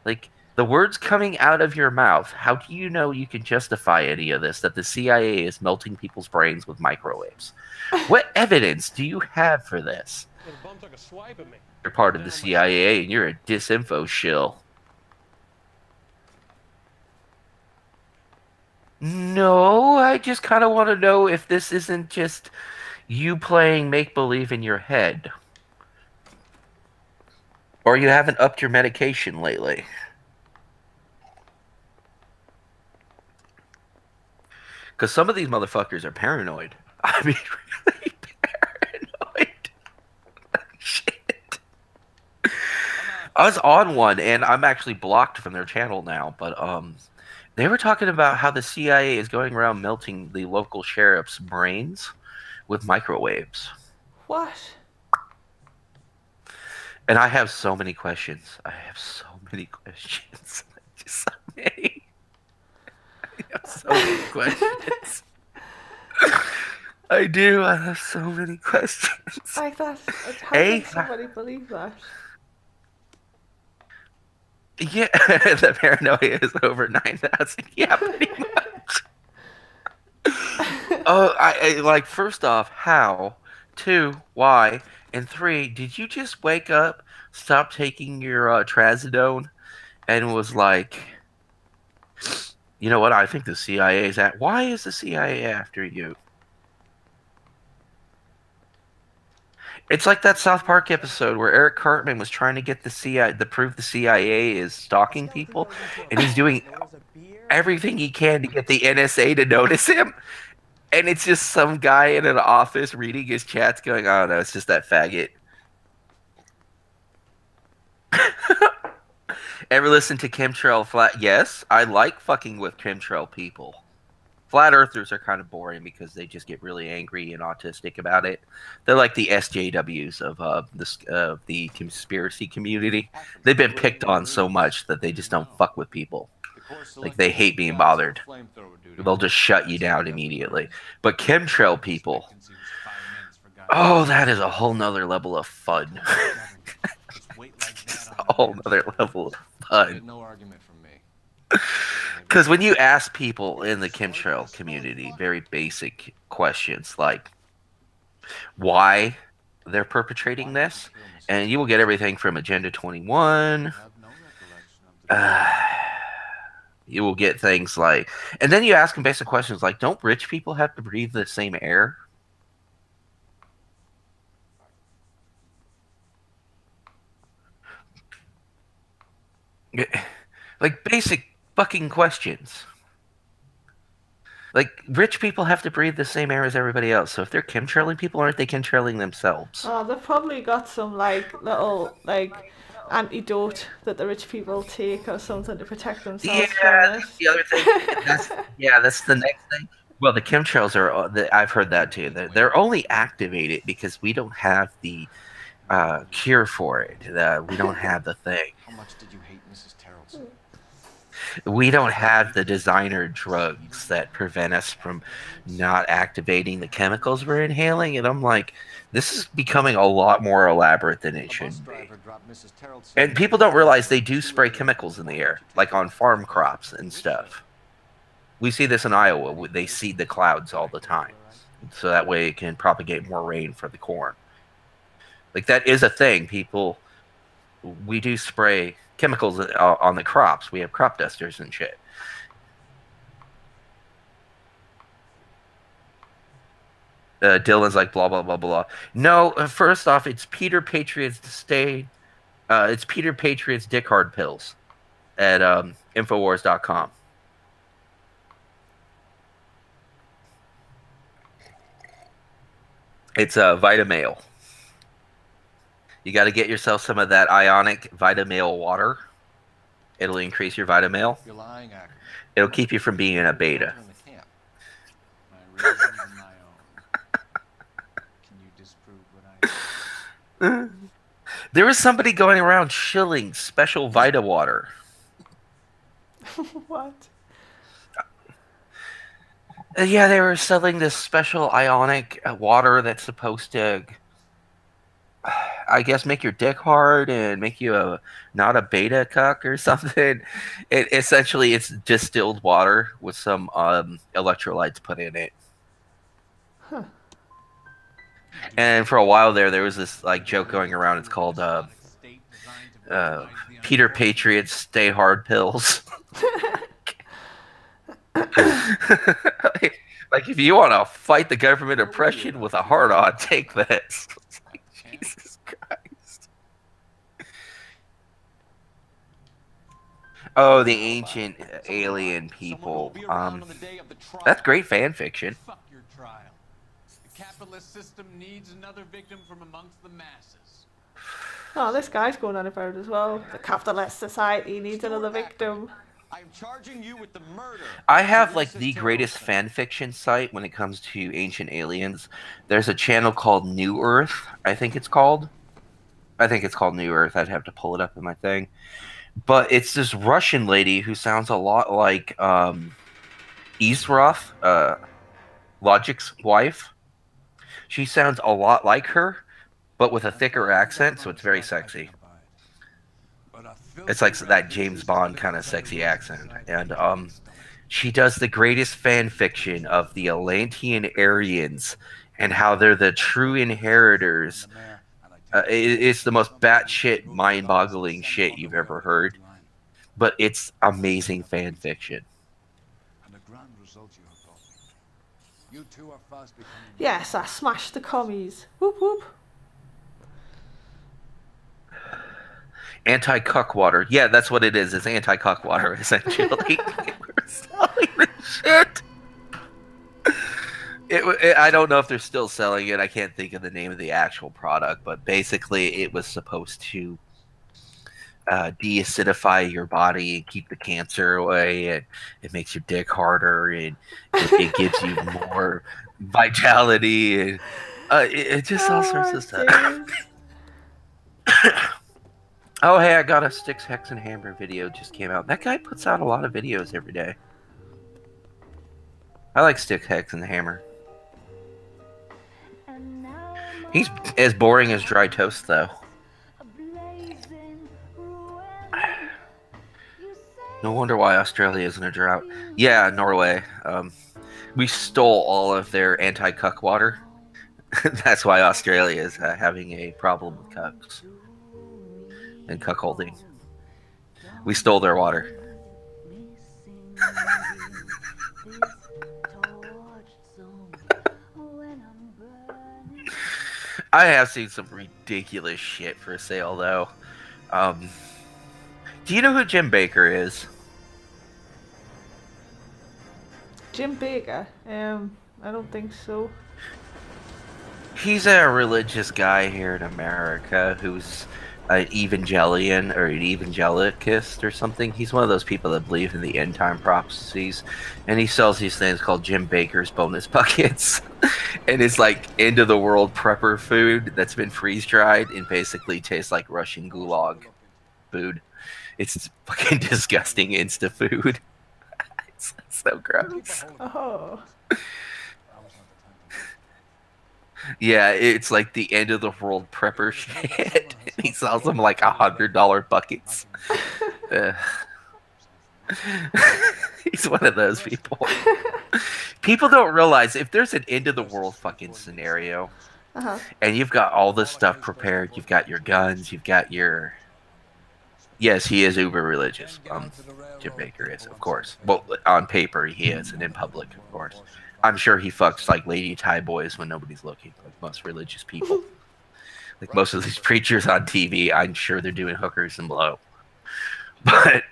Like, the words coming out of your mouth, how do you know you can justify any of this, that the CIA is melting people's brains with microwaves? What evidence do you have for this? Yeah, the bum took a swipe at me. You're part of the CIA and you're a disinfo shill. No, I just kind of want to know if this isn't just you playing make-believe in your head. Or you haven't upped your medication lately. Because some of these motherfuckers are paranoid. I mean, really paranoid. Shit. I was on one, and I'm actually blocked from their channel now, but they were talking about how the CIA is going around melting the local sheriff's brains with microwaves. What? And I have so many questions. Just so many. I have so many questions. I do. I have so many questions. Like that. How can somebody believe that? Yeah, the paranoia is over 9,000. Yeah, pretty much. Oh, I like, first off, how? 2, why? And 3, did you just wake up, stop taking your trazodone, and was like, you know what, I think the CIA is at... Why is the CIA after you? It's like that South Park episode where Eric Cartman was trying to get the CIA to prove the CIA is stalking people, and he's doing everything he can to get the NSA to notice him. And it's just some guy in an office reading his chats going, oh no, it's just that faggot. Ever listen to Chemtrail Flat? Yes, I like fucking with chemtrail people. Flat Earthers are kind of boring because they just get really angry and autistic about it. They're like the SJWs of the conspiracy community. They've been picked on so much that they just don't fuck with people. Like, they hate being bothered. They'll just shut you down immediately. But chemtrail people, oh, that is a whole nother level of fun. It's a whole nother level of fun. No argument from me. Because when you ask people in the chemtrail community very basic questions like why they're perpetrating this, and you will get everything from Agenda 21. You will get things like, and then you ask them basic questions like, don't rich people have to breathe the same air? Like, basic fucking questions. Like, rich people have to breathe the same air as everybody else. So if they're chemtrailing people, aren't they chemtrailing themselves? Oh, they've probably got some, like, little, like, antidote that the rich people take or something to protect themselves from it. That's the other thing. That's the next thing. Well, the chemtrails are, I've heard that too. They're only activated because we don't have the cure for it. We don't have the thing. How much did you hate Mrs. Terrellson? We don't have the designer drugs that prevent us from not activating the chemicals we're inhaling. And I'm like, this is becoming a lot more elaborate than it should be. And people don't realize they do spray chemicals in the air, like on farm crops and stuff. We see this in Iowa. They seed the clouds all the time. So that way it can propagate more rain for the corn. Like, that is a thing. We do spray chemicals on the crops. We have crop dusters and shit. Dylan's like, blah, blah, blah, blah. No, first off, it's Peter Patriot's it's Peter Patriot's Dick Hard Pills at Infowars.com. It's Vitamale. You got to get yourself some of that ionic Vitamale water. It'll increase your Vitamale. You're lying, Acker. It'll keep you from being in a beta. My reasons are my own. Can you disprove what I say? There was somebody going around shilling special Vita water. What? Yeah, they were selling this special ionic water that's supposed to... I guess make your dick hard and make you a not a beta cuck or something. Essentially it's distilled water with some electrolytes put in it. Huh. And for a while there was this like joke going around. It's called Peter Patriot's Stay Hard Pills. like if you want to fight the government oppression with a hard on, take this. Like, Jesus Christ. Oh, the ancient alien people. That's great fan fiction. Fuck your trial. The capitalist system needs another victim from amongst the masses. Oh, this guy's going on about it as well. The capitalist society needs another victim. I'm charging you with the murder. I have like the greatest fan fiction site when it comes to ancient aliens. There's a channel called New Earth, I think it's called. I think it's called New Earth. I'd have to pull it up in my thing. But it's this Russian lady who sounds a lot like Isroth, Logic's wife. She sounds a lot like her, but with a thicker accent, so it's very sexy. It's like that James Bond kind of sexy accent. And she does the greatest fan fiction of the Atlantean Aryans and how they're the true inheritors. It's the most batshit, mind-boggling shit you've ever heard. But it's amazing fan fiction. Yes, I smashed the commies. Whoop whoop. Anti-cuck water. Yeah, that's what it is. It's anti-cuck water, essentially. We're selling this shit. I don't know if they're still selling it. I can't think of the name of the actual product, but basically it was supposed to de-acidify your body and keep the cancer away, and it makes your dick harder, and it gives you more vitality, and it just all sorts of stuff. Oh, hey, I got a Sticks, Hex, and Hammer video just came out. That guy puts out a lot of videos every day. I like Sticks, Hex, and Hammer. He's as boring as dry toast, though. No wonder why Australia is in a drought. Yeah, Norway. We stole all of their anti-cuck water. That's why Australia is having a problem with cucks and cuckolding. We stole their water. I have seen some ridiculous shit for sale, though. Do you know who Jim Baker is? Jim Baker? I don't think so. He's a religious guy here in America who's an evangelion or an evangelicist or something. He's one of those people that believe in the end time prophecies, and he sells these things called Jim Baker's bonus buckets. And it's like end of the world prepper food that's been freeze dried and basically tastes like Russian gulag food. It's fucking disgusting insta food. It's so gross. Oh. Yeah, it's like the end of the world prepper shit. He sells them like $100 buckets. He's one of those people. People don't realize if there's an end of the world fucking scenario, and you've got all this stuff prepared, you've got your guns, you've got your... Yes, he is uber religious. Jim Baker is, of course. Well, on paper he is, and in public, of course. I'm sure he fucks like lady Thai boys when nobody's looking, like most religious people. Like most of these preachers on TV, I'm sure they're doing hookers and blow. But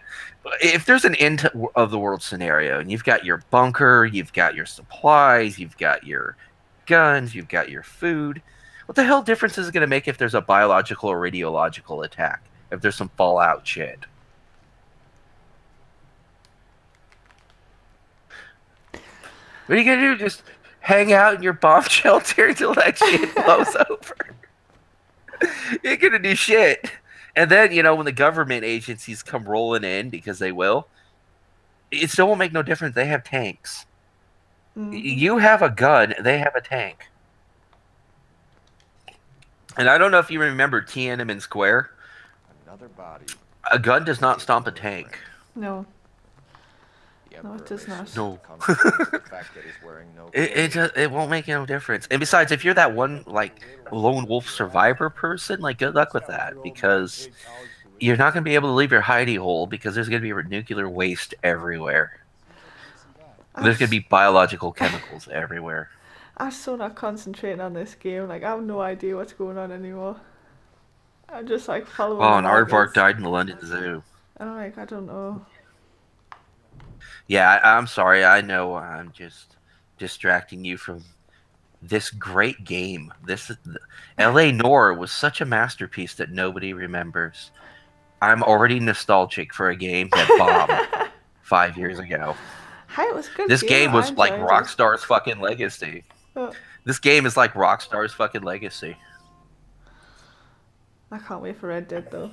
if there's an end of the world scenario, and you've got your bunker, you've got your supplies, you've got your guns, you've got your food, what the hell difference is it going to make if there's a biological or radiological attack? If there's some fallout shit? What are you gonna do? Just hang out in your bomb shelter until that shit blows over? You ain't gonna do shit. And then, you know, when the government agencies come rolling in, because they will, it still won't make no difference. They have tanks. You have a gun, they have a tank. And I don't know if you remember Tiananmen Square. Another body. A gun does not stomp a tank. No. No, it does not. No. The fact that he's wearing no It won't make no difference. And besides, if you're that one like lone wolf survivor person, like good luck with that, because you're not going to be able to leave your hidey hole because there's going to be nuclear waste everywhere. There's going to be biological chemicals everywhere. I'm so not concentrating on this game. Like, I have no idea what's going on anymore. I'm just like following. Oh, and Aardvark died in the London Zoo. I'm like, I don't know. Yeah, I'm sorry. I know I'm just distracting you from this great game. L.A. Noire was such a masterpiece that nobody remembers. I'm already nostalgic for a game that bombed 5 years ago. Hey, it was a good. This game was like Rockstar's fucking legacy. This game is like Rockstar's fucking legacy. I can't wait for Red Dead though.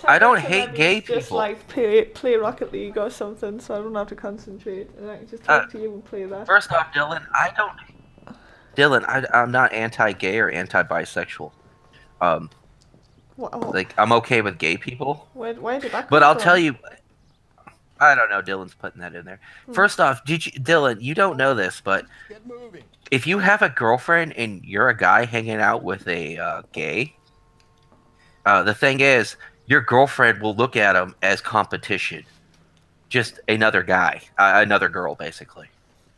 I don't hate gay people. Just like play Rocket League or something, so I don't have to concentrate, and I can just talk to you and play that. First off, Dylan, I'm not anti-gay or anti-bisexual. Like I'm okay with gay people. Why did that come But I'll from? tell you, I don't know. Dylan's putting that in there. First off, Dylan, you don't know this, but if you have a girlfriend and you're a guy hanging out with a gay, the thing is, your girlfriend will look at him as competition. Just another guy, another girl, basically.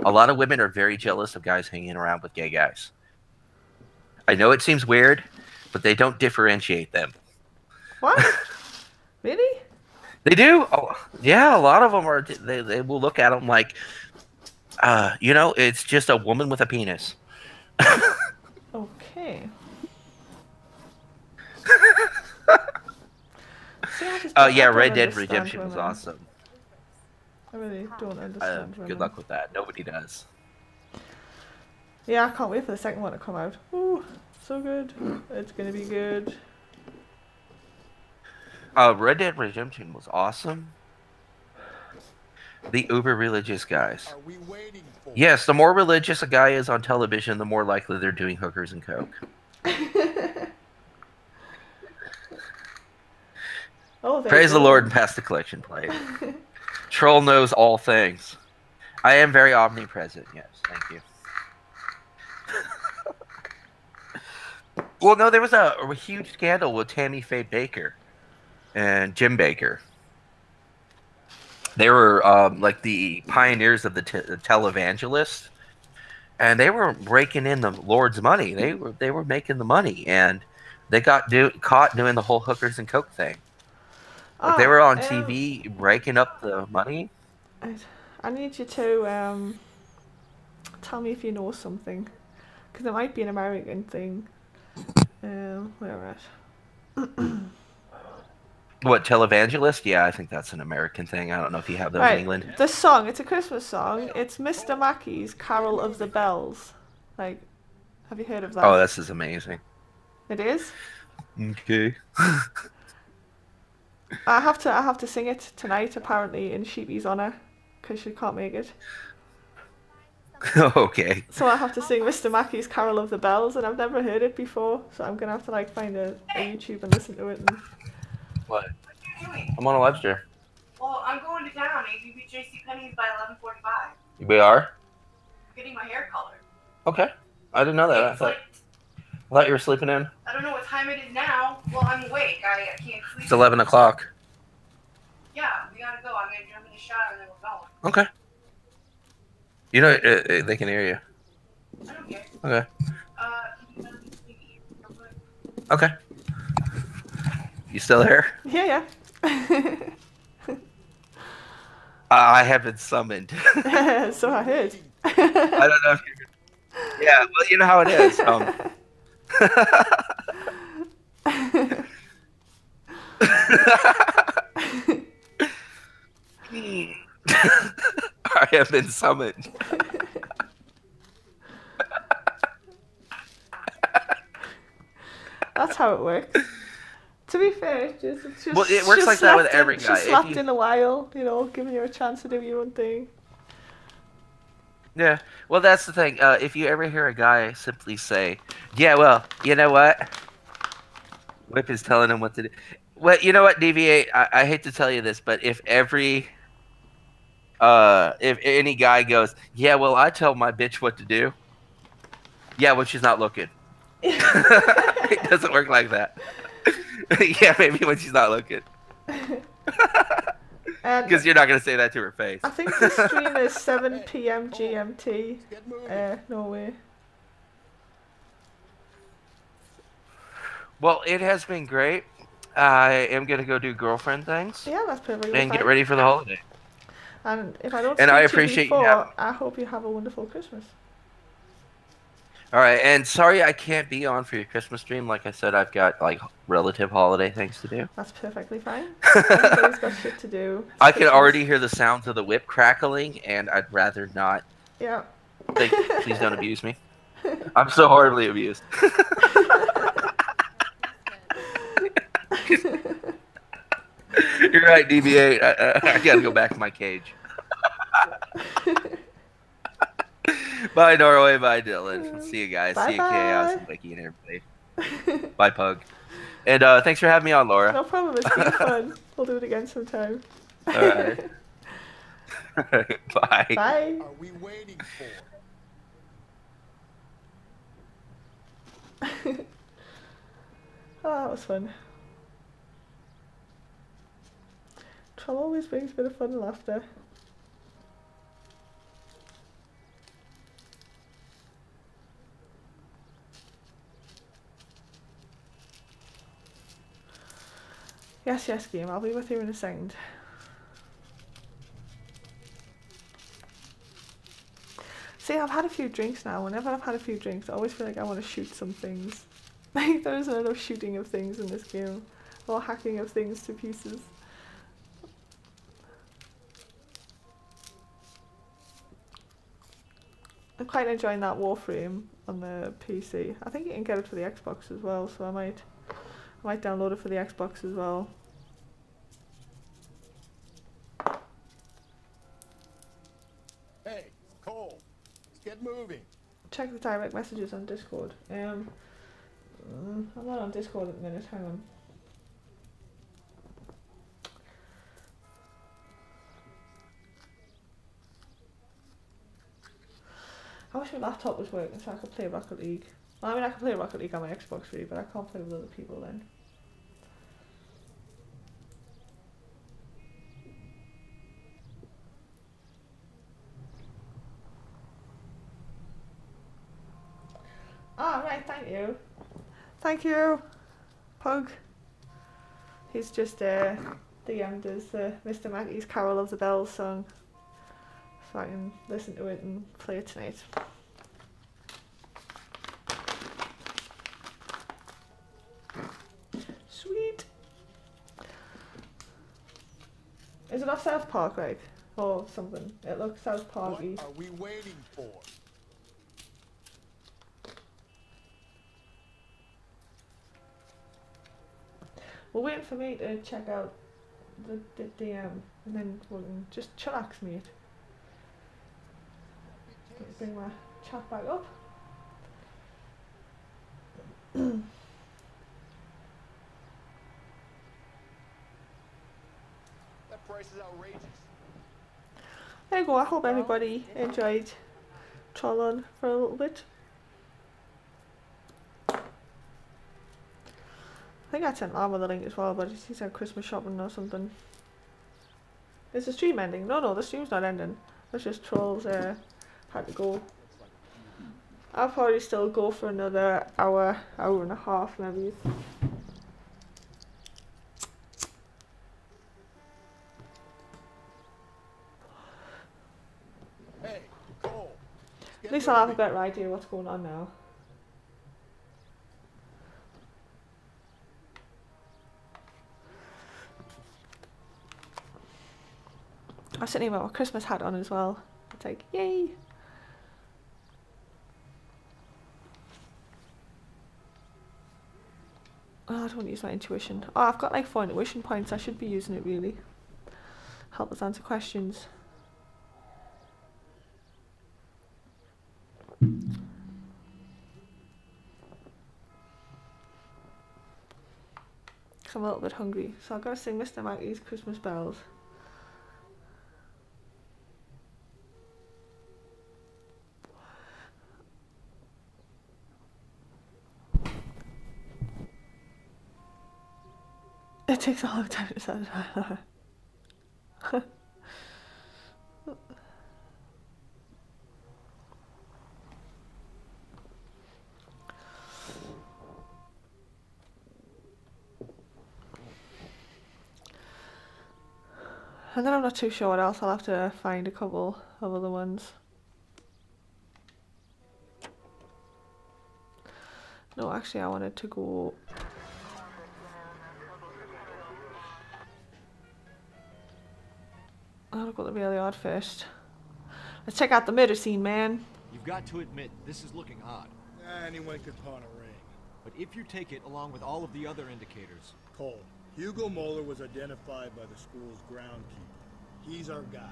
A lot of women are very jealous of guys hanging around with gay guys. I know it seems weird, but they don't differentiate them. What? Really? They do. Oh, yeah, a lot of them are. They will look at them like, it's just a woman with a penis. Okay. Yeah, Red Dead Redemption was awesome. I really don't understand women. Good luck with that. Nobody does. Yeah, I can't wait for the second one to come out. Ooh, so good. It's gonna be good. Red Dead Redemption was awesome. The uber religious guys. Are we waiting for? Yes, the more religious a guy is on television, the more likely they're doing hookers and coke. Praise the Lord and pass the collection plate. Troll knows all things. I am very omnipresent. Yes, thank you. Well, no, there was a huge scandal with Tammy Faye Baker and Jim Baker. They were like the pioneers of the televangelist, and they were raking in the Lord's money. They were making the money, and they got caught doing the whole hookers and coke thing. Like they were on TV raking up the money. I need you to tell me if you know something, because it might be an American thing. Where at? What, televangelist? Yeah, I think that's an American thing. I don't know if you have those in England. The song, it's a Christmas song. It's Mr. Mackey's Carol of the Bells. Like, have you heard of that? Oh, this is amazing. It is? Okay. I have to sing it tonight, apparently, in Sheepy's honour, because she can't make it. Okay. So I have to sing Mr. Mackey's Carol of the Bells, and I've never heard it before, so I'm gonna have to like find a YouTube and listen to it. And... What? I'm on a live stream. Well, I'm going to town. You be JCPenney's by 11:45. We are? Getting my hair colored. Okay. I didn't know that. I thought you were sleeping in. I don't know what time it is now. Well, I'm awake. I can't sleep. It's 11 o'clock. Yeah, we gotta go. I'm gonna jump in the shower and then we're going. Okay. You know, they can hear you. I don't care. Okay. Can you let me see real quick? Okay. You still there? Yeah. I have been summoned. So I heard. I don't know if you're... Yeah, well, you know how it is. I have been summoned. That's how it works. To be fair, it's just well, it works like that with every guy. She slapped in a while, giving you a chance to do your own thing. Yeah. Well, that's the thing. If you ever hear a guy simply say, "Yeah, well, you know what?" Whip is telling him what to do. Well, you know what, DVA? I hate to tell you this, but if any guy goes, "Yeah, well, I tell my bitch what to do." Yeah, when she's not looking. It doesn't work like that. Yeah, maybe when she's not looking. Because you're not going to say that to her face. I think the stream is 7 p.m. GMT. Norway. Well, it has been great. I am going to go do girlfriend things. Yeah, that's perfectly and fine. Get ready for the holiday. And if I don't and speak I to appreciate you before, you I hope you have a wonderful Christmas. All right, and sorry I can't be on for your Christmas stream. Like I said, I've got like relative holiday things to do. That's perfectly fine. Everybody's got shit to do. It's I can Christmas. already hear the sounds of the whip crackling, and I'd rather not. Yeah. Please don't abuse me. I'm so horribly abused. You're right, DB8. I gotta go back to my cage. Bye, Norway. Bye, Dylan. See you guys. Bye, See you, Chaos and bye. Vicky and everybody. Bye, Pug. And thanks for having me on, Laura. No problem. It's been fun. We'll do it again sometime. All right. Bye. Bye. Are we waiting for? Oh, that was fun. Troll always brings a bit of fun and laughter. Yes, yes, game. I'll be with you in a second. See, I've had a few drinks now. Whenever I've had a few drinks, I always feel like I want to shoot some things. Like, there isn't enough shooting of things in this game. Or hacking of things to pieces. I'm quite enjoying that Warframe on the PC. I think you can get it for the Xbox as well, so I might download it for the Xbox as well. Hey, Cole, let's get moving. Check the direct messages on Discord. I'm not on Discord at the minute, hang on. I wish my laptop was working so I could play Rocket League. Well, I mean, I can play Rocket League on my Xbox really, but I can't play with other people then. Ah, right, thank you. Thank you, Pug. He's just DM'd us Mr. Mackey's Carol of the Bells song. So I can listen to it and play it tonight. Sweet. Is it off South Park, like? Or something? It looks South Parky. What are we waiting for? We're waiting for me to check out the DM and then we can just chillax, mate. Bring my chat back up. That price is outrageous. There you go, I hope everybody enjoyed Trollon for a little bit. I think I sent Armour the link as well, but he said Christmas shopping or something. Is the stream ending? No, the stream's not ending. That's just Trolls had to go. I'll probably still go for another hour and a half maybe. Hey, Cole. At least I'll have a better idea what's going on now. I was sitting with my Christmas hat on as well. It's like, yay! Oh, I don't want to use my intuition. Oh, I've got like 4 intuition points. I should be using it really. Help us answer questions. I'm a little bit hungry. So I've got to sing Mr. Mackey's Christmas Bells. It takes a long time to satisfy. And then I'm not too sure what else. I'll have to find a couple of other ones. No, actually I wanted to go... I'll go to the rail yard first. Let's check out the murder scene, man. You've got to admit, this is looking odd. Anyone could pawn a ring. But if you take it along with all of the other indicators... Cole, Hugo Moeller was identified by the school's groundkeeper. He's our guy.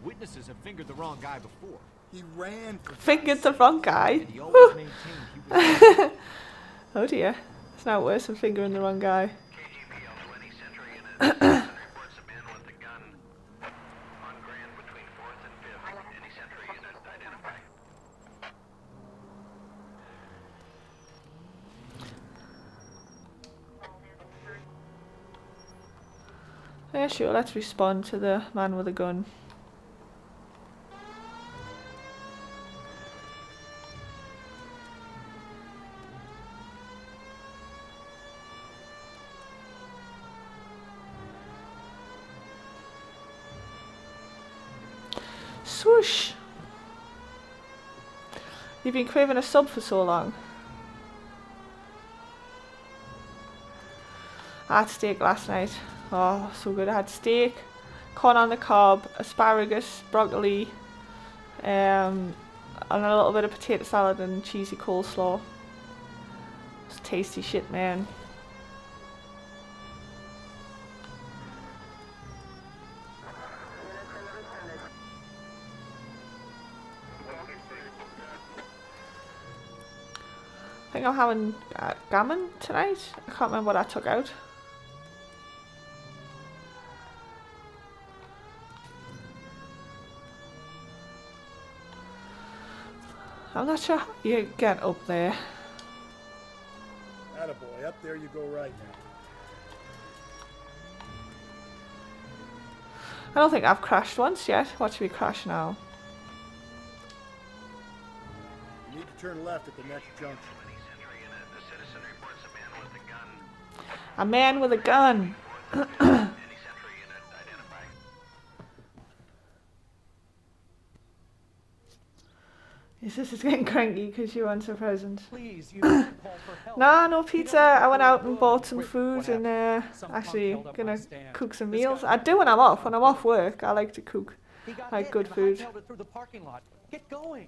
Witnesses have fingered the wrong guy before. He ran for... Fingered the wrong guy? And he always maintained he was... Oh dear. It's now worse than fingering the wrong guy. Yeah, sure, let's respond to the man with a gun. Swoosh! You've been craving a sub for so long. I had steak last night. Oh, so good. I had steak, corn on the cob, asparagus, broccoli, and a little bit of potato salad and cheesy coleslaw. It's tasty shit, man. I think I'm having gammon tonight. I can't remember what I took out. I'm not sure how you get up there. Attaboy, up there you go right now. I don't think I've crashed once yet. Watch me crash now. You need to turn left at the next junction. A man with a gun. Your sister's getting cranky because you answer presents. Please, you need to call for help. Nah, no pizza. I went out and bought some food and actually gonna cook some meals. I do when I'm off. When I'm off work, I like to cook like good food. Through the parking lot. Get going.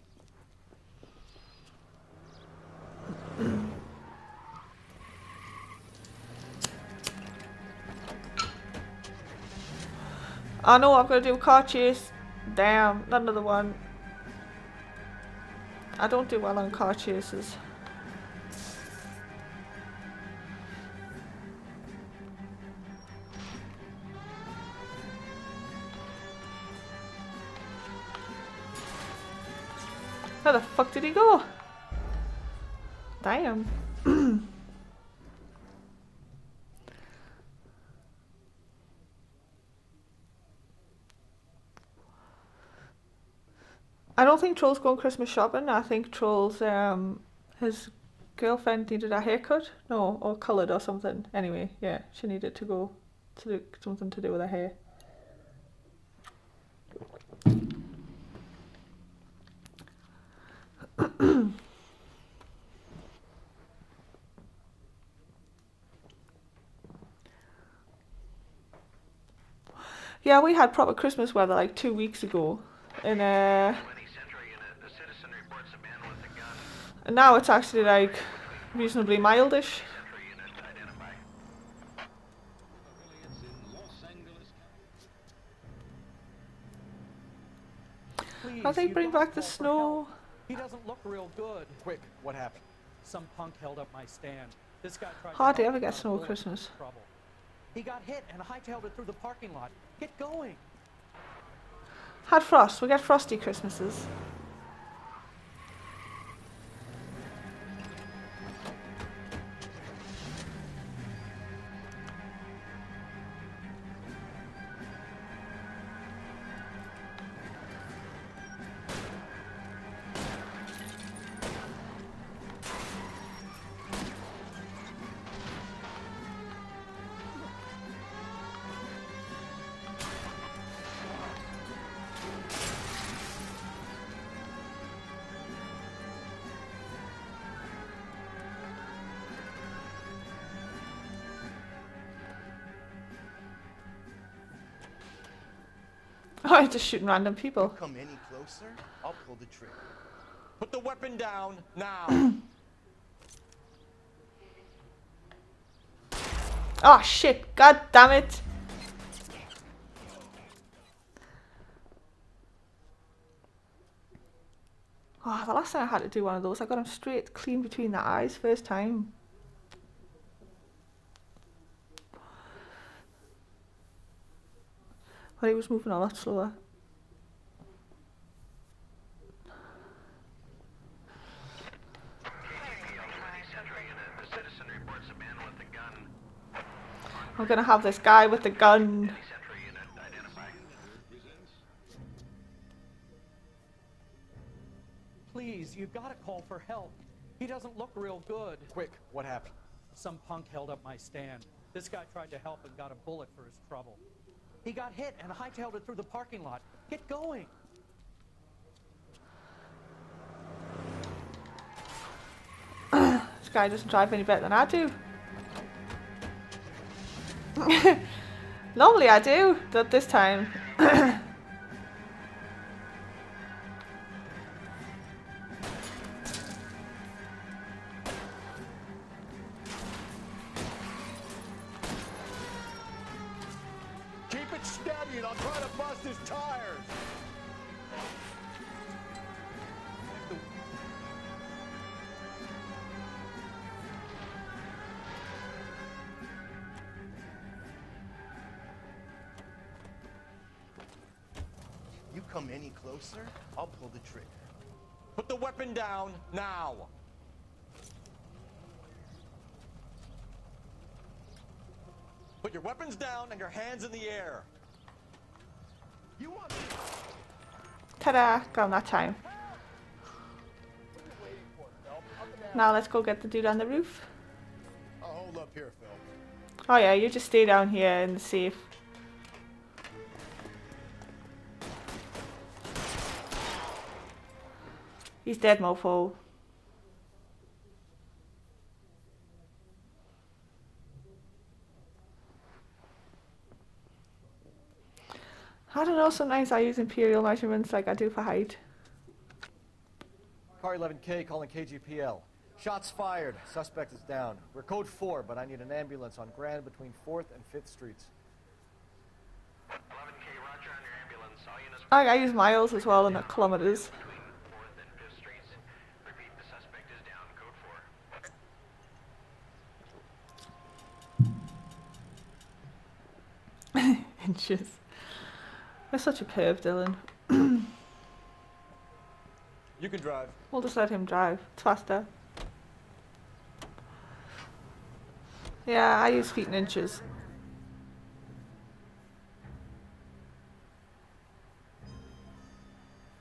I know I'm gonna do a car chase. Damn, not another one. I don't do well on car chases. Where the fuck did he go? Damn. I don't think Troll's going Christmas shopping. I think Troll's his girlfriend needed a haircut. No, or coloured or something. Anyway, yeah, she needed to go to do something to do with her hair. Yeah, we had proper Christmas weather like 2 weeks ago. And now it's actually like reasonably mildish. How they bring back the snow? He doesn't look real good. Quick, what happened? Some punk held up my stand. This guy tried Hardly to ever get snow at Christmas. trouble. He got hit and hightailed it through the parking lot. Get going. Had frost. We get frosty Christmases. Oh, I'm just shooting random people. Come any closer, I'll pull the trigger. Put the weapon down now. Oh shit, god damn it. Oh, the last time I had to do one of those, I got him straight clean between the eyes first time. But he was moving a lot slower. I'm gonna have this guy with the gun. Please, you gotta call for help. He doesn't look real good. Quick, what happened? Some punk held up my stand. This guy tried to help and got a bullet for his trouble. He got hit and hightailed it through the parking lot. Get going. This guy doesn't drive any better than I do. Normally I do, but this time. Keep it steady and I'll try to bust his tires. You come any closer, I'll pull the trigger. Put the weapon down now. Put your weapons down and your hands in the air. You want Ta-da! Got him that time. Now let's go get the dude on the roof. I'll hold up here, Phil. Oh yeah, you just stay down here in the safe. He's dead, mofo. I don't know, sometimes I use imperial measurements like I do for height. Car 11K calling KGPL. Shots fired. Suspect is down. We're code 4, but I need an ambulance on Grand between 4th and 5th Streets. 11K, roger on your ambulance. All units I use miles as well, and not kilometers. between 4th and 5th Streets. Repeat, the suspect is down. Code 4. Inches. You're such a perv, Dylan. You can drive. We'll just let him drive. It's faster. Yeah, I use feet and inches.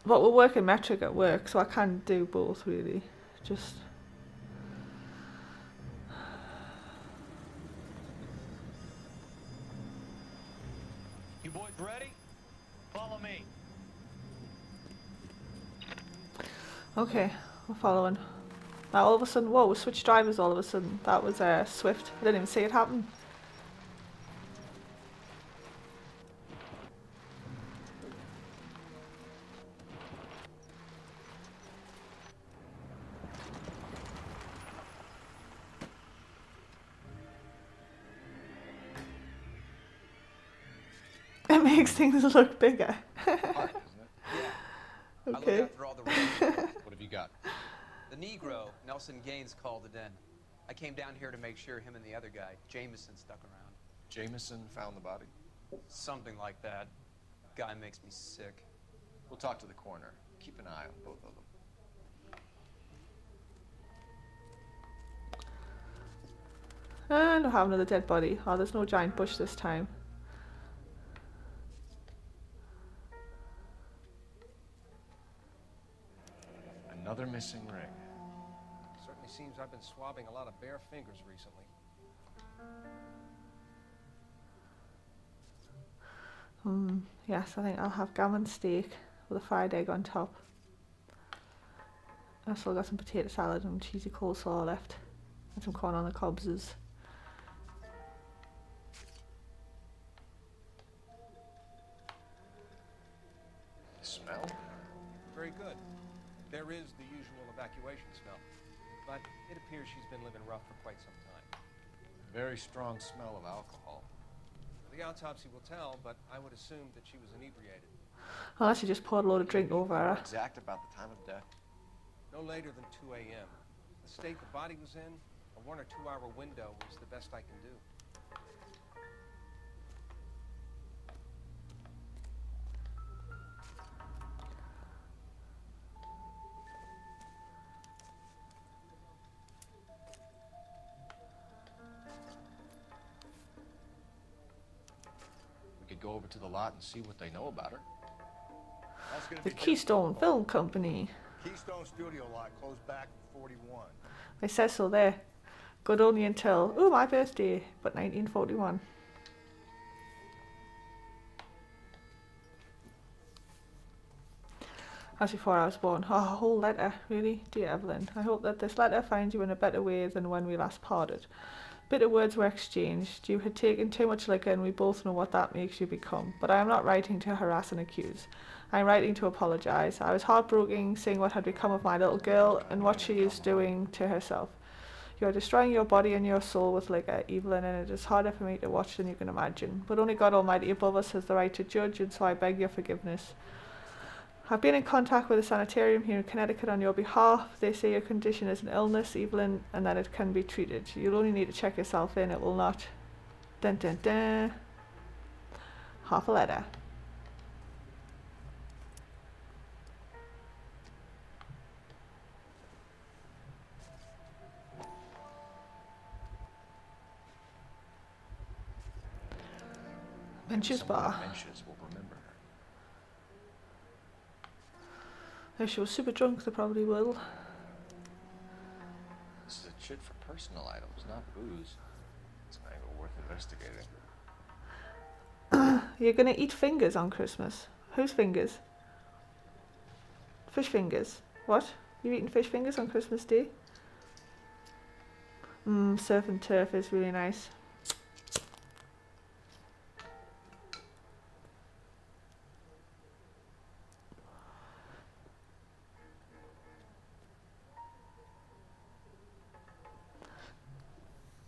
But we're working metric at work, so I can do both really. Just... You boys ready? Follow me. Okay, we're following. Now all of a sudden, whoa, we switched drivers all of a sudden. That was swift. I didn't even see it happen. It makes things look bigger. Hard, isn't it? Yeah. Okay. I look after all the roads. What have you got? The Negro, Nelson Gaines, called it in. I came down here to make sure him and the other guy, Jameson, stuck around. Jameson found the body? Something like that. Guy makes me sick. We'll talk to the coroner. Keep an eye on both of them. And we'll have another dead body. Oh, there's no giant bush this time. Another missing ring. Certainly seems I've been swabbing a lot of bare fingers recently. Yes, I think I'll have gammon steak with a fried egg on top. I've still got some potato salad and cheesy coleslaw left. And some corn on the cobs. Smell? Very good. There is the usual evacuation smell, but it appears she's been living rough for quite some time. Very strong smell of alcohol. The autopsy will tell, but I would assume that she was inebriated. Unless you just poured a load of drink over her. Exact about the time of death? No later than 2 a.m. The state the body was in, a 1 or 2 hour window is the best I can do. We could go over to the lot and see what they know about her. The Keystone Film Company. Keystone Studio lot closed back in 41. It says so there. Good only until, oh, my birthday, but 1941. That's before I was born. Oh, a whole letter, really? Dear Evelyn, I hope that this letter finds you in a better way than when we last parted. Bitter words were exchanged. You had taken too much liquor and we both know what that makes you become. But I am not writing to harass and accuse. I am writing to apologise. I was heartbroken seeing what had become of my little girl and what she is doing to herself. You are destroying your body and your soul with liquor, Evelyn, and it is harder for me to watch than you can imagine. But only God Almighty above us has the right to judge, and so I beg your forgiveness. I've been in contact with a sanitarium here in Connecticut on your behalf. They say your condition is an illness, Evelyn, and that it can be treated. You'll only need to check yourself in. It will not. Dun dun dun. Half a letter. Mensch's bar. Mensch's will remember her. If she was super drunk, they probably will. This is a chit for personal items, not booze. It's an angle worth investigating. You're gonna eat fingers on Christmas. Whose fingers? Fish fingers. What? You're eating fish fingers on Christmas Day? Surf and turf is really nice.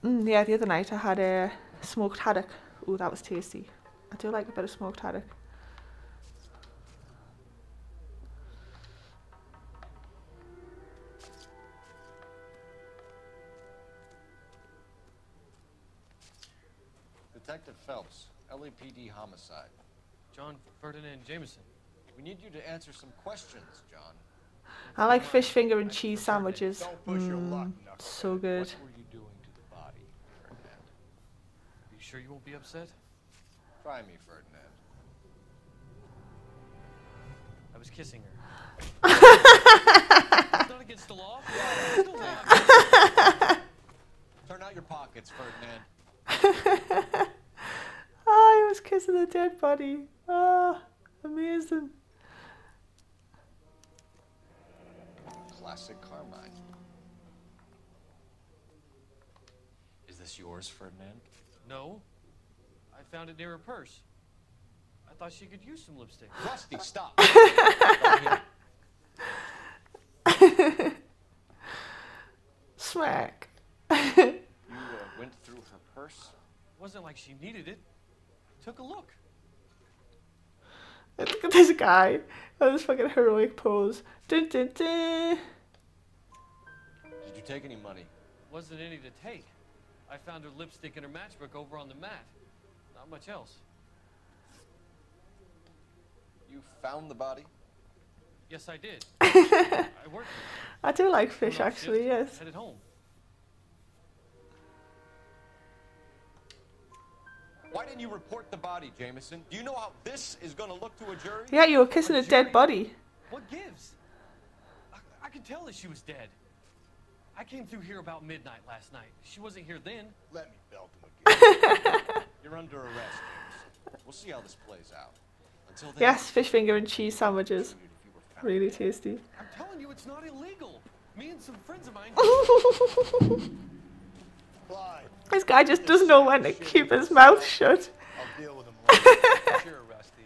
Yeah, the other night I had a smoked haddock. Ooh, that was tasty. I do like a bit of smoked haddock. Detective Phelps, LAPD homicide. John Ferdinand Jameson. We need you to answer some questions, John. I like fish finger and cheese sandwiches. Don't push your luck, So good. What were you doing to the body, Ferdinand? Are you sure you won't be upset? Try me, Ferdinand. I was kissing her. It's not against the law. Turn out your pockets, Ferdinand. Oh, he was kissing a dead body. Oh, amazing. Classic Carmine. Is this yours, Ferdinand? No. I found it near her purse. I thought she could use some lipstick. Rusty, stop. Smack. You went through her purse? Wasn't like she needed it. Took a look. Look at this guy. Oh, this fucking heroic pose. Dun, dun, dun. Did you take any money? Wasn't any to take. I found her lipstick in her matchbook over on the mat. Not much else. You found the body? Yes, I did. I worked it. I do like fish, Went off actually, shift, yes. Headed home. Why didn't you report the body, Jameson? Do you know how this is going to look to a jury? Yeah, you were kissing a dead body. What gives? I could tell that she was dead. I came through here about midnight last night. She wasn't here then. Let me belt him again. You're under arrest, Jameson. We'll see how this plays out. Until then, Yes, fish finger and cheese sandwiches. Really tasty. I'm telling you, it's not illegal. Me and some friends of mine. This guy just doesn't know when to keep his mouth shut. I'll deal with him later. Sure, Rusty.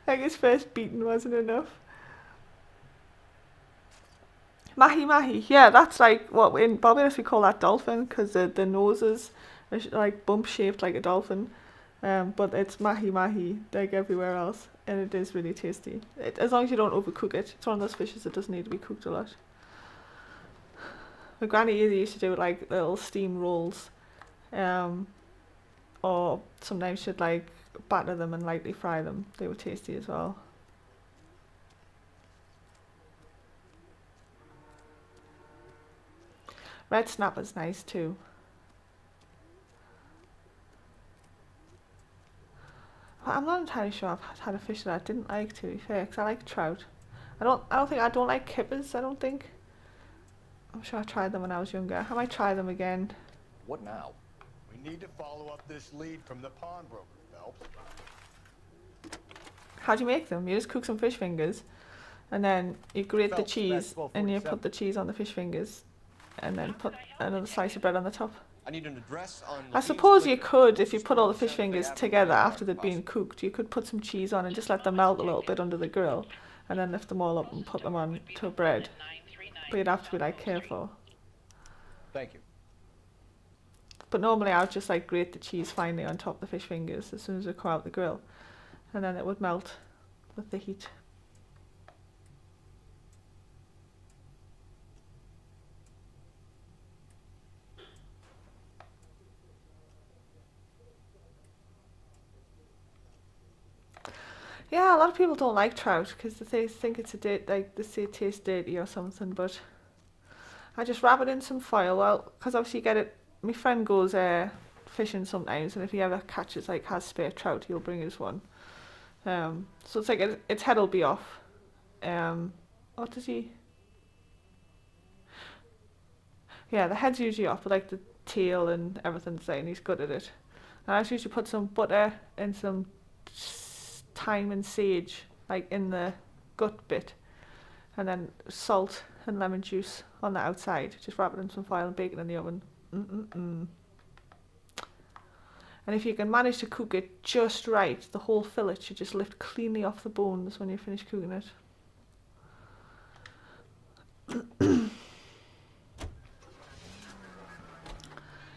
Like his first beating wasn't enough. Mahi mahi, yeah, that's like what in Barbados we call that dolphin because the noses are like bump shaped like a dolphin, but it's mahi mahi like everywhere else, and it is really tasty. As long as you don't overcook it. It's one of those fishes that doesn't need to be cooked a lot. My granny either used to do like little steam rolls, or sometimes she'd like batter them and lightly fry them. They were tasty as well. Red snapper's nice too. I'm not entirely sure I've had a fish that I didn't like, to be fair, because I like trout. I don't like kippers, I don't think. I'm sure I tried them when I was younger. I might try them again. What now? We need to follow up this lead from the pawnbroker, Phelps. How do you make them? You just cook some fish fingers, and then you grate the Phelps, cheese, that's and you 1247. put the cheese on the fish fingers, and then put another slice of bread on the top. I need an address on. I suppose you could, if you put all the fish fingers together after they've been cooked, you could put some cheese on and just let them melt a little bit under the grill, and then lift them all up and put them on to bread. But you'd have to be like careful. Thank you. But normally I would just like grate the cheese finely on top of the fish fingers as soon as they come out the grill, and then it would melt with the heat. Yeah, a lot of people don't like trout because they think it's they say it tastes dirty or something, but I just wrap it in some foil. Well, because obviously you get it. My friend goes fishing sometimes, and if he ever catches has spare trout, he'll bring us one. So it's like its head will be off. What does he? Yeah, the head's usually off, but like the tail and everything's there, and he's good at it. And I just usually put some butter and some thyme and sage like in the gut bit, and then salt and lemon juice on the outside. Just wrap it in some foil and bake it in the oven. And if you can manage to cook it just right, the whole fillet should just lift cleanly off the bones when you finish cooking it.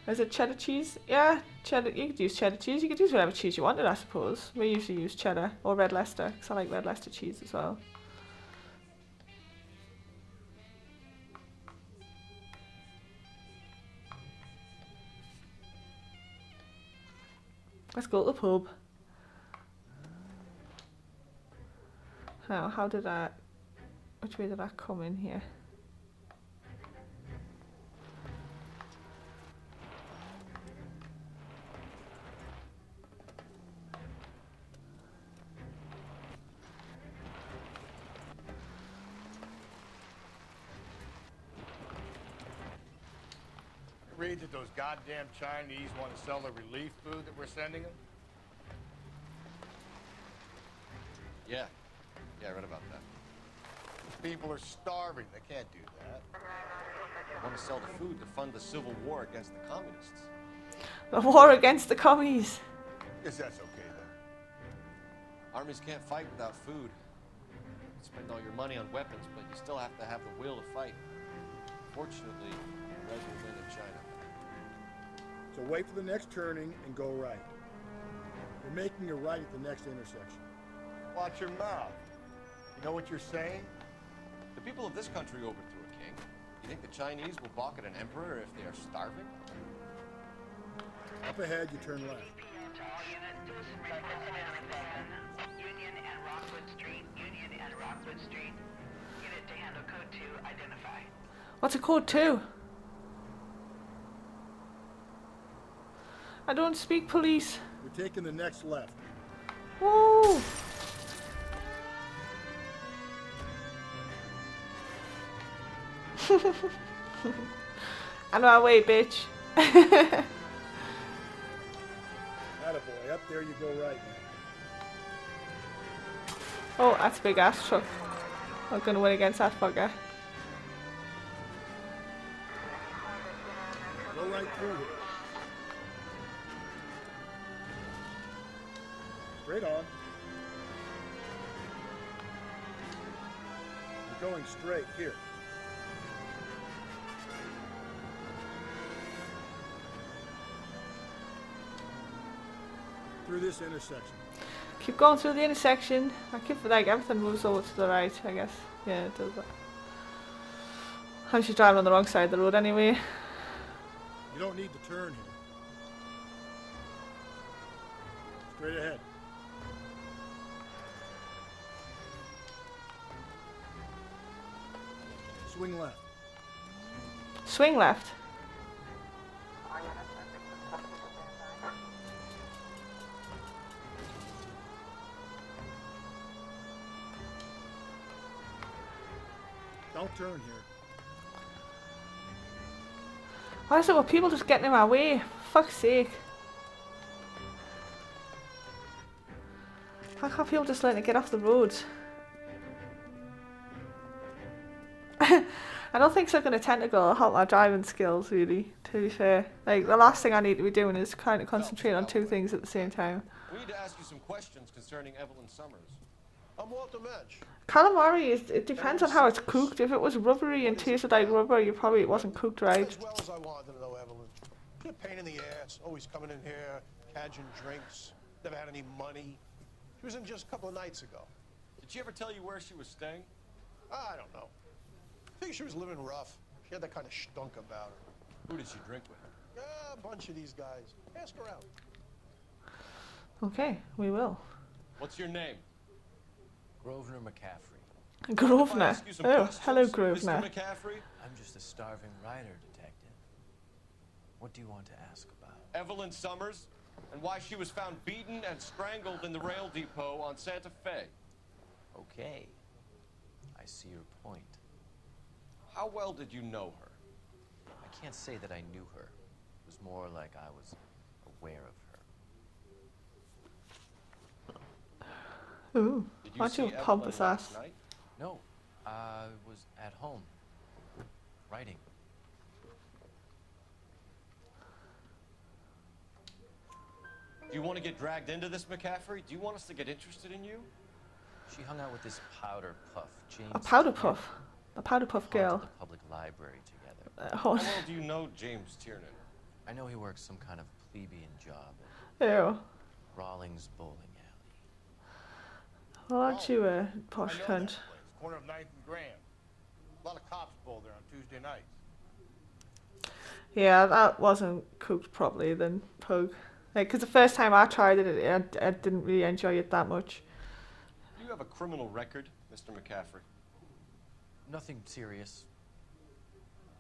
Is it cheddar cheese? Yeah, cheddar. You could use cheddar cheese. You could use whatever cheese you wanted, I suppose. We usually use cheddar or red Leicester because I like red Leicester cheese as well. Let's go to the pub. Now, which way did I come in here? Read that those goddamn Chinese want to sell the relief food that we're sending them? Yeah, I read about that. These people are starving. They can't do that. They want to sell the food to fund the civil war against the communists. The war against the commies. Guess that's okay then. Armies can't fight without food. You spend all your money on weapons, but you still have to have the will to fight. Fortunately, the Reds will win in China. So wait for the next turning and go right. We're making a right at the next intersection. Watch your mouth. You know what you're saying? The people of this country overthrew a king. You think the Chinese will balk at an emperor if they are starving? Up ahead, you turn left. Union and Rockwood Street. Union and Rockwood Street. Unit to handle code 2. Identify. What's a code 2? I don't speak police. You're taking the next left. Woo! I know our way, bitch. Attaboy, up there you go right now. Oh, that's a big ass truck. I'm gonna win against that fucker. Go right through here. Straight on. You're going straight here. Through this intersection. Keep going through the intersection. I keep like everything moves over to the right, I guess. Yeah, it does that. I'm just driving on the wrong side of the road anyway. You don't need to turn here. Straight ahead. Swing left. Swing left. Don't turn here. Why is it with people just getting in my way? For fuck's sake. Why can't people just learn to get off the roads? I don't think Sucking a Tentacle will help my driving skills, really, to be fair. Like, the last thing I need to be doing is kind of concentrate on two things at the same time. We need to ask you some questions concerning Evelyn Summers. I'm Walter Mensch. Calamari, it depends on how it's cooked. If it was rubbery and tasted like rubber, it wasn't cooked right. As well as I wanted to know Evelyn. She's a pain in the ass, always coming in here, cadging drinks, never had any money. She was in just a couple of nights ago. Did she ever tell you where she was staying? I don't know. I think she was living rough. She had that kind of stunk about her. Who did she drink with? A bunch of these guys. Ask her out. Okay, we will. What's your name? Grosvenor McCaffrey. Grosvenor. Oh, hello, Grosvenor. Mr. McCaffrey? I'm just a starving writer, detective. What do you want to ask about? Evelyn Summers, and why she was found beaten and strangled in the rail depot on Santa Fe. Okay. I see your point. How well did you know her? I can't say that I knew her. It was more like I was aware of her. Ooh, aren't you a pompous ass? No, I was at home, writing. Do you want to get dragged into this, McCaffrey? Do you want us to get interested in you? She hung out with this powder puff, James. A powder puff? A powder puff girl? At the public library together. How well do you know James Tiernan? I know he works some kind of plebeian job Ew. at Rawlings Bowling Alley. Well, aren't you a posh I know that cunt? place, corner of 9th and Graham. A lot of cops bowl there on Tuesday nights. Yeah, that wasn't cooked properly then, Pug. Like, because the first time I tried it, I didn't really enjoy it that much. Do you have a criminal record, Mr. McCaffrey? Nothing serious.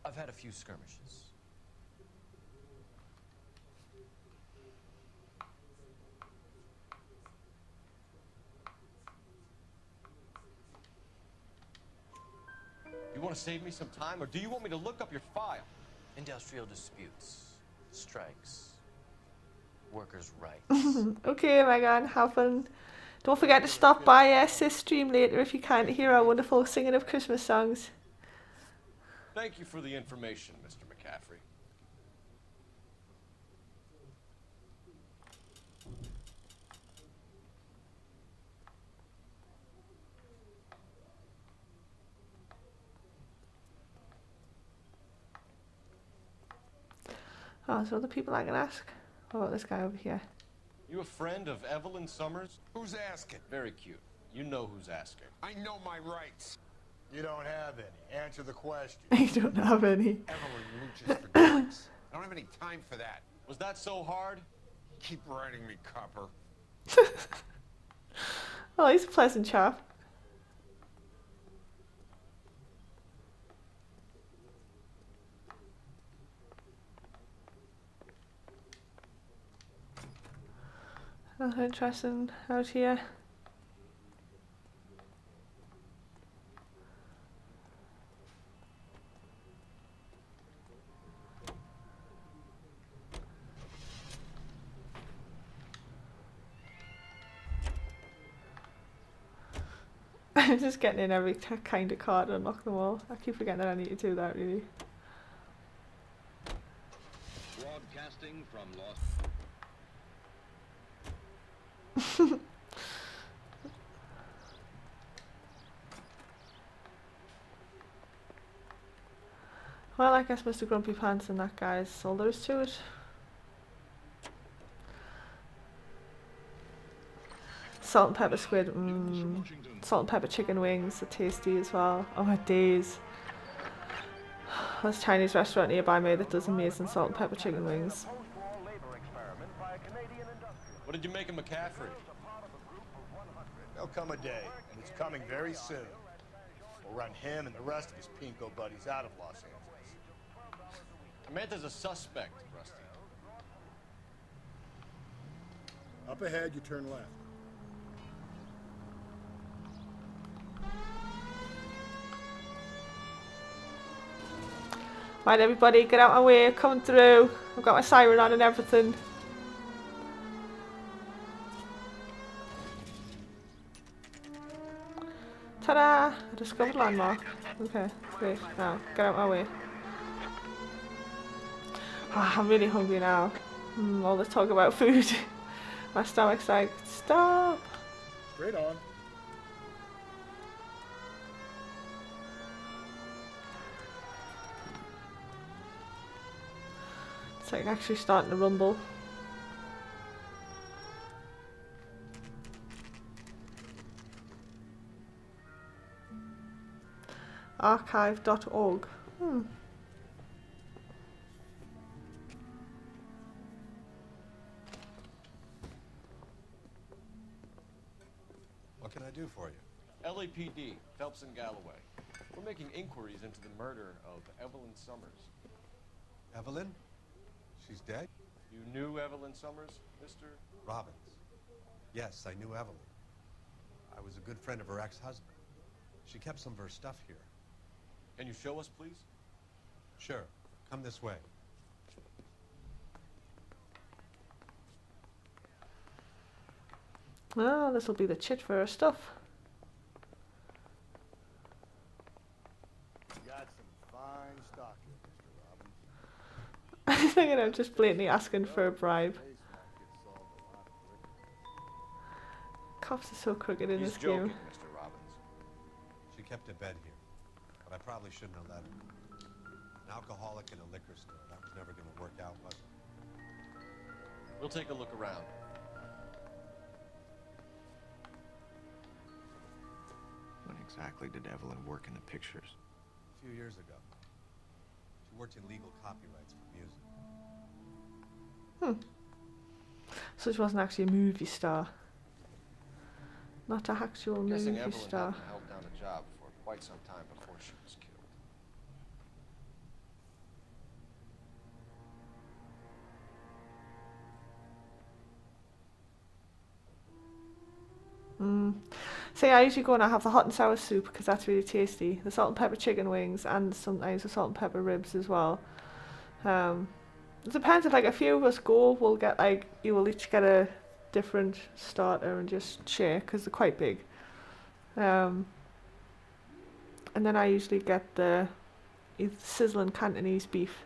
I've had a few skirmishes. You want to save me some time, or do you want me to look up your file? Industrial disputes, strikes, workers' rights. Okay, Megan, have fun. Don't forget to stop by Sis stream later if you can to hear our wonderful singing of Christmas songs. Thank you for the information, Mr. McCaffrey. Oh, there's other people I can ask. What about this guy over here? You a friend of Evelyn Summers? Who's asking? Very cute. You know who's asking. I know my rights. You don't have any. Answer the question. You don't have any. Evelyn mooches for drinks. I don't have any time for that. Was that so hard? Keep writing me, copper. Oh, he's a pleasant chap. Nothing interesting out here. I'm just getting in every kind of card and unlock them all. I keep forgetting that I need to do that, really. Broadcasting from Los. Well, I guess Mr. Grumpy Pants and that guy's all there is to it. Salt and pepper squid, salt and pepper chicken wings are tasty as well. Oh my days. There's a Chinese restaurant nearby me that does amazing salt and pepper chicken wings. What did you make of McCaffrey? There'll come a day, and it's coming very soon. We'll run him and the rest of his pinko buddies out of Los Angeles. Samantha's a suspect, Rusty. Up ahead, you turn left. Right, everybody, get out my way, coming through. I've got my siren on and everything. Ta-da! I discovered landmark. Okay, great. Now, get out my way. Oh, I'm really hungry now. All this talk about food. My stomach's like, stop! Straight on. It's like actually starting to rumble. Archive.org. What can I do for you? LAPD, Phelps and Galloway. We're making inquiries into the murder of Evelyn Summers. Evelyn? She's dead? You knew Evelyn Summers, Mr. Robbins. Yes, I knew Evelyn. I was a good friend of her ex-husband. She kept some of her stuff here. Can you show us, please? Sure. Come this way. Oh, this will be the chit for her stuff. You got some fine stock here, Mr. Robbins. I'm thinking I'm just blatantly asking for a bribe. Cops are so crooked in He's this joking, game. Mr. Robbins. She kept a bed here, but I probably shouldn't have let her. An alcoholic in a liquor store. That was never going to work out, was it? We'll take a look around. When exactly did Evelyn work in the pictures? A few years ago. She worked in legal copyrights for music. So she wasn't actually a movie star. Not an actual I'm guessing movie Evelyn star. hadn't held down a job for quite some time before she was killed. See, I usually go and I have the hot and sour soup because that's really tasty. The salt and pepper chicken wings and sometimes the salt and pepper ribs as well. It depends if like a few of us go, we'll get like, you will each get a different starter and just share because they're quite big. And then I usually get the either sizzling Cantonese beef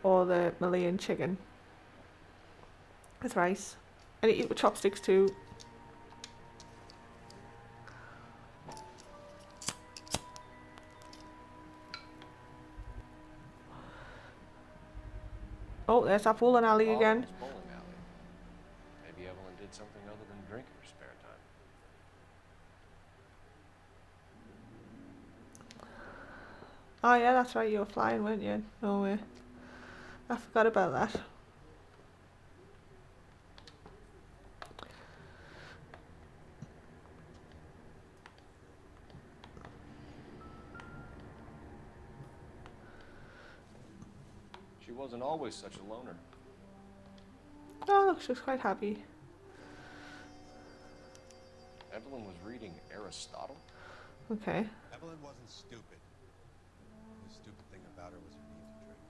or the Malayan chicken with rice. And I eat with chopsticks too. Oh, there's that bowling alley again. Bowling alley. Maybe Evelyn did something other than drink in her spare time. Oh yeah, that's right, you were flying, weren't you? No way. I forgot about that. She wasn't always such a loner. Oh, look, she looks quite happy. Evelyn was reading Aristotle? Okay. Evelyn wasn't stupid. The stupid thing about her was her need to drink.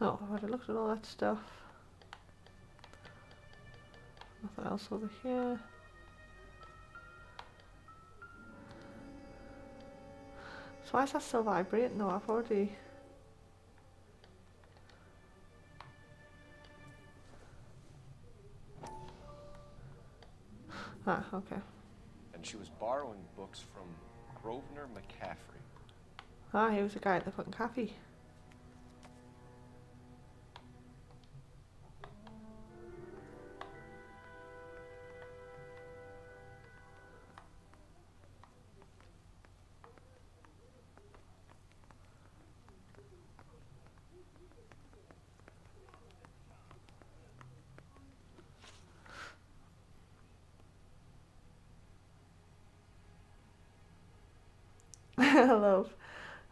Oh, I've already looked at all that stuff. Nothing else over here. So why is that still vibrating? No, I've already... Ah, okay. And she was borrowing books from Grosvenor McCaffrey. Ah, he was the guy at the fucking cafe.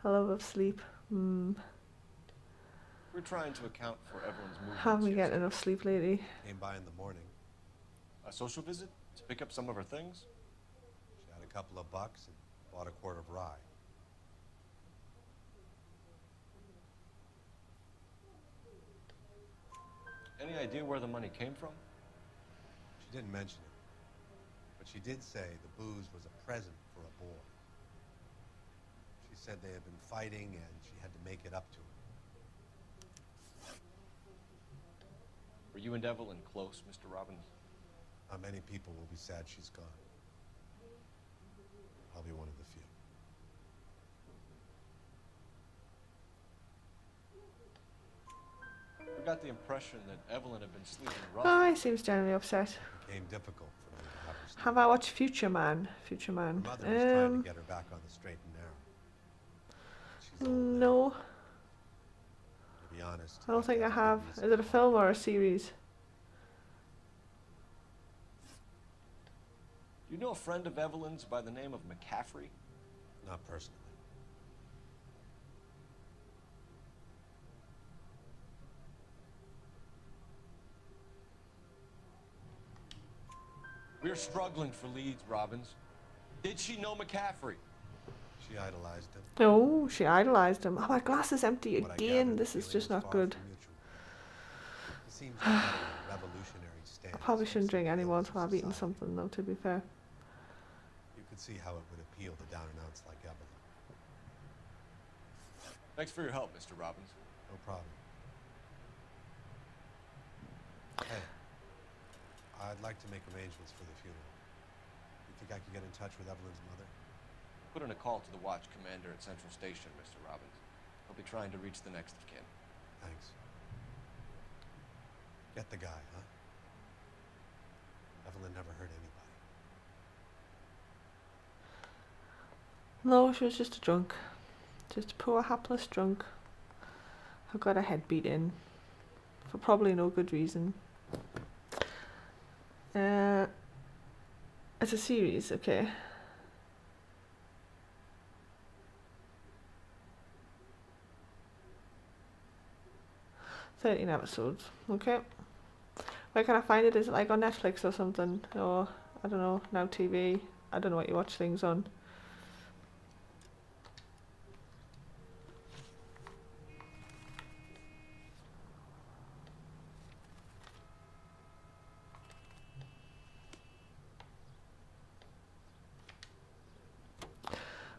I love of sleep. We're trying to account for everyone's movements. Haven't been getting enough sleep lately. Came by in the morning. A social visit? To pick up some of her things? She had a couple of bucks and bought a quart of rye. Any idea where the money came from? She didn't mention it. But she did say the booze was a present for a boy. She said they had been fighting and she had to make it up to him. Were you and Evelyn close, Mr. Robbins? Not many people will be sad she's gone. I'll be one of the few. We got the impression that Evelyn had been sleeping rough. Oh, he seems generally upset. It became difficult for me to have her sleep. How about watch Future Man? Future Man. Her mother was trying to get her back on the straight and narrow. She's old now. No. To be honest, I don't think I have. Is it a film or a series? You know a friend of Evelyn's by the name of McCaffrey? Not personally. We're struggling for leads, Robbins. Did she know McCaffrey? She idolized him. Oh, she idolized him. Oh, my glass is empty again. This is just not good. He seems to have a revolutionary stance. I probably shouldn't drink anymore until I've eaten something, though, to be fair. You could see how it would appeal to down and outs like Evelyn. Thanks for your help, Mr. Robbins. No problem. Hey, I'd like to make arrangements for the funeral. You think I could get in touch with Evelyn's mother? Put in a call to the watch commander at Central Station, Mr. Robbins. He'll be trying to reach the next of kin. Thanks. Get the guy, huh? Evelyn never hurt anybody. No, she was just a drunk. Just a poor, hapless drunk who got her head beat in for probably no good reason. It's a series, okay. "13 episodes, okay. Where can I find it? Is it like on Netflix or something? Or, I don't know, Now TV? I don't know what you watch things on.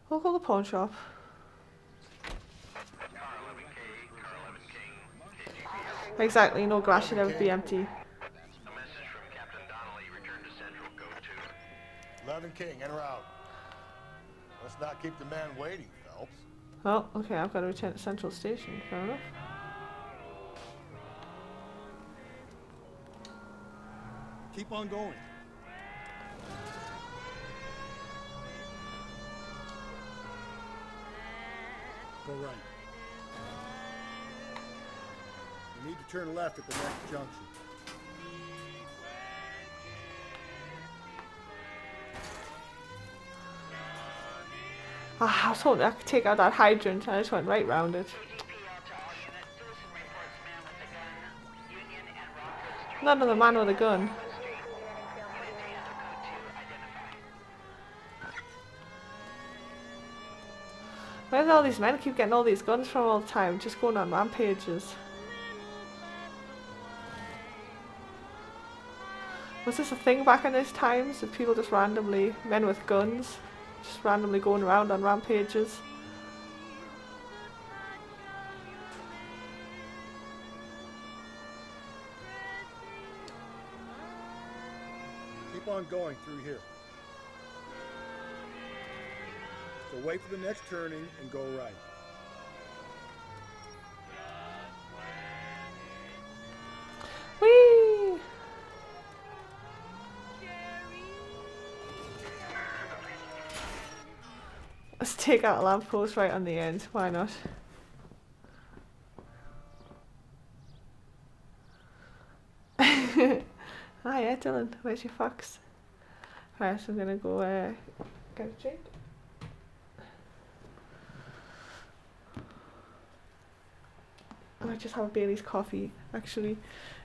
We'll call the pawn shop. Exactly, no glass should ever be empty. A message from Captain Donnelly. Return to Central. Go to 11 King, enter out. Let's not keep the man waiting, Phelps. Oh, okay, I've got to return to Central Station. Fair enough. Keep on going. Go right. You need to turn left at the next junction. Ah, I was hoping I could take out that hydrant and I just went right round it. None of the man with a gun. Where do all these men keep getting all these guns from all the time? Just going on rampages. Was this a thing back in those times? Of people just randomly, men with guns, just randomly going around on rampages? Keep on going through here. So wait for the next turning and go right. Whee! Let's take out a lamppost right on the end, why not? Hiya Dylan, where's your fox? Right, so I'm gonna go get a drink. I might just have a Bailey's coffee, actually.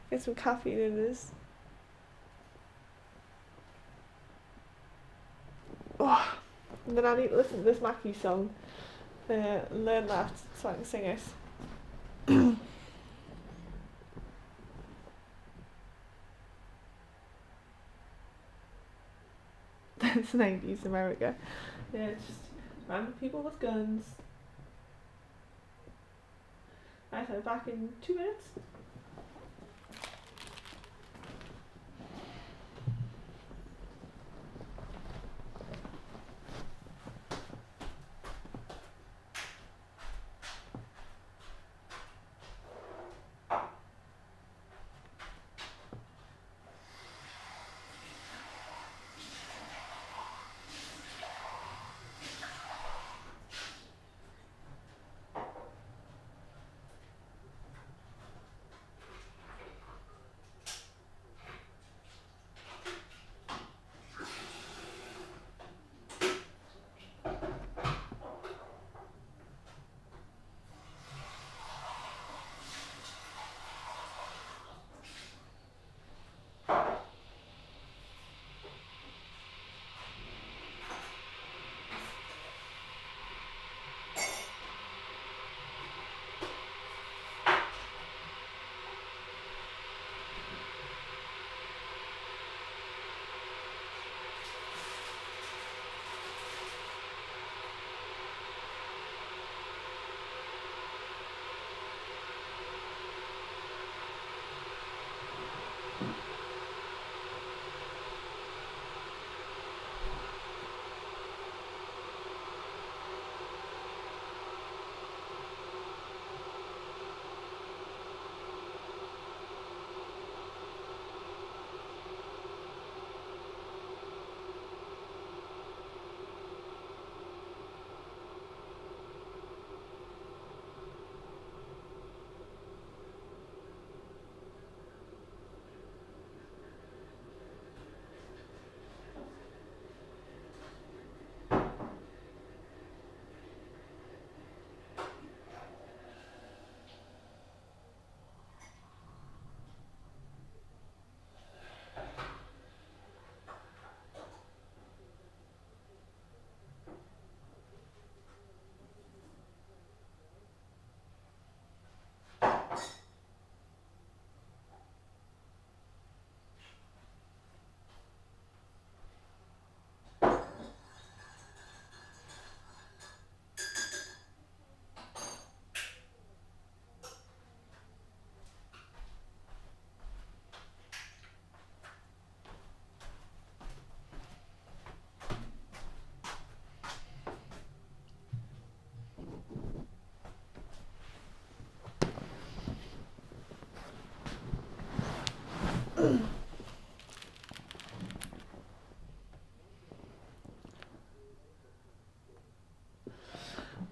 Get some caffeine in this. Oh, and then I need to listen to this Mackie song. Learn that so I can sing it. That's 90s America. Yeah, it's just random people with guns. Right, I'm back in 2 minutes.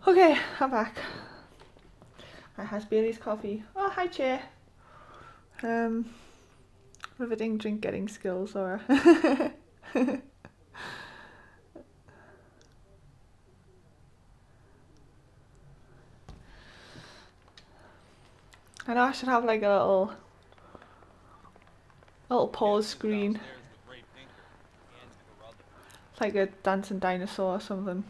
Okay, I'm back. has Bailey's coffee. Oh, hi, Chair. Riveting drink getting skills, or. I know I should have like a little pause screen. Like a dancing dinosaur or something.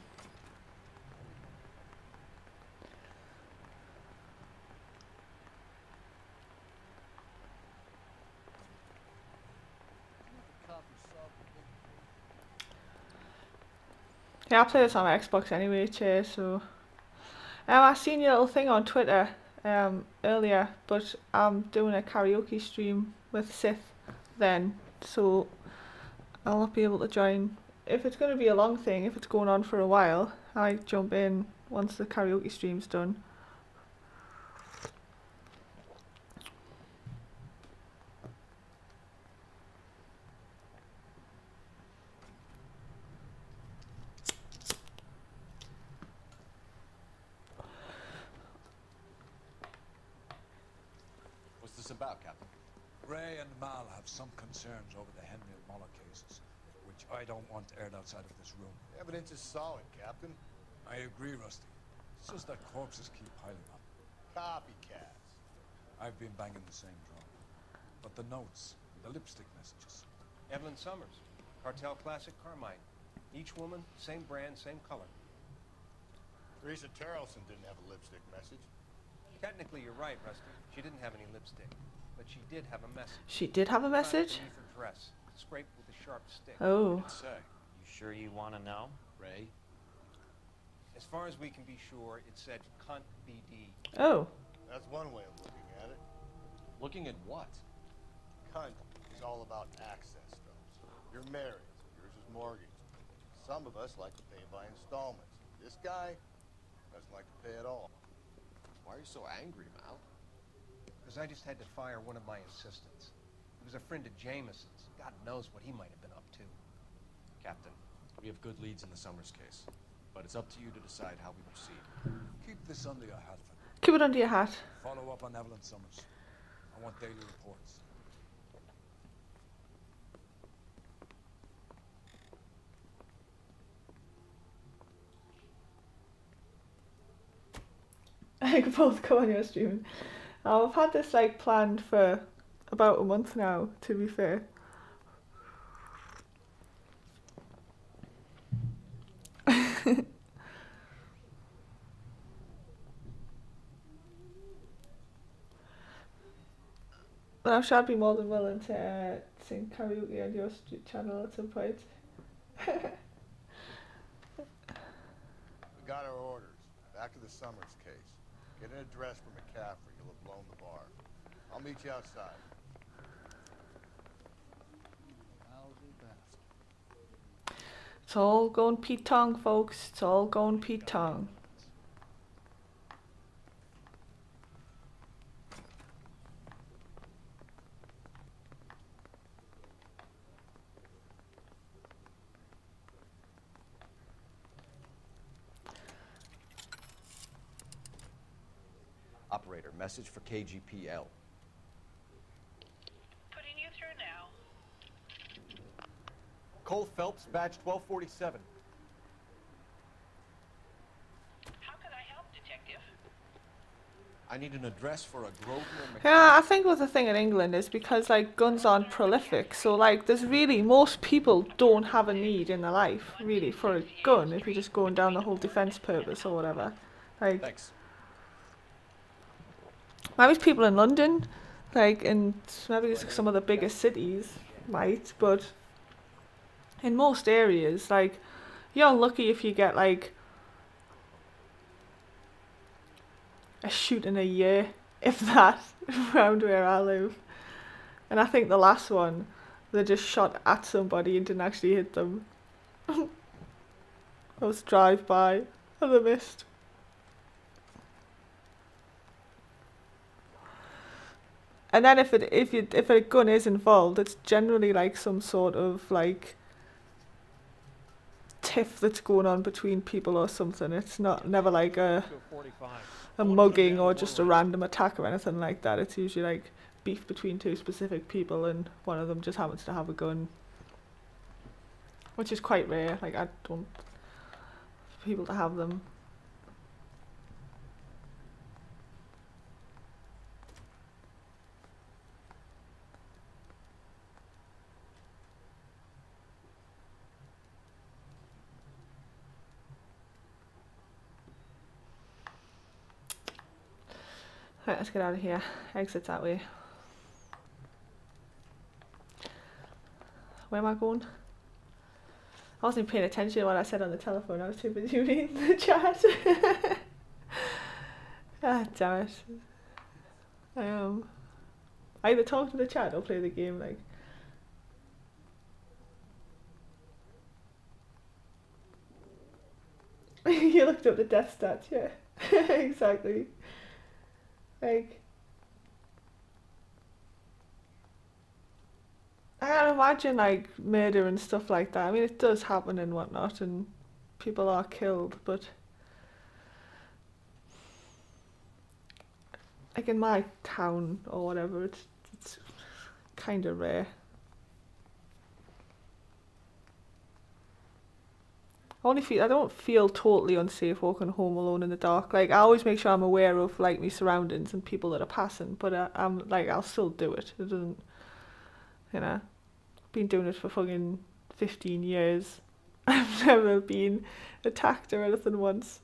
Yeah, I play this on my Xbox anyway, Chair, so... I seen your little thing on Twitter earlier, but I'm doing a karaoke stream with Sith then, so I'll not be able to join. If it's going to be a long thing, if it's going on for a while, I jump in once the karaoke stream's done. About, Captain? Ray and Mal have some concerns over the Henry and Muller cases, which I don't want aired outside of this room. Evidence is solid, Captain. I agree, Rusty. It's just that corpses keep piling up. Copycats. I've been banging the same drum. But the notes, the lipstick messages. Evelyn Summers, Cartel Classic Carmine. Each woman, same brand, same color. Teresa Terrelson didn't have a lipstick message. Technically, you're right, Rusty. She didn't have any lipstick, but she did have a message. She did have a message? Beneath her dress, scraped with a sharp stick. Oh. You sure you want to know, Ray? As far as we can be sure, it said "cunt BD." Oh. That's one way of looking at it. Looking at what? Cunt is all about access, Stubbs. You're married. Yours is mortgaged. Some of us like to pay by installments. This guy doesn't like to pay at all. Why are you so angry, Mal? Because I just had to fire one of my assistants. He was a friend of Jameson's. God knows what he might have been up to. Captain, we have good leads in the Summers case, but it's up to you to decide how we proceed. Keep this under your hat, Finn. Keep it under your hat. Follow up on Evelyn Summers. I want daily reports. I could both go on your stream. I've had this like planned for about a month now, to be fair. But I'm sure I'd be more than willing to sing karaoke on your channel at some point. We got our orders. Back to the Summers case. Get an address for McCaffrey. You'll have blown the bar. I'll meet you outside. It's all going Pete Tong, folks. It's all going Pete Tong. Operator, message for KGPL. Putting you through now. Cole Phelps, badge 1247. How can I help, Detective? I need an address for a Grosvenor McCaffrey. Yeah, I think with the thing in England is because like guns aren't prolific, so like there's really, most people don't have a need in their life really for a gun if you're just going down the whole defense purpose or whatever. Like, thanks. Maybe people in London, like in maybe some of the biggest cities might, but in most areas, like, you're unlucky if you get like a shooting a year, if that, around where I live. And I think the last one, they just shot at somebody and didn't actually hit them. It was drive-by and they missed. And then if a gun is involved, it's generally like some sort of like tiff that's going on between people or something. It's never like a a mugging or just a random attack or anything like that. It's usually like beef between two specific people and one of them just happens to have a gun, which is quite rare. Like, I don't for people to have them. Right, let's get out of here. Exit that way. Where am I going? I wasn't paying attention to what I said on the telephone. I was too busy reading the chat. Ah, damn it. I either talk to the chat or play the game. Like, you looked up the death stats, yeah. Exactly. Like, I can't imagine like murder and stuff like that. I mean, it does happen and whatnot, and people are killed, but like in my town or whatever, it's kind of rare. I don't feel totally unsafe walking home alone in the dark. Like, I always make sure I'm aware of like my surroundings and people that are passing, but I'm like, I'll still do it. It doesn't, you know, been doing it for fucking 15 years. I've never been attacked or anything once.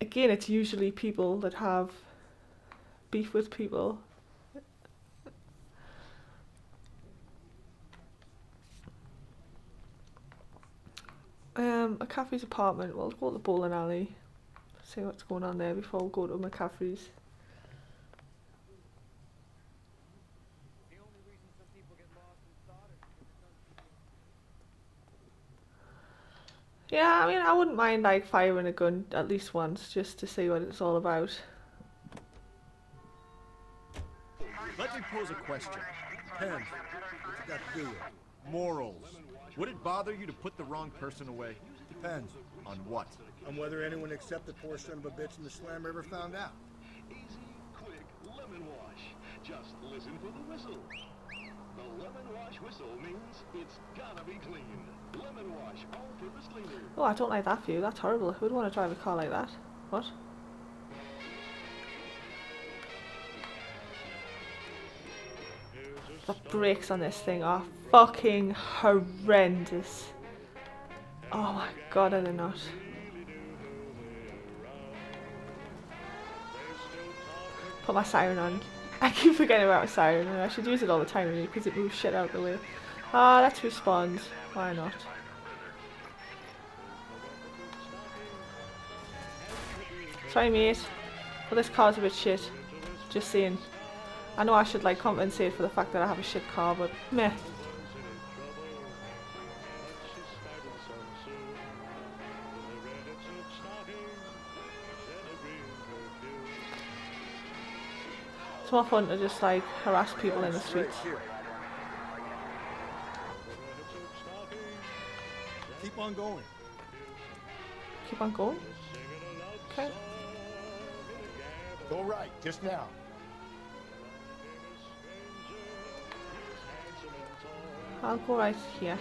Again, it's usually people that have beef with people. McCaffrey's apartment. We'll go to the bowling alley, see what's going on there before we go to McCaffrey's. Yeah, I mean, I wouldn't mind like firing a gun at least once just to see what it's all about. Let me pose a question. Depends. What's it got to do with it? Morals. Would it bother you to put the wrong person away? Depends. On what? On whether anyone except the poor son of a bitch in the slammer ever found out. Easy, quick, lemon wash. Just listen for the whistle. The lemon wash whistle means it's gotta be clean. Lemon wash, all-purpose cleaner. Oh, I don't like that view. That's horrible. Who would want to drive a car like that? What? The brakes on this thing are fucking horrendous. Oh my god, are they not? Put my siren on. I keep forgetting about my siren, and I should use it all the time really, because it moves shit out of the way. Ah, that's who spawns. Why not? Sorry mate, but this car's a bit shit. Just saying. I know I should like compensate for the fact that I have a shit car, but meh. It's more fun to just like harass people in the streets. Keep on going. Keep on going? Okay. Go right, just now. I'll go right here.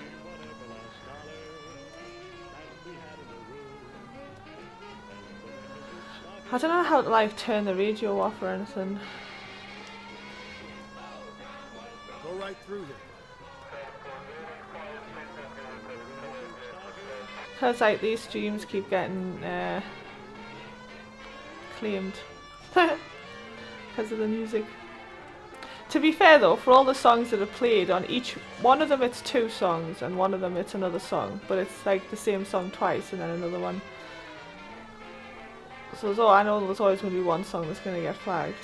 I don't know how to like turn the radio off or anything. Go right through there. Because like these streams keep getting claimed because of the music. To be fair though, for all the songs that are played on each one of them, it's 2 songs, and one of them it's another song, but it's like the same song twice and then another one. So I know there's always going to be one song that's going to get flagged.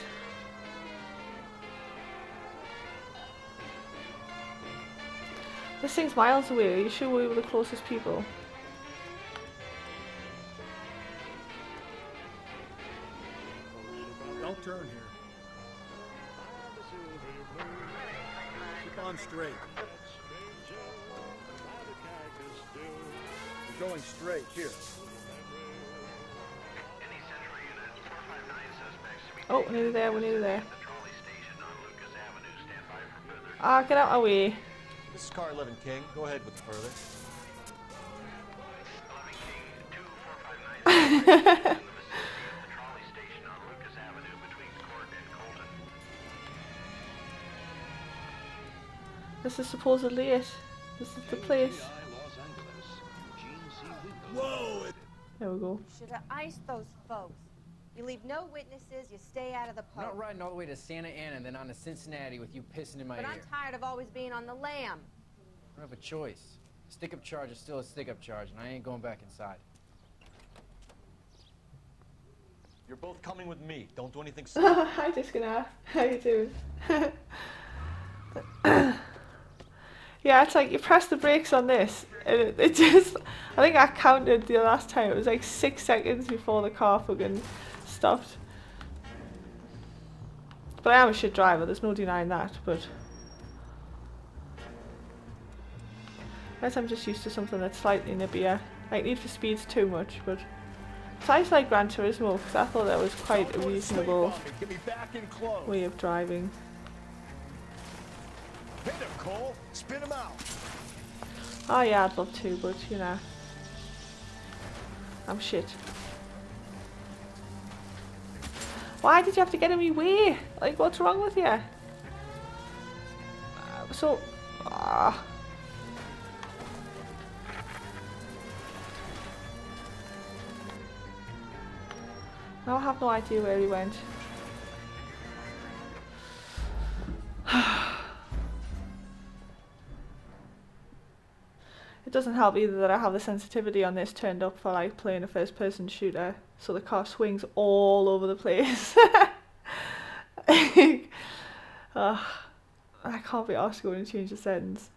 This thing's miles away. Are you sure we were the closest people? Don't turn here. Keep on straight. going straight here. Oh, we're nearly there, we're nearly there. Ah, get out of our way. This is car 11 King. Go ahead with the further. This is supposedly it. This is the place. Whoa! There we go. You should have iced those folks. You leave no witnesses, you stay out of the I'm post. not riding all the way to Santa Ana and then on to Cincinnati with you pissing in my But ear. I'm tired of always being on the lam. I don't have a choice. A stick-up charge is still a stick-up charge, and I ain't going back inside. You're both coming with me. Don't do anything stupid. Hi, Disconnect. How you doing? Yeah, it's like you press the brakes on this, and it just. I think I counted the last time. It was like 6 seconds before the car fucking stopped. But I am a shit driver. There's no denying that. But I guess I'm just used to something that's slightly nippier. Like Need for Speed's too much, but besides like Gran Turismo, because I thought that was quite a reasonable way of driving. Hit him, Cole. Spin him out. Oh yeah, I'd love to, but you know, I'm shit. Why did you have to get in my way? Like, what's wrong with you? Now I have no idea where he went. It doesn't help either that I have the sensitivity on this turned up for like playing a first person shooter, so the car swings all over the place. I can't be asked to go and change the settings.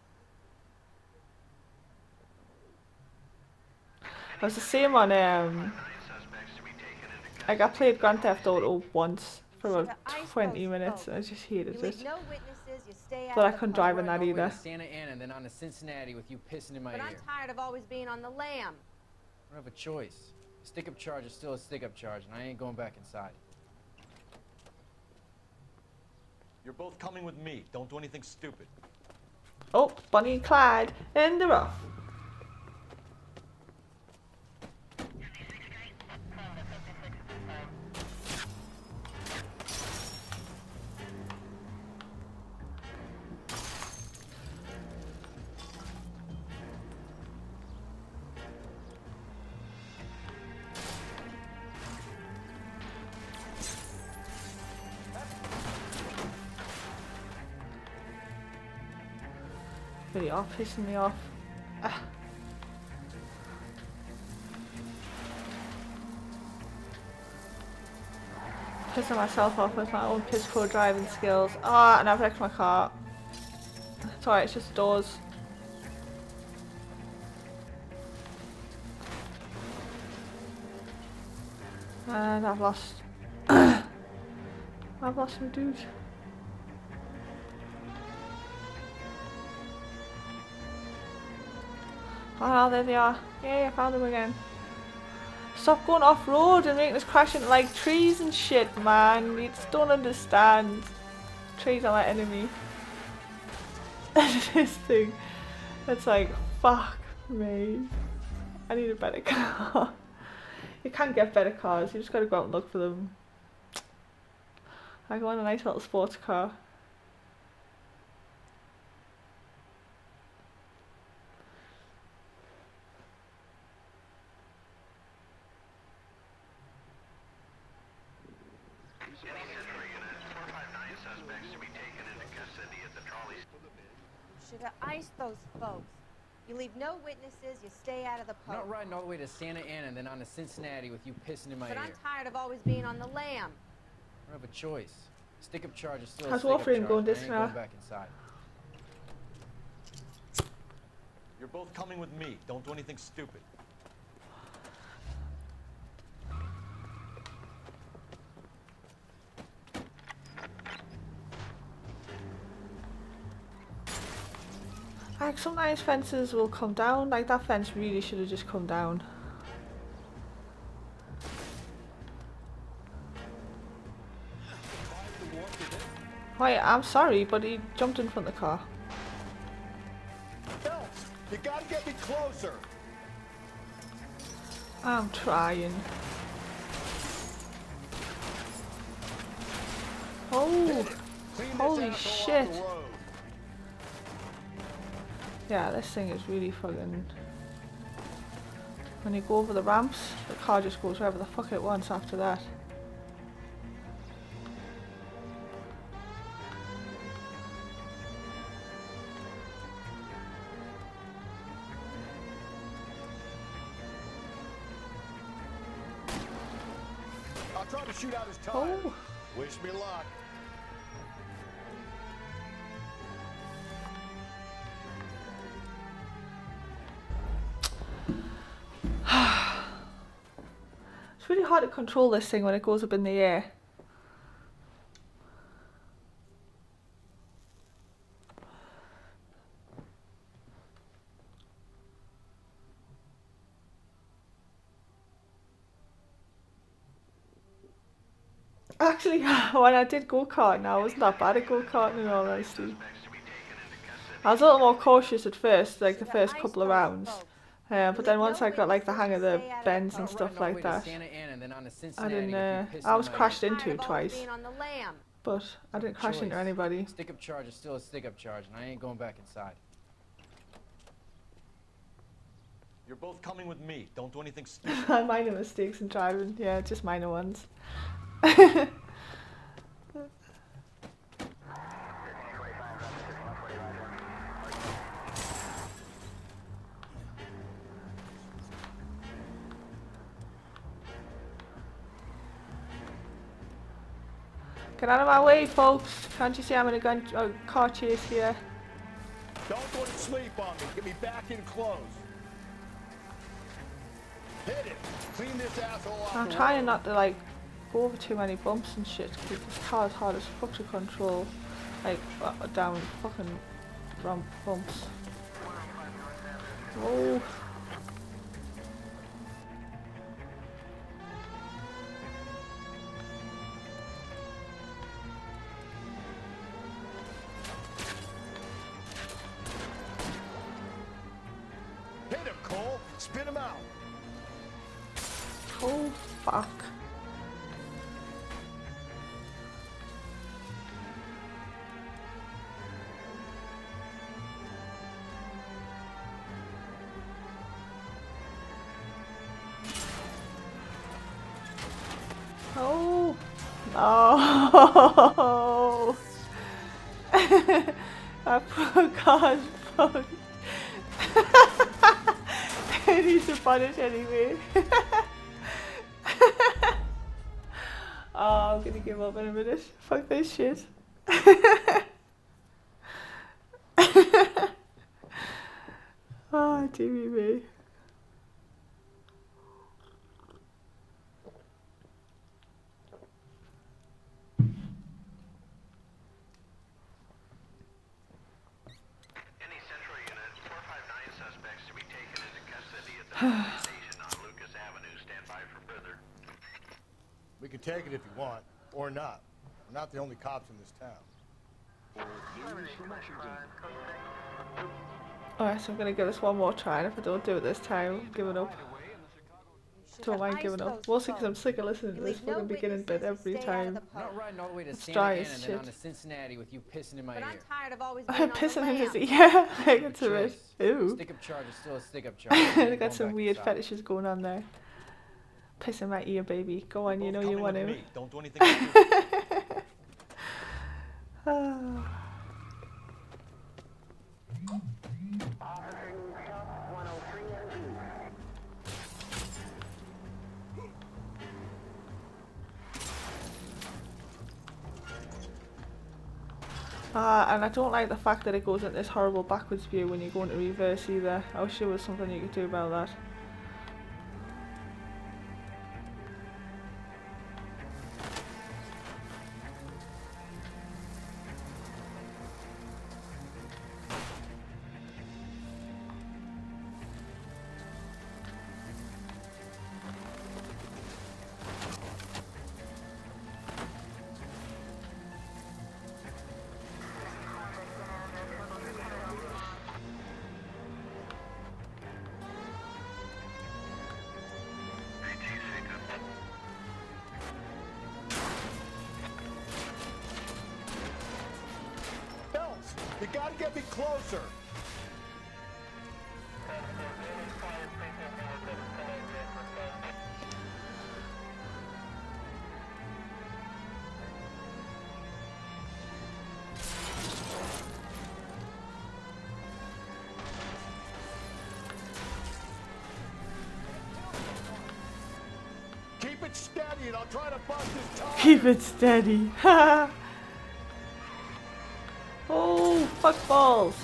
It was the same on like I played Grand Theft Auto once for about 20 minutes and I just hated it. But I couldn't drive in that either. Santa Ana and then on to Cincinnati with you pissing in my But ear. I'm tired of always being on the lam. I don't have a choice. A stick-up charge is still a stick-up charge, and I ain't going back inside. You're both coming with me. Don't do anything stupid. Oh, Bonnie and Clyde in the rough. Really are pissing me off. Pissing myself off with my own piss poor driving skills. Ah, and I've wrecked my car. It's alright, it's just doors. And I've lost I've lost my dude. Oh, there they are. Yay, I found them again. Stop going off-road and making us crash into like trees and shit, man. You just don't understand. Trees are my enemy. This thing. It's like, fuck me. I need a better car. You can't get better cars, you just gotta go out and look for them. I want a nice little sports car. Should have iced those folks. You leave no witnesses, you stay out of the I'm post. not riding all the way to Santa Ana and then on to Cincinnati with you pissing in my But ear. I'm tired of always being on the lam. I don't have a choice. A stick-up charge is still How's a stick-up Warframe charge, going and I this ain't now? going back inside. You're both coming with me. Don't do anything stupid. Like sometimes fences will come down, like that fence really should have just come down. Wait, I'm sorry, but he jumped in front of the car. Phelps, you gotta get me closer. I'm trying. Oh, holy shit. Yeah, this thing is really fucking... When you go over the ramps, the car just goes wherever the fuck it wants after that. I'll try to shoot out his tire. Oh. Wish me luck. It's really hard to control this thing when it goes up in the air. Actually, when I did go-karting, I wasn't that bad at go-karting in all honesty. I was a little more cautious at first, like the first couple of rounds. But then once I got like the hang of the bends and stuff like that, I didn't. I was crashed into twice, but I didn't crash into anybody. Stick-up charge is still a stick-up charge, and I ain't going back inside. You're both coming with me. Don't do anything stupid. Minor mistakes in driving, yeah, just minor ones. Get out of my way, folks. Can't you see I'm in a car chase here? Don't go to sleep on me. Get me back in close. Hit it. Clean this asshole off. I'm trying not to like go over too many bumps and shit because this car is hard as fuck to control. Like down fucking bumps. Whoa. Hit him, Cole. Spit him out. Oh fuck. Oh no. That poor car's fucked. It needs to punish anyway. Oh, I'm gonna give up in a minute. Fuck this shit. Oh, dearie me. We can take it if you want, or not. We're not the only cops in this town. Alright, so I'm gonna give this one more try, and if I don't do it this time, I'm giving up. Don't mind giving up. Mostly because I'm sick of listening to this fucking beginning bit every time. I'm not riding all the way to It's Santa dry Ana as and shit. then on to Cincinnati with you pissing in my ear. Tired of always I'm pissing in his ear. Like it's a bit. Ooh. Stick-up charge is still a stick-up charge. They got some weird fetishes going on there. Piss in my ear, baby. Go on, you know you want to. Don't do anything. And I don't like the fact that it goes into this horrible backwards view when you go into reverse either. I wish there was something you could do about that. You gotta get me closer. Keep it steady and I'll try to bust his tire. Keep it steady. Oh, fuck balls.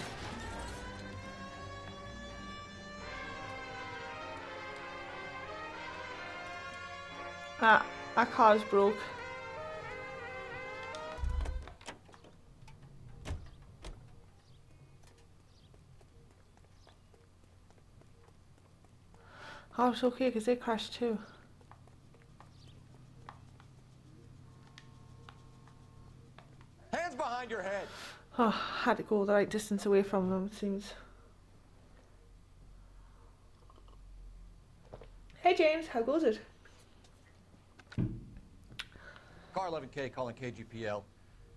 Ah, our car's broke. Oh, it's okay because they crashed too. Hands behind your head. Oh, had to go the right distance away from them, it seems. Hey James, how goes it? Car 11K calling KGPL.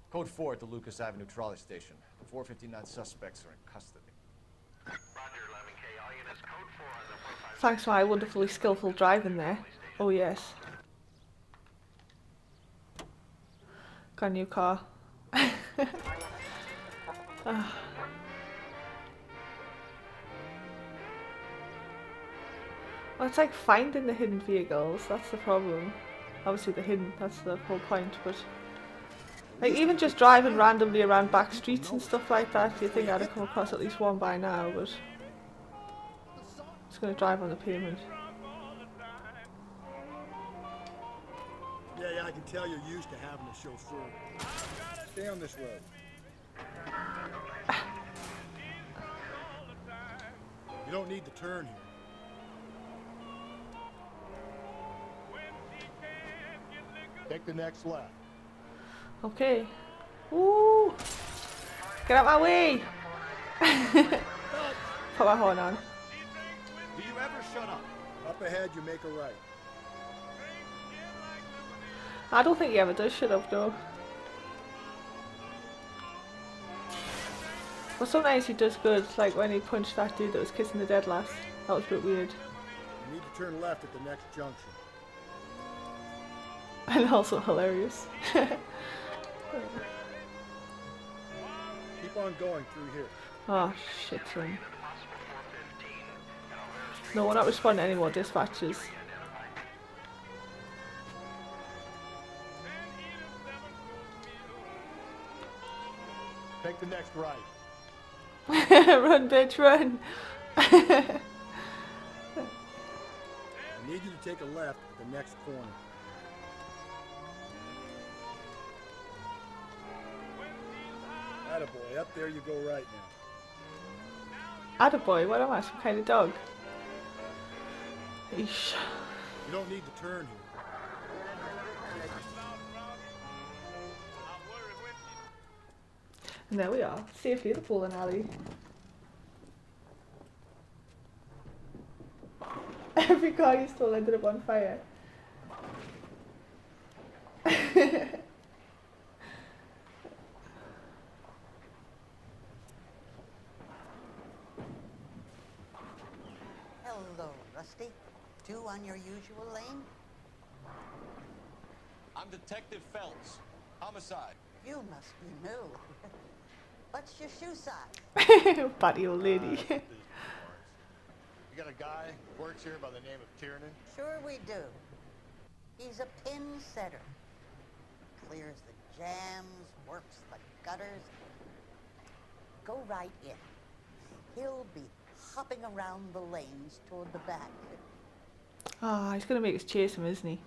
Code 4 at the Lucas Avenue trolley station. The 459 suspects are in custody. Thanks for my wonderfully skillful driving there. Oh yes. Got a new car. Ah. Well, it's like finding the hidden vehicles, that's the problem. Obviously that's the whole point, but like even just driving randomly around back streets and stuff like that, you'd think I'd have come across at least one by now, but just gonna drive on the pavement. Yeah, I can tell you're used to having a chauffeur. Stay on this road. You don't need to turn here. Take the next left. Okay. Ooh! Get out my way! Put my horn on. Do you ever shut up? Up ahead, you make a right. I don't think he ever does shut up though. But sometimes he does good, like when he punched that dude that was kissing the dead last. That was a bit weird. You need to turn left at the next junction. And also hilarious. Keep on going through here. Oh shit, son. No, we're not responding to any more dispatches. Take the next right. Run, bitch, run! I need you to take a left at the next corner. Attaboy, up there you go right now. Attaboy, what am I, some kind of dog? Eesh. You don't need to turn here. And there we are, safely at the bowling alley. Every car you stole ended up on fire. Hello, Rusty. Two on your usual lane? I'm Detective Phelps. Homicide. You must be new. What's your shoe size? Buddy old lady. You got a guy who works here by the name of Tiernan? Sure we do. He's a pin setter. Clears the jams, works the gutters. Go right in. He'll be hopping around the lanes toward the back. Oh, he's gonna make us chase him, isn't he?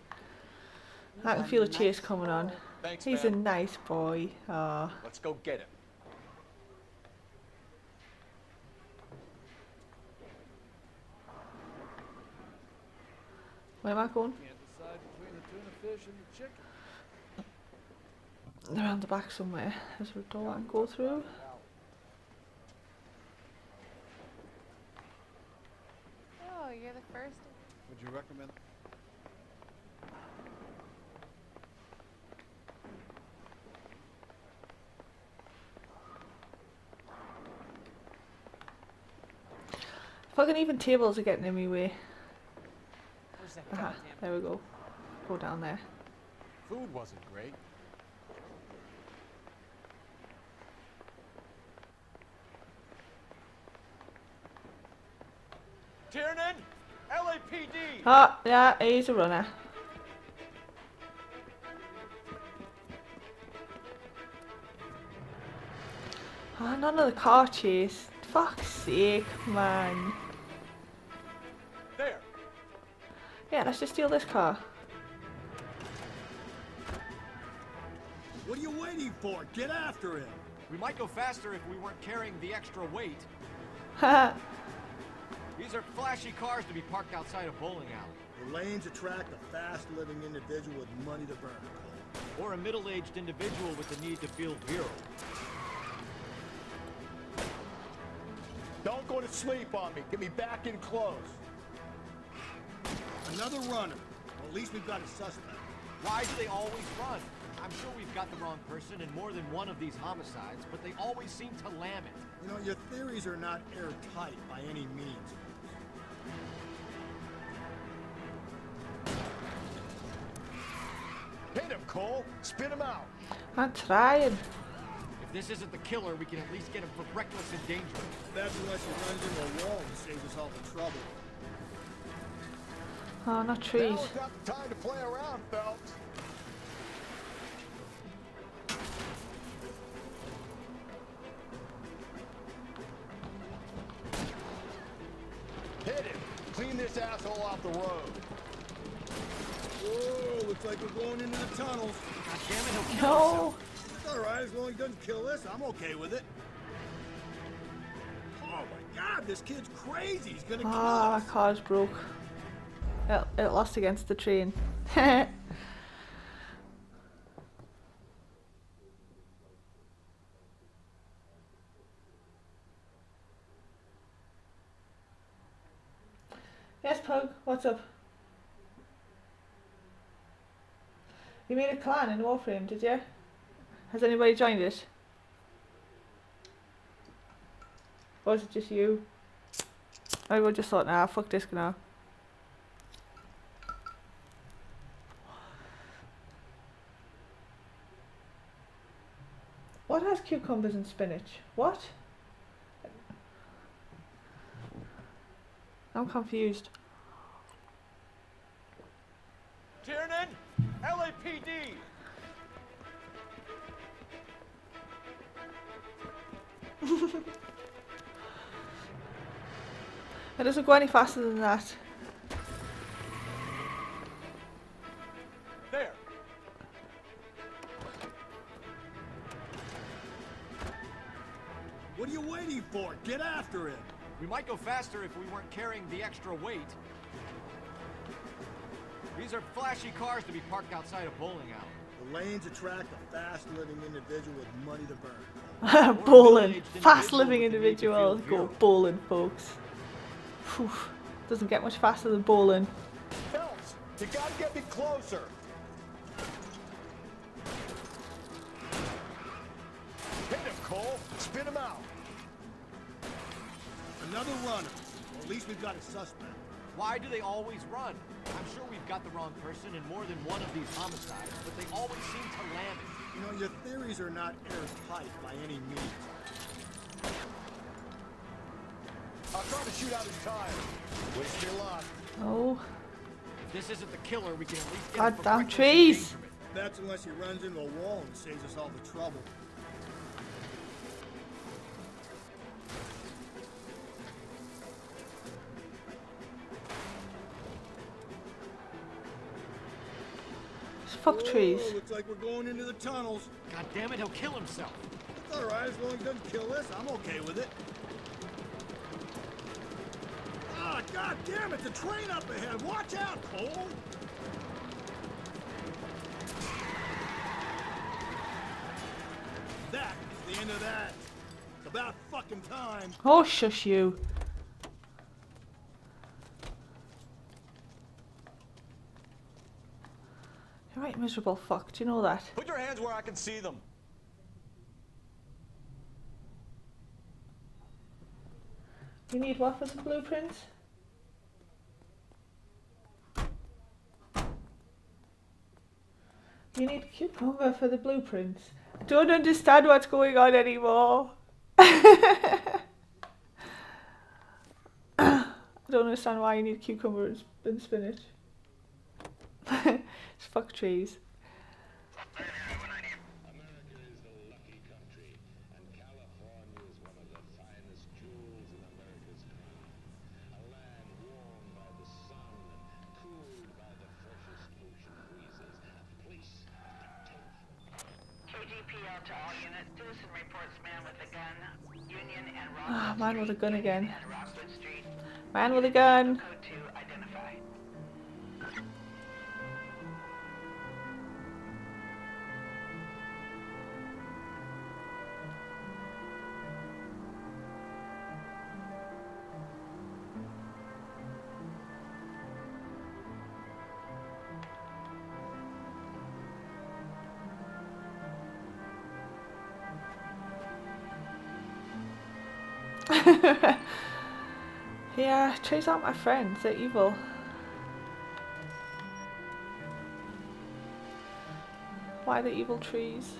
I can feel a chase coming on. Thanks, He's ma'am. a nice boy. Ah. Let's go get him. Where am I going? Can't decide between the tuna fish and the chicken. Around the back somewhere. There's a door I can go through. Oh, you're the first. Would you recommend? Fucking even tables are getting in my way. Where's that Aha, goddamn... there we go. Go down there. Food wasn't great. Tiernan! LAPD! Oh, yeah, he's a runner. Oh, none of the car chase. Fuck's sake, man. There! Yeah, let's just steal this car. What are you waiting for? Get after him! We might go faster if we weren't carrying the extra weight. Haha. These are flashy cars to be parked outside a bowling alley. The lanes attract a fast-living individual with money to burn. Or a middle-aged individual with the need to feel virile. Don't go to sleep on me. Get me back in close. Another runner. Well, at least we've got a suspect. Why do they always run? I'm sure we've got the wrong person in more than one of these homicides, but they always seem to lam it. You know, your theories are not airtight by any means. Hit him, Cole. Spin him out. I'm trying. If this isn't the killer, we can at least get him for reckless endangerment. That's unless he runs into a wall and saves us all the trouble. Oh, not trees. Now is not the time to play around, Phelps. Hit him. Clean this asshole off the road. Whoa, looks like we're going into the tunnels. God damn it, he'll kill No. himself. It's all right, as long as he doesn't kill us, I'm okay with it. Oh my God, this kid's crazy. He's gonna kill Ah, us. car's broke. It lost against the train. Yes, Pug, what's up? You made a clan in Warframe, did you? Has anybody joined it? Or is it just you? I just thought, nah, fuck this now. What has cucumbers and spinach? What? I'm confused. Tiernan! LAPD! It doesn't go any faster than that. There! What are you waiting for? Get after him. We might go faster if we weren't carrying the extra weight. These are flashy cars to be parked outside a bowling alley. The lanes attract a fast-living individual with money to burn. Bowling. Fast-living individual. Go bowling, folks. Whew. Doesn't get much faster than bowling. Phelps, you gotta get me closer. Hit him, Cole. Spin him out. Another runner. Well, at least we've got a suspect. Why do they always run? I'm sure we've got the wrong person in more than one of these homicides, but they always seem to lam it. You know, your theories are not airtight by any means. I'll try to shoot out his tire. Wish you luck. Oh. If this isn't the killer, we can at least get him for Goddamn reckless trees. endangerment. That's unless he runs into a wall and saves us all the trouble. Fuck trees. Whoa, looks like we're going into the tunnels. God damn it, he'll kill himself. It's all right, as long as he doesn't kill us, I'm okay with it. Ah, God damn it, the train up ahead. Watch out, Cole. That is the end of that. It's about fucking time. Oh, shush you. You're right, miserable fuck. Do you know that? Put your hands where I can see them. You need what for the blueprints? You need cucumber for the blueprints. I don't understand what's going on anymore. I don't understand why you need cucumber and spinach. It's fuck trees. America is the lucky country, and California is one of the finest jewels in America's crown. A land warmed by the sun and cooled by the freshest ocean breezes. A place KGPL to all units. Citizen reports man with a gun. Union and Ah, Rockwood man with a gun Street. again. Union and Rockwood Street. Man with a gun. Code 2 identified. Yeah, trees aren't my friends, they're evil. Why the evil trees?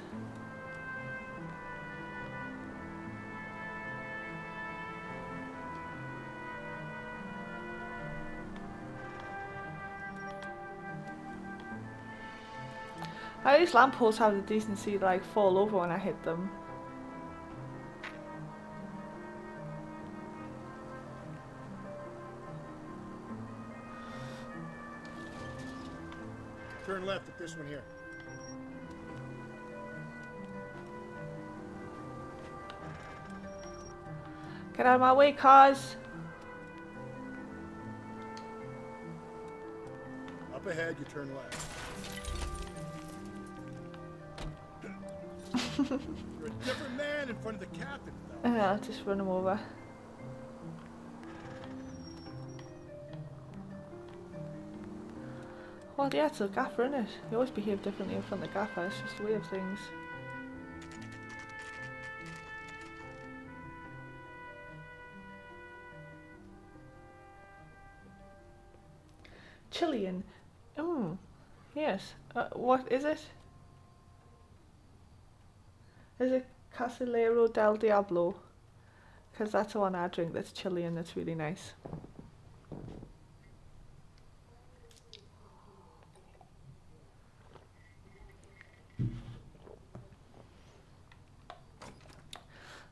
At least lampposts have the decency to like fall over when I hit them. Turn left at this one here. Get out of my way, cars! Up ahead, you turn left. You're a different man in front of the captain, though. Yeah, just run him over. Well, yeah, it's a gaffer, isn't it? You always behave differently in front of the gaffer, it's just the way of things. Chilean. Yes. What is it? Is it Casillero del Diablo? Because that's the one I drink that's Chilean, that's really nice.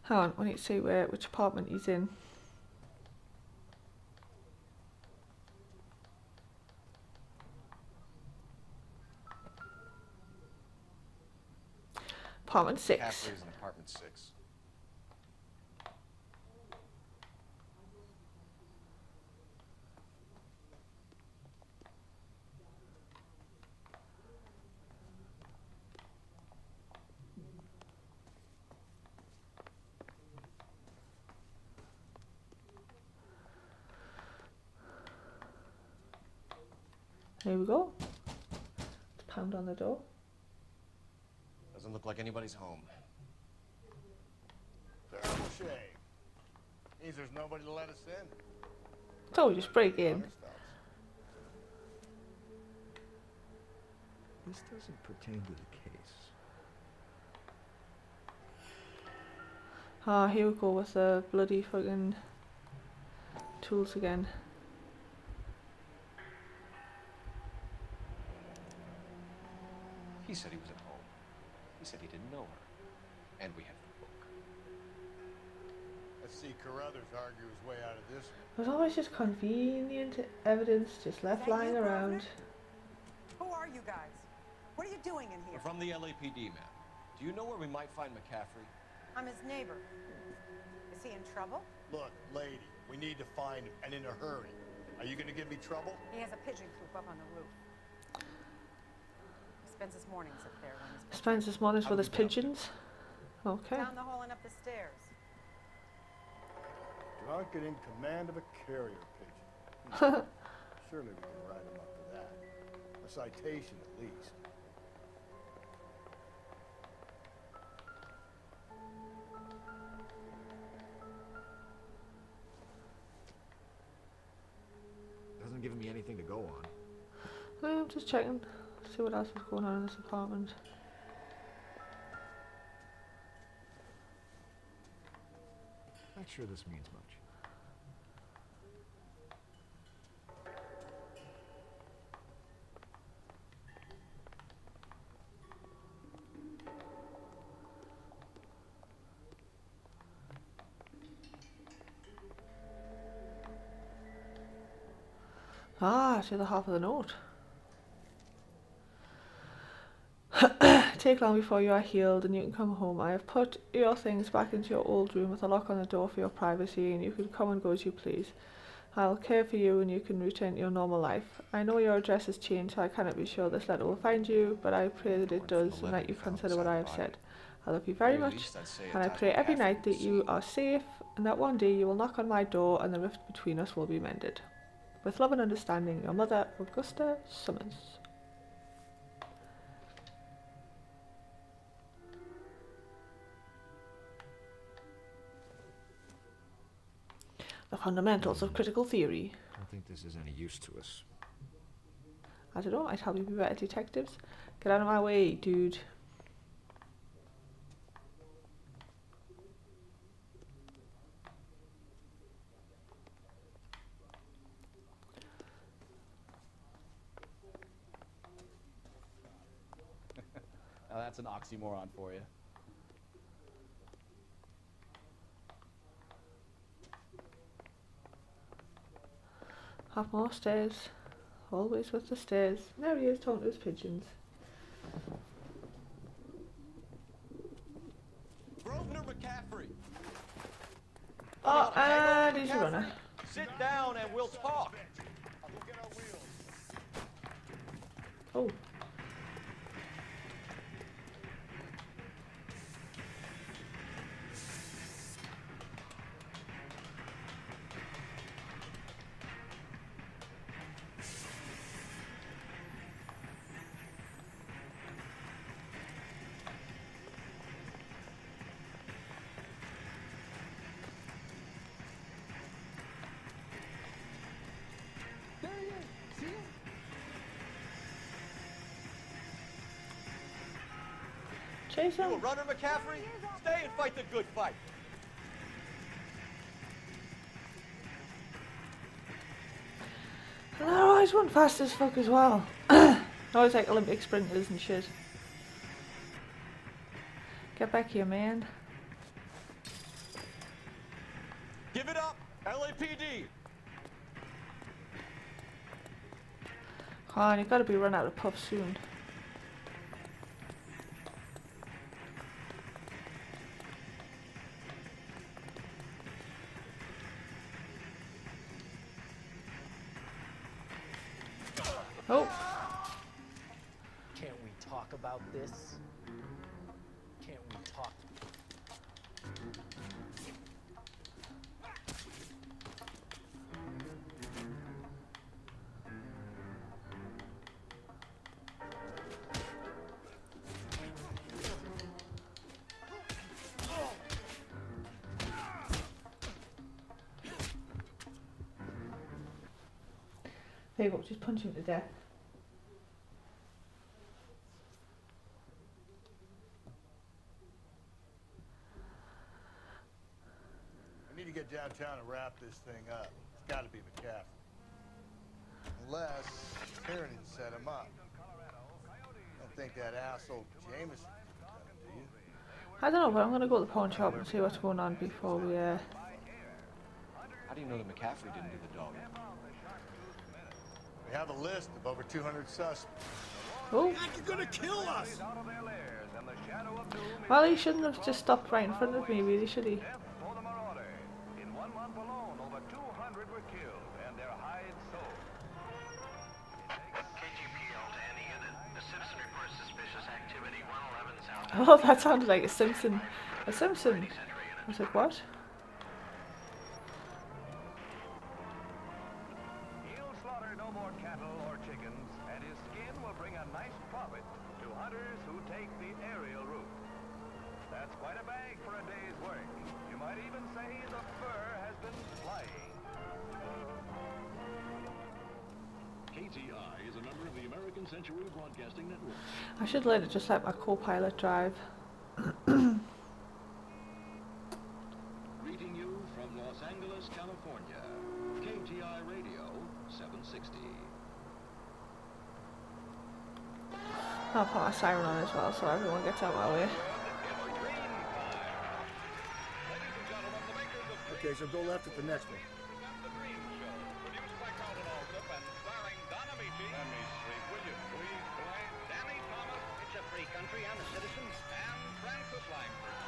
Hang on, we need to see which apartment he's in. Apartment 6. Caffrey's in apartment 6. There we go. Let's pound on the door. Doesn't look like anybody's home. Terrible shame. Means there's nobody to let us in. So we just break in. This doesn't pertain to the case. Ah, here we go with the bloody fucking tools again. He said he was at home. He said he didn't know her. And we have the book. Let's see Carruthers argue his way out of this one. There's always just convenient evidence just left lying around. Who are you guys? What are you doing in here? We're from the LAPD, ma'am. Do you know where we might find McCaffrey? I'm his neighbor. Is he in trouble? Look, lady, we need to find him, and in a hurry. Are you gonna give me trouble? He has a pigeon coop up on the roof. He spends his mornings up there when he's Spends his mornings with his pigeons. Okay. down the hall and up the stairs. Drunk and in command of a carrier pigeon. Surely we can write him up for that. A citation at least. Just checking. See what else is going on in this apartment. Not sure this means much. Ah, it's the other half of the note. Take long before you are healed and you can come home. I have put your things back into your old room with a lock on the door for your privacy, and you can come and go as you please. I'll care for you and you can return to your normal life. I know your address has changed, so I cannot be sure this letter will find you, but I pray that it does and that you consider what I have said. I love you very much, and I pray every night that you are safe and that one day you will knock on my door and the rift between us will be mended. With love and understanding, your mother, Augusta Summers. The fundamentals of critical theory. I don't think this is any use to us. I don't know, I'd help you be better detectives. Get out of my way, dude. Now that's an oxymoron for you. Have more stairs. Always with the stairs. There he is talking to his pigeons. Grosvenor McCaffrey. Oh, and he's a runner. Sit down and we'll talk. Oh. Chase him. You a runner, McCaffrey? Stay and fight the good fight. And they're always run fast as fuck as well. Always like Olympic sprinters and shit. Get back here, man. Give it up, LAPD. Come on, you gotta be run out of puff soon. Oh. Can't we talk about this? Can't we talk? There you go, just punch him to death. I need to get downtown and wrap this thing up. It's got to be McCaffrey. Unless Tiernan set him up. Don't think that asshole Jameson did that, do you? I don't know, but I'm gonna go to the pawn shop and see what's going on before we How do you know that McCaffrey didn't do the dog? We have a list of over 200 suspects. Oh. You're gonna kill us! Well, he shouldn't have just stopped right in front of me, really, should he? Oh, that sounded like a Simpson. A Simpson. I was like, what? He'll slaughter no more cattle or chickens, and his skin will bring a nice profit to hunters who take the aerial route. That's quite a bag for a day's work. You might even say the fur has been flying. Keith KTI is a member of the American Century Broadcasting Network. I should let it just let my co-pilot drive. Greeting you from Los Angeles, California. KTI Radio 760. I'll put my siren on as well so everyone gets out of my way. Okay, so go left at the next one. Country and a citizen, and Francis Langford.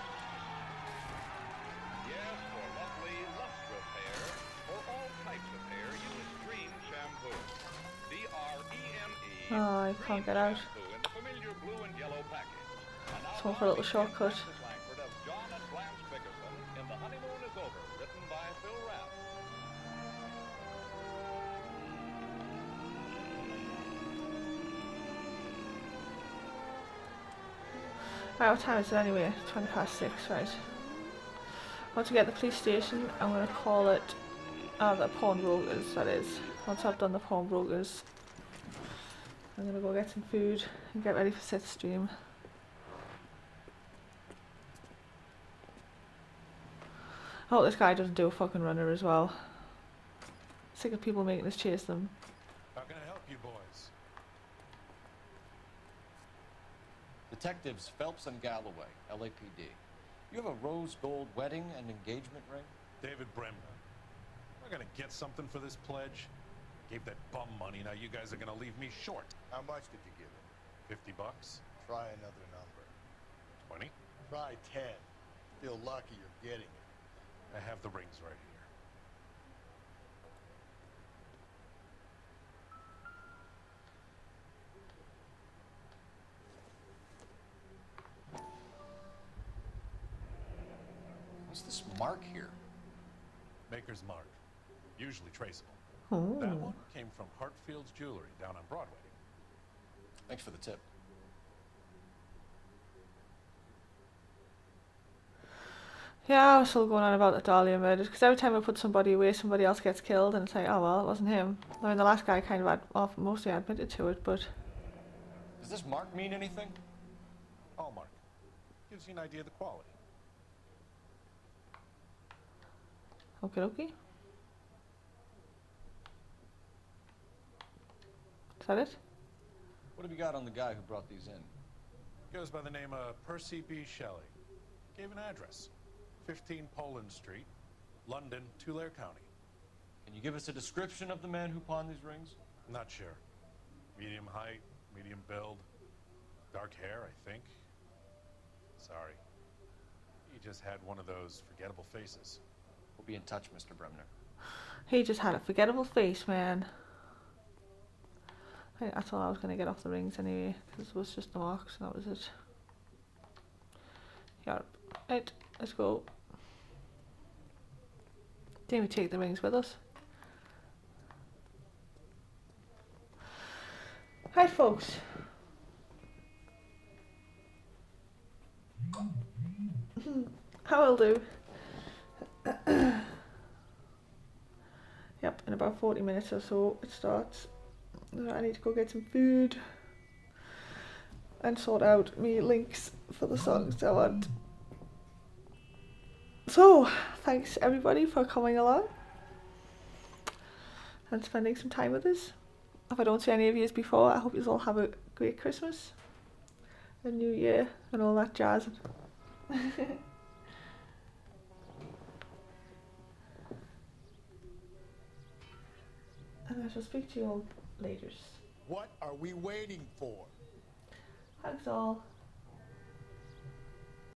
Yes, for lovely, lustrous hair, for all types of hair, use Dream Shampoo. D-R-E-M-E. Oh, I can't get out. In the familiar blue and yellow package. Just one for a little shortcut. Francis Langford as John and Blanche Bickerson in The Honeymoon is Over, written by Phil Rapp. Right, what time is it anyway? 6:20, right. Once I get to the police station, I'm going to call it the pawnbrokers, that is. Once I've done the pawnbrokers, I'm going to go get some food and get ready for set stream. I hope this guy doesn't do a fucking runner as well. Sick of people making us chase them. How can I help you boys? Detectives Phelps and Galloway, LAPD. You have a rose gold wedding and engagement ring? David Bremner. Am I gonna get something for this pledge? Gave that bum money, now you guys are gonna leave me short. How much did you give him? $50? Try another number. 20? Try 10. Feel lucky you're getting it. I have the rings right here. What's this mark here? Maker's mark. Usually traceable. Oh. That one came from Hartfield's Jewelry down on Broadway. Thanks for the tip. Yeah, I was still going on about the Dahlia murders, because every time I put somebody away, somebody else gets killed, and it's like, oh well, it wasn't him. I mean, the last guy kind of mostly admitted to it, but... Does this mark mean anything? Hallmark. Gives you an idea of the quality. Okie dokie. Is that it? What have you got on the guy who brought these in? Goes by the name of Percy B. Shelley. Gave an address. 15 Poland Street, London, Tulare County. Can you give us a description of the man who pawned these rings? Not sure. Medium height, medium build, dark hair, I think. Sorry. He just had one of those forgettable faces. We'll be in touch, Mr. Bremner. He just had a forgettable face, man. I think that's all I was going to get off the rings anyway, because it was just the marks and that was it. Yeah, right, let's go. Didn't we take the rings with us? Hi folks. How will do. Yep, in about 40 minutes or so it starts. I need to go get some food and sort out me links for the songs I want. So, thanks everybody for coming along and spending some time with us. If I don't see any of you before, I hope you all have a great Christmas and New Year and all that jazz. And I shall speak to you all later. What are we waiting for? Thanks all.